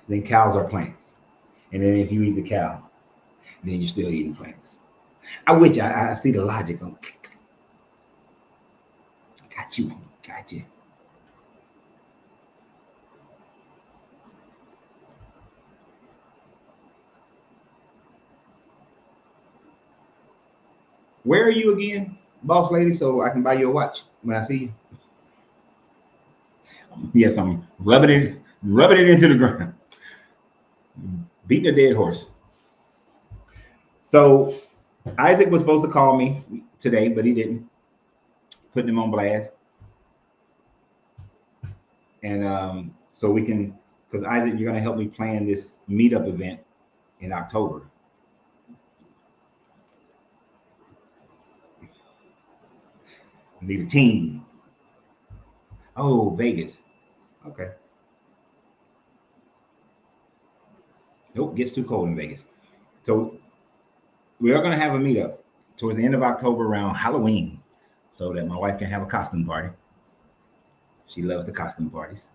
then cows are plants. And then if you eat the cow, then you're still eating plants. I see the logic. Got you. Got you. Where are you again, boss lady? So I can buy you a watch when I see you. Yes, I'm rubbing it into the ground, beating a dead horse. So Isaac was supposed to call me today, but he didn't. Putting him on blast, and so we can, because Isaac, you're going to help me plan this meetup event in October. Need a team. Oh, Vegas. Okay. Nope, gets too cold in Vegas. So we are going to have a meetup towards the end of October around Halloween, so that my wife can have a costume party. She loves the costume parties.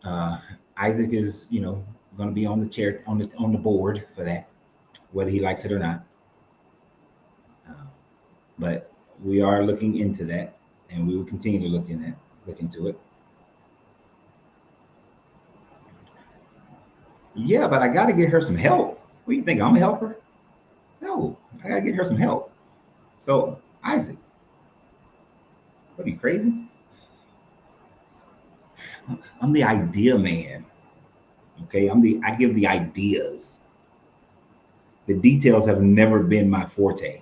Uh, Isaac is, going to be on the chair on the board for that, whether he likes it or not. Uh, but we are looking into that, and we will continue to look into it. Yeah, but I got to get her some help. What do you think? I'm gonna help her? No, I got to get her some help. So Isaac, what are you crazy? I'm the idea man. Okay, I give the ideas. The details have never been my forte.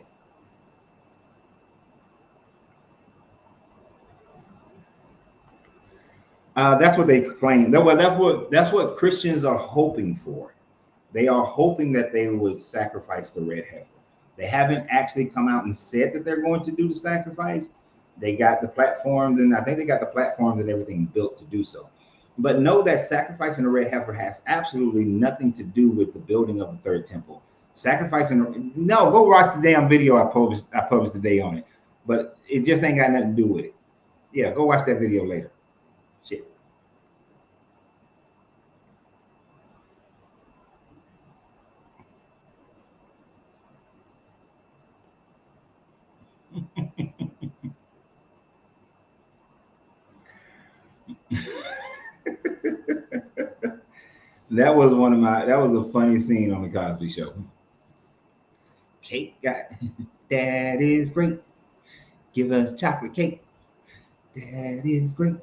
That's what they claim. Well, that's what Christians are hoping for. They are hoping that they would sacrifice the red heifer. They haven't actually come out and said that they're going to do the sacrifice. They got the platforms, and I think they got the platforms and everything built to do so. But know that sacrificing the red heifer has absolutely nothing to do with the building of the third temple. Sacrificing, no, go watch the damn video I published today on it. But it just ain't got nothing to do with it. Yeah, go watch that video later. Shit. That was a funny scene on the Cosby Show. Cake got that is great. Give us chocolate cake. That is great.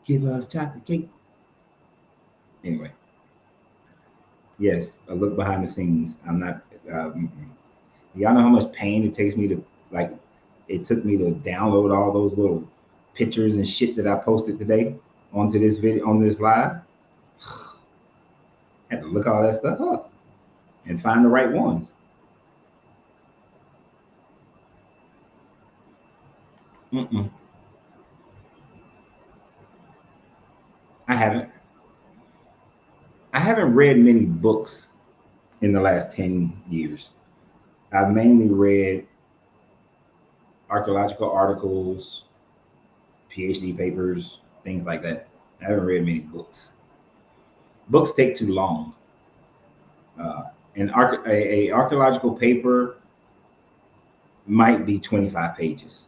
Give us chocolate cake. Anyway, yes, a look behind the scenes. I'm not. Y'all know how much pain it takes me to like. It took me to download all those little pictures and shit that I posted today onto this video on this live. Had to look all that stuff up and find the right ones. Mm-mm. I haven't. I haven't read many books in the last 10 years. I've mainly read archaeological articles, PhD papers, things like that. I haven't read many books. Books take too long. Uh, a archaeological paper might be 25 pages.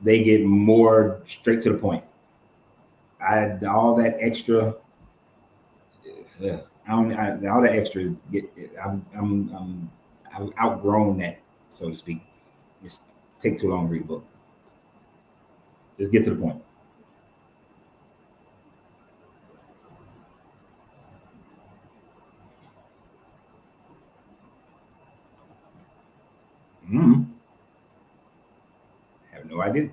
They get more straight to the point. All that extra. All that extra is get. I've outgrown that, so to speak. Just take too long to read a book. Just get to the point. Mm, have no idea.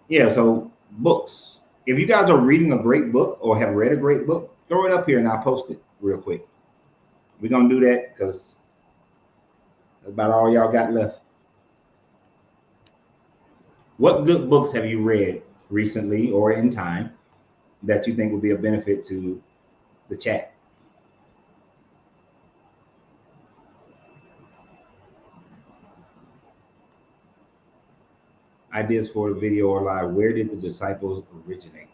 Yeah, so books. If you guys are reading a great book or have read a great book, throw it up here and I'll post it real quick. We're gonna do that because that's about all y'all got left. What good books have you read recently or in time that you think would be a benefit to the chat? Ideas for a video or live. Where did the disciples originate?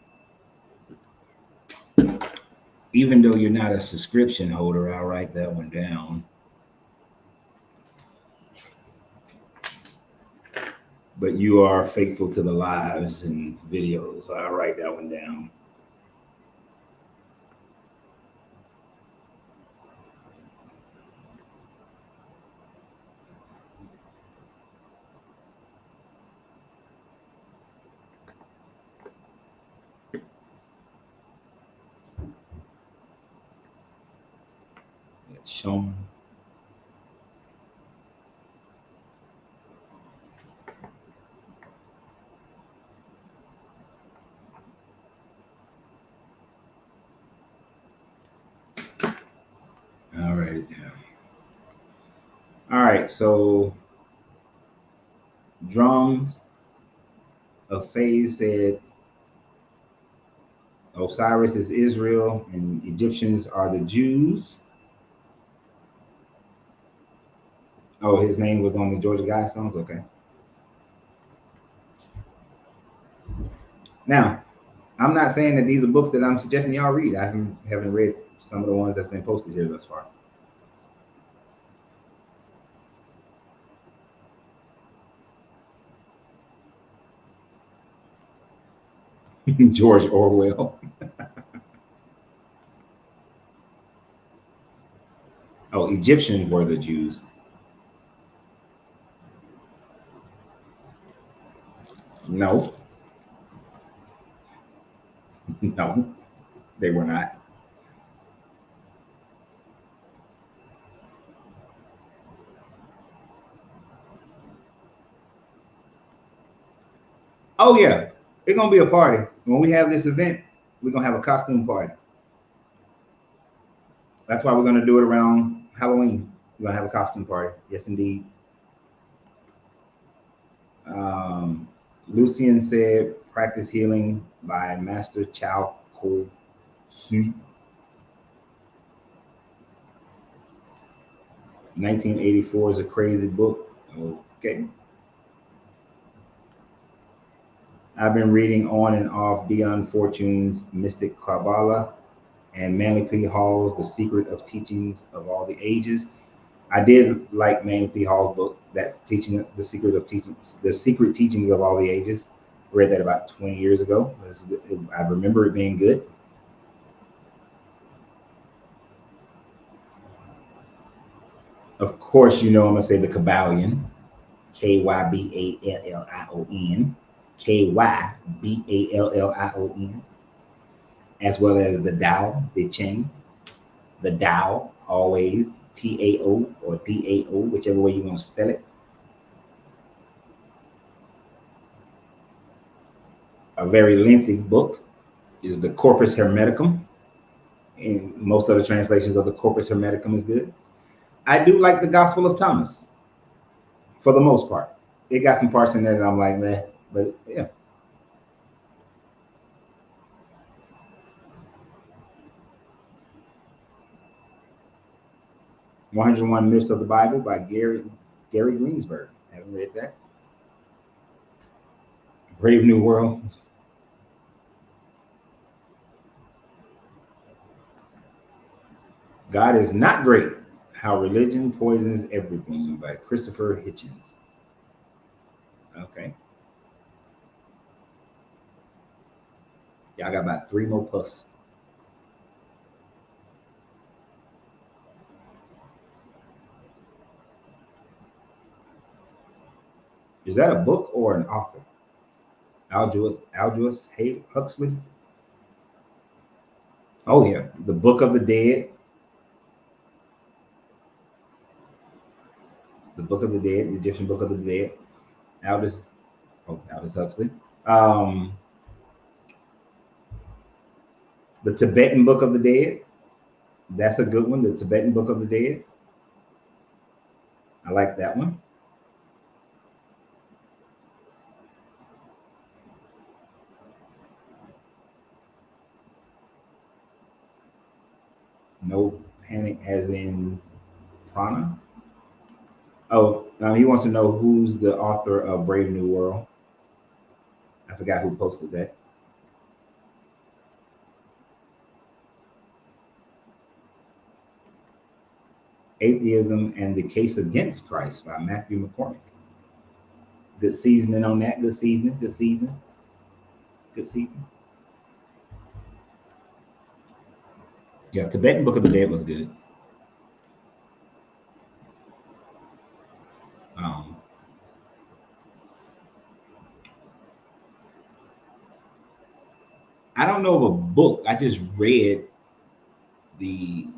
Even though you're not a subscription holder, I'll write that one down. But you are faithful to the lives and videos. I'll write that one down. Sean. All right. All right. So drums of phase said Osiris is Israel and Egyptians are the Jews. Oh, his name was on the Georgia Guidestones. Okay. Now, I'm not saying that these are books that I'm suggesting y'all read. I haven't read some of the ones that's been posted here thus far. George Orwell. Oh, Egyptians were the Jews. No, no, they were not. Oh yeah, it's gonna be a party when we have this event. We're gonna have a costume party. That's why we're gonna do it around Halloween. We're gonna have a costume party. Yes, indeed. Um, Lucian said, "Practice healing by Master Chow Ko Sui." 1984 is a crazy book. Okay. I've been reading on and off Dion Fortune's Mystic Kabbalah and Manly P. Hall's The Secret of Teachings of All the Ages. I did like Manly P. Hall's book, that's teaching the secret of teachings, the secret teachings of all the ages. Read that about 20 years ago. I remember it being good. Of course, you know I'm gonna say the Kabbalion, Kyballlion, Kyballlion, as well as the Tao, the Ching, the Tao, always Tao or Dao, whichever way you want to spell it. A very lengthy book is the Corpus Hermeticum. And most of the translations of the Corpus Hermeticum is good. I do like the Gospel of Thomas for the most part. It got some parts in there that I'm like, meh, but yeah. 101 Myths of the Bible by Gary Greensberg. Haven't read that. Brave New World. God is Not Great. How Religion Poisons Everything by Christopher Hitchens. Okay. Y'all got about 3 more puffs. Is that a book or an author? Aldous Huxley. Oh yeah, the Book of the Dead. The Book of the Dead, the Egyptian Book of the Dead. Aldous Huxley. The Tibetan Book of the Dead. That's a good one. The Tibetan Book of the Dead. I like that one. No Panic, as in prana. Oh, he wants to know who's the author of Brave New World. I forgot who posted that. Atheism and the Case Against Christ by Matthew McCormick. Good seasoning on that. Good seasoning. Good seasoning. Good seasoning. Yeah, Tibetan Book of the Dead was good. I don't know of a book. I just read the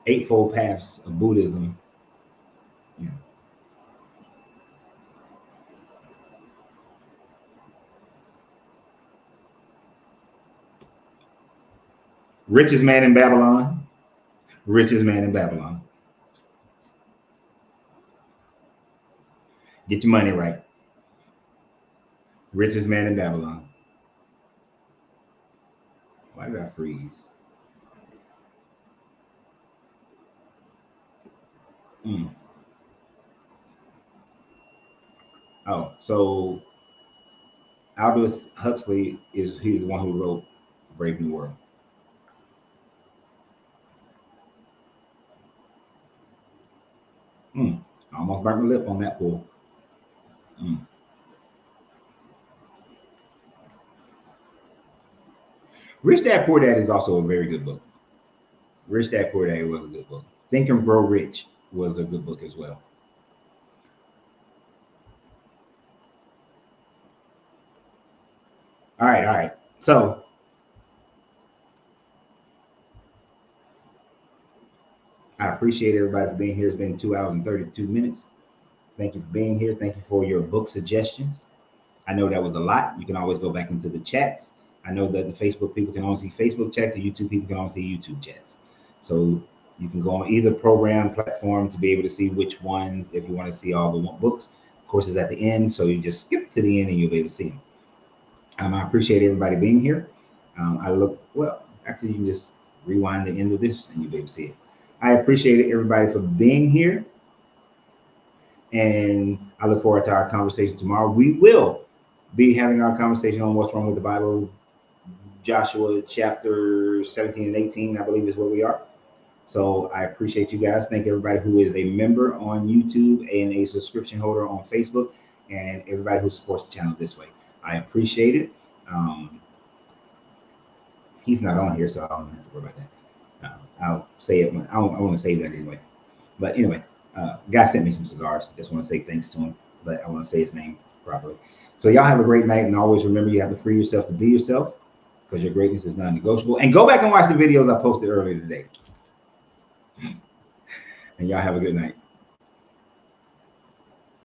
Eightfold Paths of Buddhism. Yeah. Richest Man in Babylon. Richest Man in Babylon. Get your money right. Richest Man in Babylon. Why did I freeze? Oh, so Aldous Huxley he's the one who wrote Brave New World. I almost burnt my lip on that pool. Rich Dad Poor Dad is also a very good book. Rich Dad Poor Dad was a good book. Think and Grow Rich was a good book as well. All right. So I appreciate everybody for being here. It's been 2 hours and 32 minutes. Thank you for being here. Thank you for your book suggestions. I know that was a lot. You can always go back into the chats. I know that the Facebook people can only see Facebook chats, the YouTube people can only see YouTube chats. So you can go on either program platform to be able to see which ones, if you want to see all the books. Of course, it's at the end, so you just skip to the end and you'll be able to see them. I appreciate everybody being here. Actually, you can just rewind the end of this and you'll be able to see it. I appreciate everybody for being here. And I look forward to our conversation tomorrow. We will be having our conversation on what's wrong with the Bible. Joshua chapter 17 and 18, I believe is where we are. So I appreciate you guys. Thank everybody who is a member on YouTube and a subscription holder on Facebook, and everybody who supports the channel this way. I appreciate it. He's not on here, so I don't have to worry about that. I'll say it when I want to save that anyway. But anyway, guy sent me some cigars. Just want to say thanks to him, but I want to say his name properly. So y'all have a great night, and always remember you have to free yourself to be yourself, because your greatness is non-negotiable. And go back and watch the videos I posted earlier today. And y'all have a good night.